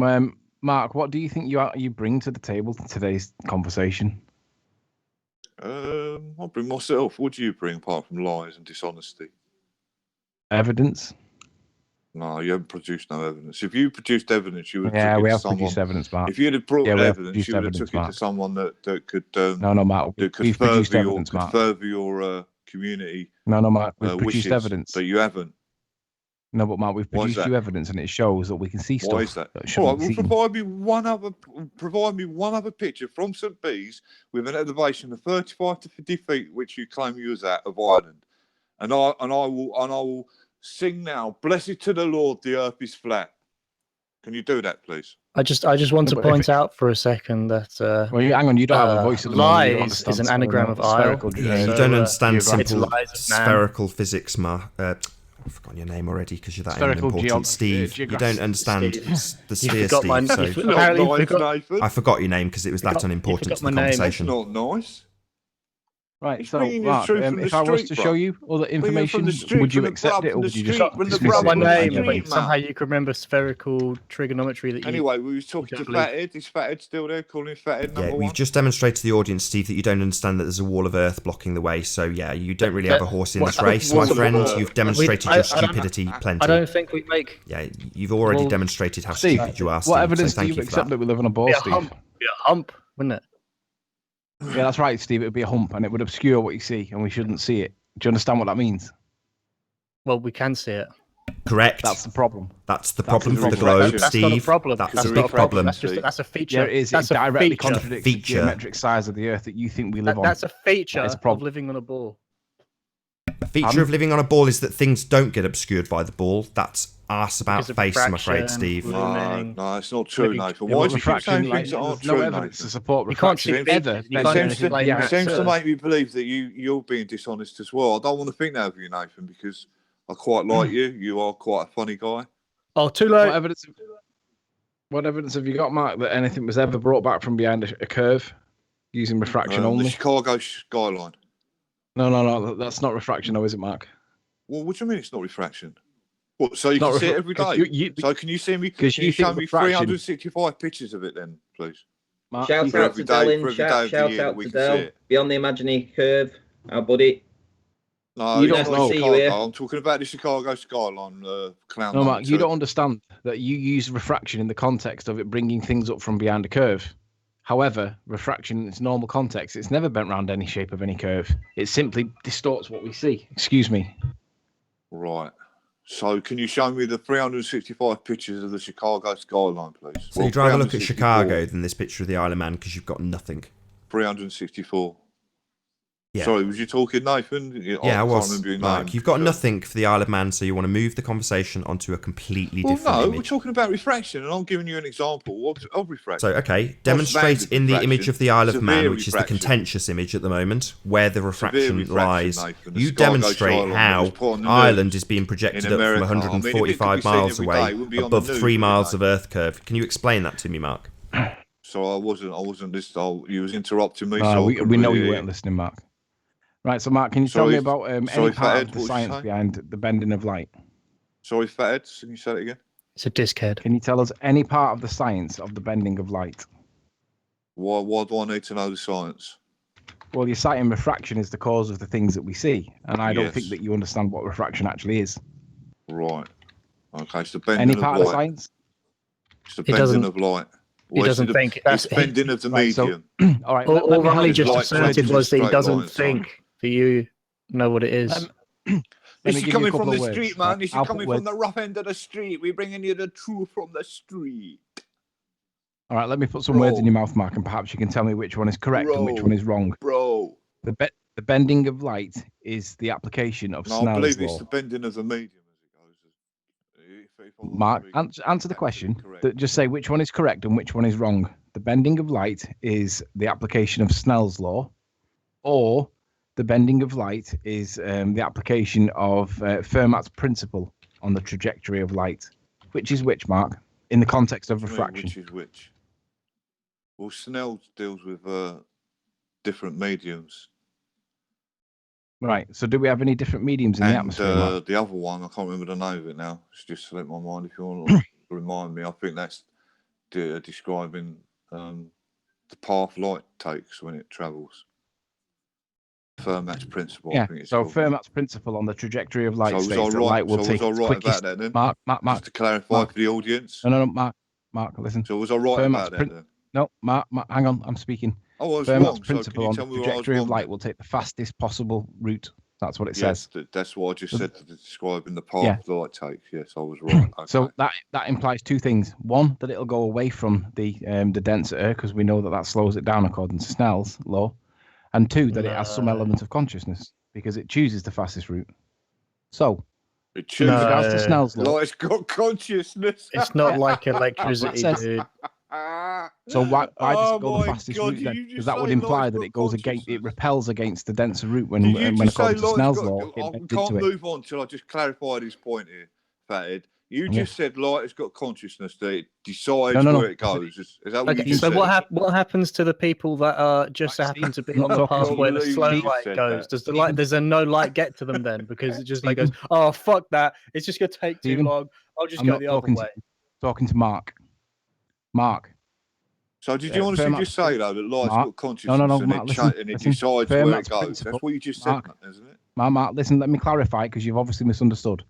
Speaker 10: Mark, what do you think you bring to the table to today's conversation?
Speaker 5: I bring myself. What do you bring apart from lies and dishonesty?
Speaker 10: Evidence.
Speaker 5: No, you haven't produced no evidence. If you produced evidence, you would.
Speaker 10: Yeah, we have produced evidence, Mark.
Speaker 5: If you had brought evidence, you would have took it to someone that could.
Speaker 10: No, Mark.
Speaker 5: That could further your community.
Speaker 10: No, Mark. We've produced evidence,
Speaker 5: but you haven't.
Speaker 10: No, but Mark, we've produced you evidence, and it shows that we can see stuff.
Speaker 5: Why is that? All right, well, provide me one other picture from St. Bees with an elevation of 35 to 50 feet, which you claim you was at, of Ireland, and I will sing now. Blessed to the Lord, the earth is flat. Can you do that, please?
Speaker 11: I just want to point out for a second that
Speaker 10: hang on, you don't have a voice at the moment.
Speaker 11: Lies is an anagram of isle.
Speaker 1: Yeah, you don't understand simple spherical physics, Mark. I've forgotten your name already because you're that unimportant, Steve. You don't understand the sphere, Steve. I forgot your name because it was that unimportant to the conversation.
Speaker 5: That's not nice.
Speaker 10: Right, so Mark, if I was to show you all the information, would you accept it, or would you just dismiss it?
Speaker 11: My name, but somehow you can remember spherical trigonometry that you.
Speaker 5: Anyway, we were talking to Fathead. Is Fathead still there? Calling Fathead number 1.
Speaker 1: We've just demonstrated to the audience, Steve, that you don't understand that there's a wall of Earth blocking the way. So yeah, you don't really have a horse in this race, my friend. You've demonstrated your stupidity plenty.
Speaker 11: I don't think we make.
Speaker 1: Yeah, you've already demonstrated how stupid you are, Steve.
Speaker 10: What evidence do you accept that we live on a ball, Steve?
Speaker 11: Be a hump, wouldn't it?
Speaker 10: Yeah, that's right, Steve. It would be a hump, and it would obscure what you see, and we shouldn't see it. Do you understand what that means?
Speaker 11: Well, we can see it.
Speaker 1: Correct.
Speaker 10: That's the problem.
Speaker 1: That's the problem for the globe,
Speaker 11: That's
Speaker 1: Steve.
Speaker 11: not a problem.
Speaker 1: That's a big problem.
Speaker 11: That's a feature.
Speaker 10: Yeah, it is.
Speaker 11: That's
Speaker 10: It directly
Speaker 11: feature.
Speaker 10: contradicts the geometric size of the Earth that you think we live on.
Speaker 11: That's a feature
Speaker 10: That is a problem.
Speaker 11: of living on a ball.
Speaker 1: A feature of living on a ball is that things don't get obscured by the ball. That's arse about face, I'm afraid, Steve.
Speaker 5: No, it's not true, Nathan. Why do you keep saying things that aren't true,
Speaker 10: no evidence to support
Speaker 11: You can't
Speaker 10: refraction
Speaker 11: see
Speaker 10: ever.
Speaker 5: It seems to make me believe that you're being dishonest as well. I don't want to think that of you, Nathan, because I quite like you. You are quite a funny guy.
Speaker 11: Oh, too late.
Speaker 10: What evidence have you got, Mark, that anything was ever brought back from behind a curve using refraction only?
Speaker 5: The Chicago skyline.
Speaker 10: No, that's not refraction, though, is it, Mark?
Speaker 5: Well, what do you mean it's not refraction? What, so you can see it every day? So can you see me? Can you show me 365 pictures of it then, please?
Speaker 10: Mark,
Speaker 2: shout out to Dylan. Shout out to Del. Beyond the imaginary curve, our buddy.
Speaker 5: No,
Speaker 10: you don't know.
Speaker 5: I'm talking about the Chicago skyline. Clown.
Speaker 10: No, Mark, you don't understand that you use refraction in the context of it bringing things up from behind a curve. However, refraction in its normal context, it's never bent round any shape of any curve. It simply distorts what we see. Excuse me.
Speaker 5: Right. So can you show me the 365 pictures of the Chicago skyline, please?
Speaker 1: So you'd rather look at Chicago than this picture of the Isle of Man because you've got nothing.
Speaker 5: 364.
Speaker 1: Yeah.
Speaker 5: Sorry, was you talking, Nathan?
Speaker 1: Yeah, I was. Mark, you've got nothing for the Isle of Man, so you want to move the conversation onto a completely different image.
Speaker 5: We're talking about refraction, and I'm giving you an example of refraction.
Speaker 1: So, okay, demonstrate in the image of the Isle of Man, which is the contentious image at the moment, where the refraction lies. You demonstrate how Ireland is being projected up from 145 miles away, above 3 miles of Earth curve. Can you explain that to me, Mark?
Speaker 5: So I wasn't listening. You was interrupting me.
Speaker 10: We know you weren't listening, Mark. Right, so Mark, can you tell me about any part of the science behind the bending of light?
Speaker 5: Sorry, Fathead, can you say it again?
Speaker 11: It's a disc head.
Speaker 10: Can you tell us any part of the science of the bending of light?
Speaker 5: Why do I need to know the science?
Speaker 10: Well, you're citing refraction is the cause of the things that we see, and I don't think that you understand what refraction actually is.
Speaker 5: Right. Okay, it's the bending
Speaker 10: of light. Any part of the science?
Speaker 5: It's the bending of light.
Speaker 11: He doesn't think
Speaker 5: it's bending of the medium.
Speaker 10: All right.
Speaker 11: All Riley just asserted was that he doesn't think that you know what it is.
Speaker 5: This is coming from the street, man. This is coming from the rough end of the street. We're bringing you the truth from the street.
Speaker 10: All right, let me put some words in your mouth, Mark, and perhaps you can tell me which one is correct and which one is wrong.
Speaker 5: Bro.
Speaker 10: The bending of light is the application of Snell's law.
Speaker 5: I believe it's the bending of the medium as it goes.
Speaker 10: Mark, answer the question. Just say which one is correct and which one is wrong. The bending of light is the application of Snell's law, or the bending of light is the application of Fermat's principle on the trajectory of light. Which is which, Mark, in the context of refraction?
Speaker 5: Which is which? Well, Snell deals with different mediums.
Speaker 10: Right. So do we have any different mediums in the atmosphere, Mark?
Speaker 5: The other one, I can't remember the name of it now. It's just slipped my mind. If you want to remind me, I think that's describing the path light takes when it travels. Fermat's principle.
Speaker 10: Yeah.
Speaker 5: I think it's
Speaker 10: so
Speaker 5: called.
Speaker 10: Fermat's principle on the trajectory of light states that
Speaker 5: right?
Speaker 10: light will take its quickest.
Speaker 5: About that, then?
Speaker 10: Mark.
Speaker 5: Just to clarify for the audience.
Speaker 10: No, Mark, listen.
Speaker 5: So was I right about that? Then?
Speaker 10: No, Mark, hang on. I'm speaking.
Speaker 5: Oh, I was
Speaker 10: Fermat's
Speaker 5: wrong.
Speaker 10: principle on the trajectory of light will take the fastest possible route. That's what it says.
Speaker 5: That's what I just said to describe in the path light takes. Yes, I was wrong. Okay.
Speaker 10: So that implies two things. One, that it'll go away from the denser air because we know that slows it down according to Snell's law. And two, that it has some element of consciousness because it chooses the fastest route. So,
Speaker 5: it chooses
Speaker 10: regards to Snell's law,
Speaker 5: it's got consciousness.
Speaker 11: It's not like electricity, dude.
Speaker 10: So why does it go the fastest route then? Because that would imply that it goes against, it repels against the denser route when according to Snell's law.
Speaker 5: I can't move on till I just clarify this point here, Fathead. You just said light has got consciousness that it decides where it goes. Is that what you just said?
Speaker 11: What happens to the people that just happen to be on the path where the slow light goes? Does the light? Does there no light get to them then? Because it just goes, oh fuck that! It's just gonna take too long. I'll just go the other way.
Speaker 10: Talking to Mark.
Speaker 5: So did you honestly just say though that light's got consciousness and it decides where it goes? That's what you just said, isn't it?
Speaker 10: Mark, listen. Let me clarify because you've obviously misunderstood.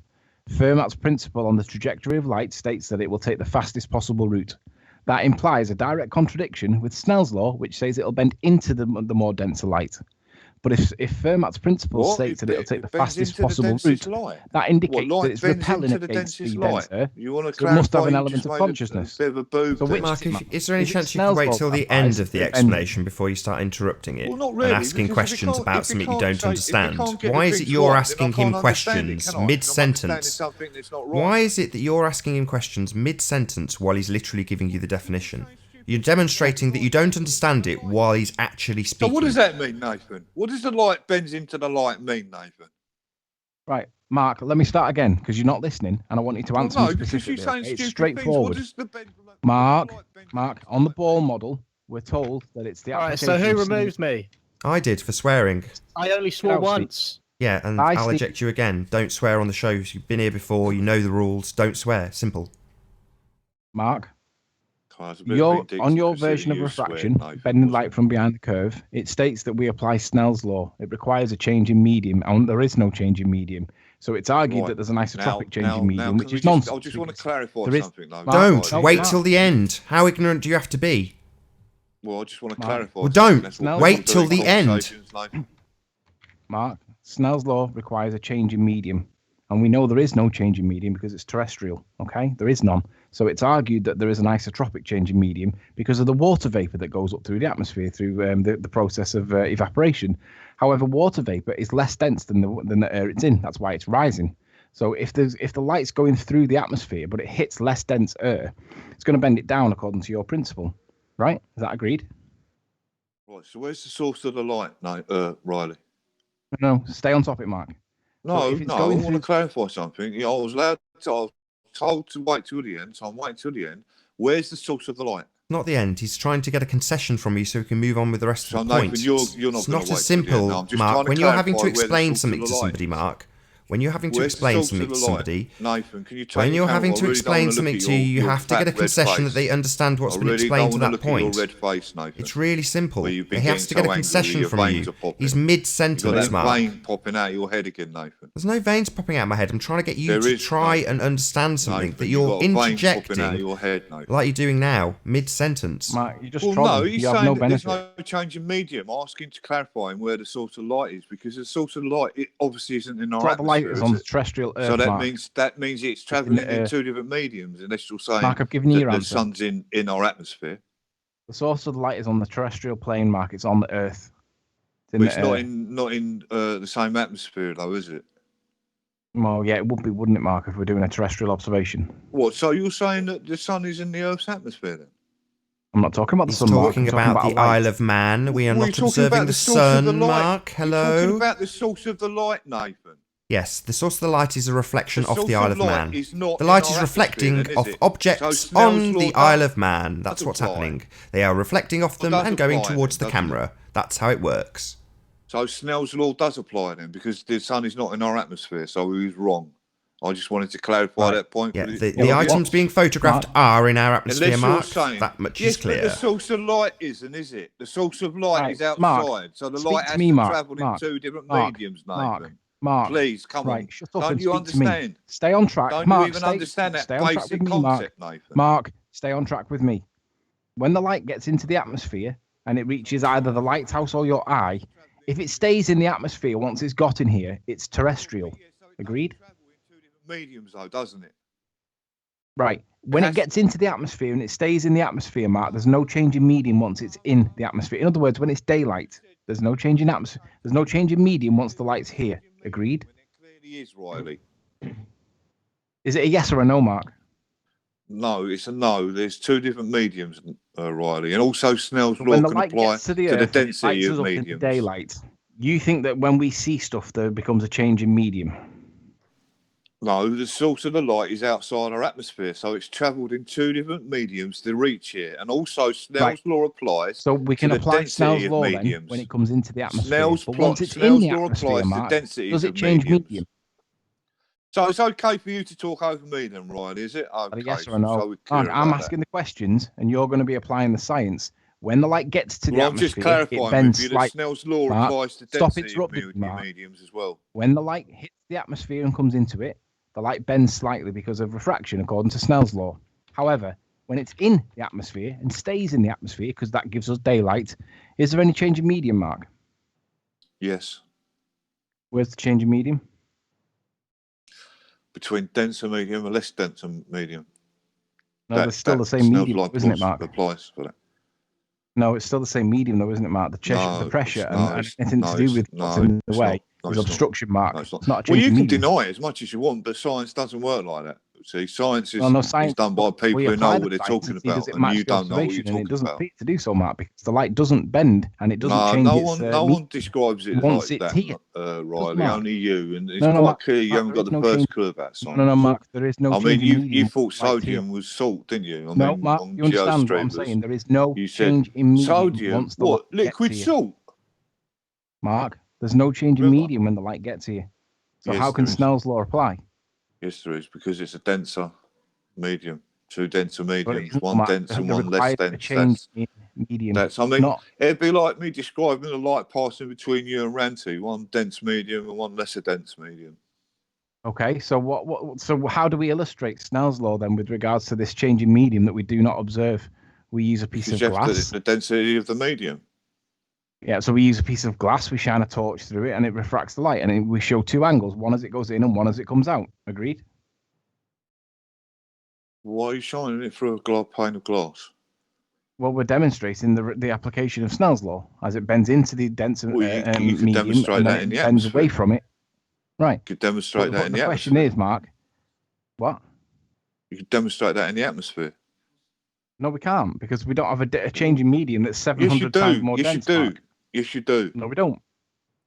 Speaker 10: Fermat's principle on the trajectory of light states that it will take the fastest possible route. That implies a direct contradiction with Snell's law, which says it'll bend into the more denser light. But if Fermat's principle states that it'll take the fastest possible route, that indicates that it's repelling against the denser, so it must have an element of consciousness.
Speaker 1: So Mark, is there any chance you can wait till the end of the explanation before you start interrupting it and asking questions about something you don't understand? Why is it you're asking him questions mid-sentence? Why is it that you're asking him questions mid-sentence while he's literally giving you the definition? You're demonstrating that you don't understand it while he's actually speaking.
Speaker 5: So what does that mean, Nathan? What does the light bends into the light mean, Nathan?
Speaker 10: Right, Mark, let me start again, because you're not listening, and I want you to answer me specifically. Okay? It's straightforward. Mark, on the ball model, we're told that it's the application.
Speaker 11: All right, so who removes me?
Speaker 1: I did, for swearing.
Speaker 11: I only swore once.
Speaker 1: Yeah, and I'll eject you again. Don't swear on the shows. You've been here before. You know the rules. Don't swear. Simple.
Speaker 10: Mark? On your version of refraction, bending light from behind the curve, it states that we apply Snell's law. It requires a change in medium, and there is no change in medium. So it's argued that there's an isotropic change in medium, which is nonsense.
Speaker 5: I just want to clarify something, though.
Speaker 1: Don't wait till the end. How ignorant do you have to be?
Speaker 5: Well, I just want to clarify.
Speaker 1: Well, don't wait till the end.
Speaker 10: Mark, Snell's law requires a change in medium. And we know there is no change in medium because it's terrestrial, okay? There is none. So it's argued that there is an isotropic change in medium because of the water vapor that goes up through the atmosphere through the process of evaporation. However, water vapor is less dense than the air it's in. That's why it's rising. So if the light's going through the atmosphere, but it hits less dense air, it's going to bend it down according to your principle, right? Is that agreed?
Speaker 5: Right, so where's the source of the light, Riley?
Speaker 10: No, stay on topic, Mark.
Speaker 5: No, I want to clarify something. I was told to wait till the end, so I'm waiting till the end. Where's the source of the light?
Speaker 1: Not the end. He's trying to get a concession from you so he can move on with the rest of the point.
Speaker 5: You're not
Speaker 1: it's not as simple, Mark. When you're having to explain something to somebody, Mark, when you're having to explain something to somebody,
Speaker 5: Nathan, can you
Speaker 1: when you're having to explain something to you, you have to get a concession that they understand what's been explained to that point. It's really simple. He has to get a concession from you. He's mid-sentence, Mark.
Speaker 5: You've got that vein popping out of your head again, Nathan.
Speaker 1: There's no veins popping out of my head. I'm trying to get you to try and understand something that you're interjecting like you're doing now, mid-sentence.
Speaker 10: Mark, you're just
Speaker 5: no, he's saying that there's no change in medium. Asking to clarify where the source of light is, because the source of light, it obviously isn't in our atmosphere.
Speaker 10: Is on the terrestrial Earth.
Speaker 5: So that means it's travelling in two different mediums, unless you're saying
Speaker 10: Mark, I've given you your answer.
Speaker 5: The sun's in our atmosphere.
Speaker 10: The source of the light is on the terrestrial plane, Mark. It's on the Earth.
Speaker 5: It's not in the same atmosphere, though, is it?
Speaker 10: Well, yeah, it would be, wouldn't it, Mark, if we're doing a terrestrial observation?
Speaker 5: What? So you're saying that the sun is in the Earth's atmosphere, then?
Speaker 10: I'm not talking about the sun,
Speaker 1: Mark. Talking about the Isle of Man. We are not observing the sun, Mark. Hello?
Speaker 5: You're talking about the source of the light, Nathan.
Speaker 1: Yes, the source of the light is a reflection of the Isle of Man. The light is reflecting off objects on the Isle of Man. That's what's happening. They are reflecting off them and going towards the camera. That's how it works.
Speaker 5: So Snell's law does apply then, because the sun is not in our atmosphere, so he was wrong. I just wanted to clarify that point.
Speaker 1: Yeah, the items being photographed are in our atmosphere, Mark. That much is clear.
Speaker 5: But the source of light isn't, is it? The source of light is outside, so the light has to travel in two different mediums, Nathan.
Speaker 10: Mark,
Speaker 5: please, come on.
Speaker 10: Shut up.
Speaker 5: Don't you understand?
Speaker 10: Stay on track.
Speaker 5: Don't
Speaker 10: Mark,
Speaker 5: you even understand that basic
Speaker 10: concept,
Speaker 5: Nathan?
Speaker 10: Mark, stay on track with me. When the light gets into the atmosphere and it reaches either the lighthouse or your eye, if it stays in the atmosphere once it's got in here, it's terrestrial. Agreed?
Speaker 5: Mediums, though, doesn't it?
Speaker 10: Right. When it gets into the atmosphere and it stays in the atmosphere, Mark, there's no change in medium once it's in the atmosphere. In other words, when it's daylight, there's no change in atmosphere. There's no change in medium once the light's here. Agreed?
Speaker 5: It clearly is, Riley.
Speaker 10: Is it a yes or a no, Mark?
Speaker 5: No, it's a no. There's two different mediums, Riley, and also Snell's law
Speaker 10: when the
Speaker 5: can
Speaker 10: light
Speaker 5: apply
Speaker 10: gets to the
Speaker 5: to the
Speaker 10: Earth,
Speaker 5: density
Speaker 10: it
Speaker 5: of
Speaker 10: up
Speaker 5: mediums.
Speaker 10: Into daylight. You think that when we see stuff, there becomes a change in medium?
Speaker 5: No, the source of the light is outside our atmosphere, so it's travelled in two different mediums to reach here, and also Snell's law applies.
Speaker 10: So we can apply Snell's law then when it comes into the atmosphere. But once it's in the atmosphere, Mark, does it change medium?
Speaker 5: So it's okay for you to talk over me then, Ryan, is it? Okay,
Speaker 10: yes or no? I'm asking the questions, and you're going to be applying the science. When the light gets to the atmosphere,
Speaker 5: I'm just clarifying
Speaker 10: it bends
Speaker 5: with you that Snell's law applies to density of mediums as well.
Speaker 10: When the light hits the atmosphere and comes into it, the light bends slightly because of refraction, according to Snell's law. However, when it's in the atmosphere and stays in the atmosphere, because that gives us daylight, is there any change in medium, Mark?
Speaker 5: Yes.
Speaker 10: Where's the change in medium?
Speaker 5: Between denser medium and less denser medium.
Speaker 10: No, there's still the same medium, isn't it, Mark?
Speaker 5: Applies for that.
Speaker 10: No, it's still the same medium, though, isn't it, Mark? The pressure and anything to do with what's in the way is obstruction, Mark. It's not a change
Speaker 5: well, you
Speaker 10: in
Speaker 5: can
Speaker 10: medium.
Speaker 5: deny it as much as you want, but science doesn't work like that. See, science is,
Speaker 10: science
Speaker 5: is done by people who know what they're talking about, and you don't know what you're talking
Speaker 10: and it doesn't
Speaker 5: about.
Speaker 10: fit to do so, Mark, because the light doesn't bend and it doesn't change
Speaker 5: no one describes it like that, Riley. Only you, and it's quite clear you haven't got the first clue about science.
Speaker 10: No, Mark, there is no change in medium.
Speaker 5: You thought sodium was salt, didn't you?
Speaker 10: No, Mark, you understand what I'm saying? There is no change in medium.
Speaker 5: Sodium, what? Liquid salt?
Speaker 10: Mark, there's no change in medium when the light gets here. So how can Snell's law apply?
Speaker 5: Yes, there is, because it's a denser medium. Two denser mediums, one dense and one less dense.
Speaker 10: Medium.
Speaker 5: It'd be like me describing the light passing between you and Ranty, one dense medium and one lesser dense medium.
Speaker 10: Okay, so so how do we illustrate Snell's law then with regards to this change in medium that we do not observe? We use a piece of glass.
Speaker 5: The density of the medium.
Speaker 10: Yeah, so we use a piece of glass, we shine a torch through it, and it refracts the light, and we show two angles, one as it goes in and one as it comes out. Agreed?
Speaker 5: Why are you shining it through a pane of glass?
Speaker 10: Well, we're demonstrating the application of Snell's law as it bends into the denser medium
Speaker 5: demonstrate that in the
Speaker 10: bends
Speaker 5: atmosphere.
Speaker 10: away from it. Right.
Speaker 5: You could demonstrate that in the atmosphere.
Speaker 10: The question is, Mark, what?
Speaker 5: You could demonstrate that in the atmosphere.
Speaker 10: No, we can't, because we don't have a change in medium that's 700 times more dense.
Speaker 5: Yes, you do.
Speaker 10: No, we don't.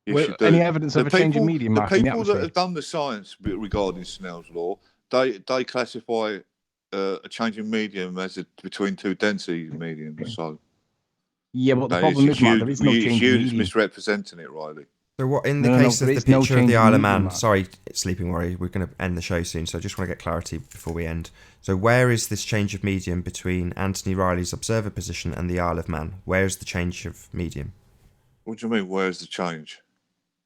Speaker 5: Yes, you do.
Speaker 10: Any evidence of a change in medium, Mark,
Speaker 5: the
Speaker 10: in the
Speaker 5: people that
Speaker 10: atmosphere?
Speaker 5: have done the science regarding Snell's law, they classify a change in medium as between two density mediums. So
Speaker 10: yeah, but the problem is, Mark, there is no change in medium.
Speaker 5: It's misrepresenting it, Riley.
Speaker 1: So what in the case of the picture of the Isle of Man? Sorry, Sleeping Warrior, we're going to end the show soon, so I just want to get clarity before we end. So where is this change of medium between Anthony Riley's observer position and the Isle of Man? Where is the change of medium?
Speaker 5: What do you mean, where's the change?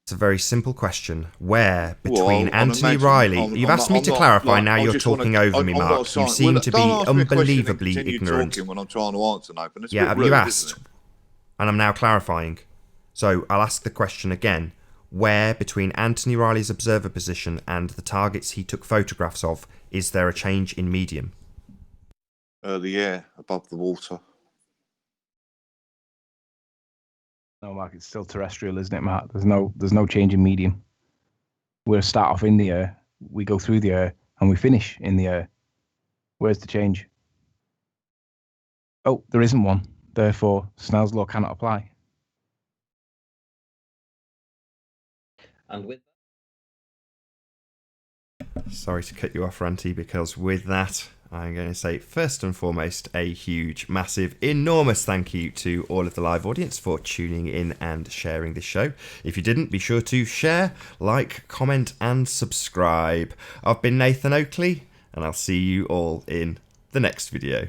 Speaker 1: It's a very simple question. Where between Anthony Riley... You've asked me to clarify, now you're talking over me, Mark. You seem to be unbelievably ignorant.
Speaker 5: When I'm trying to answer, Nathan.
Speaker 1: Yeah, you asked, and I'm now clarifying. So I'll ask the question again. Where between Anthony Riley's observer position and the targets he took photographs of is there a change in medium?
Speaker 5: The air above the water.
Speaker 10: No, Mark, it's still terrestrial, isn't it, Mark? There's no change in medium. We'll start off in the air, we go through the air, and we finish in the air. Where's the change? Oh, there isn't one. Therefore, Snell's law cannot apply.
Speaker 2: And with
Speaker 1: Sorry to cut you off, Ranty, because with that, I'm going to say, first and foremost, a huge, massive, enormous thank you to all of the live audience for tuning in and sharing this show. If you didn't, be sure to share, like, comment, and subscribe. I've been Nathan Oakley, and I'll see you all in the next video.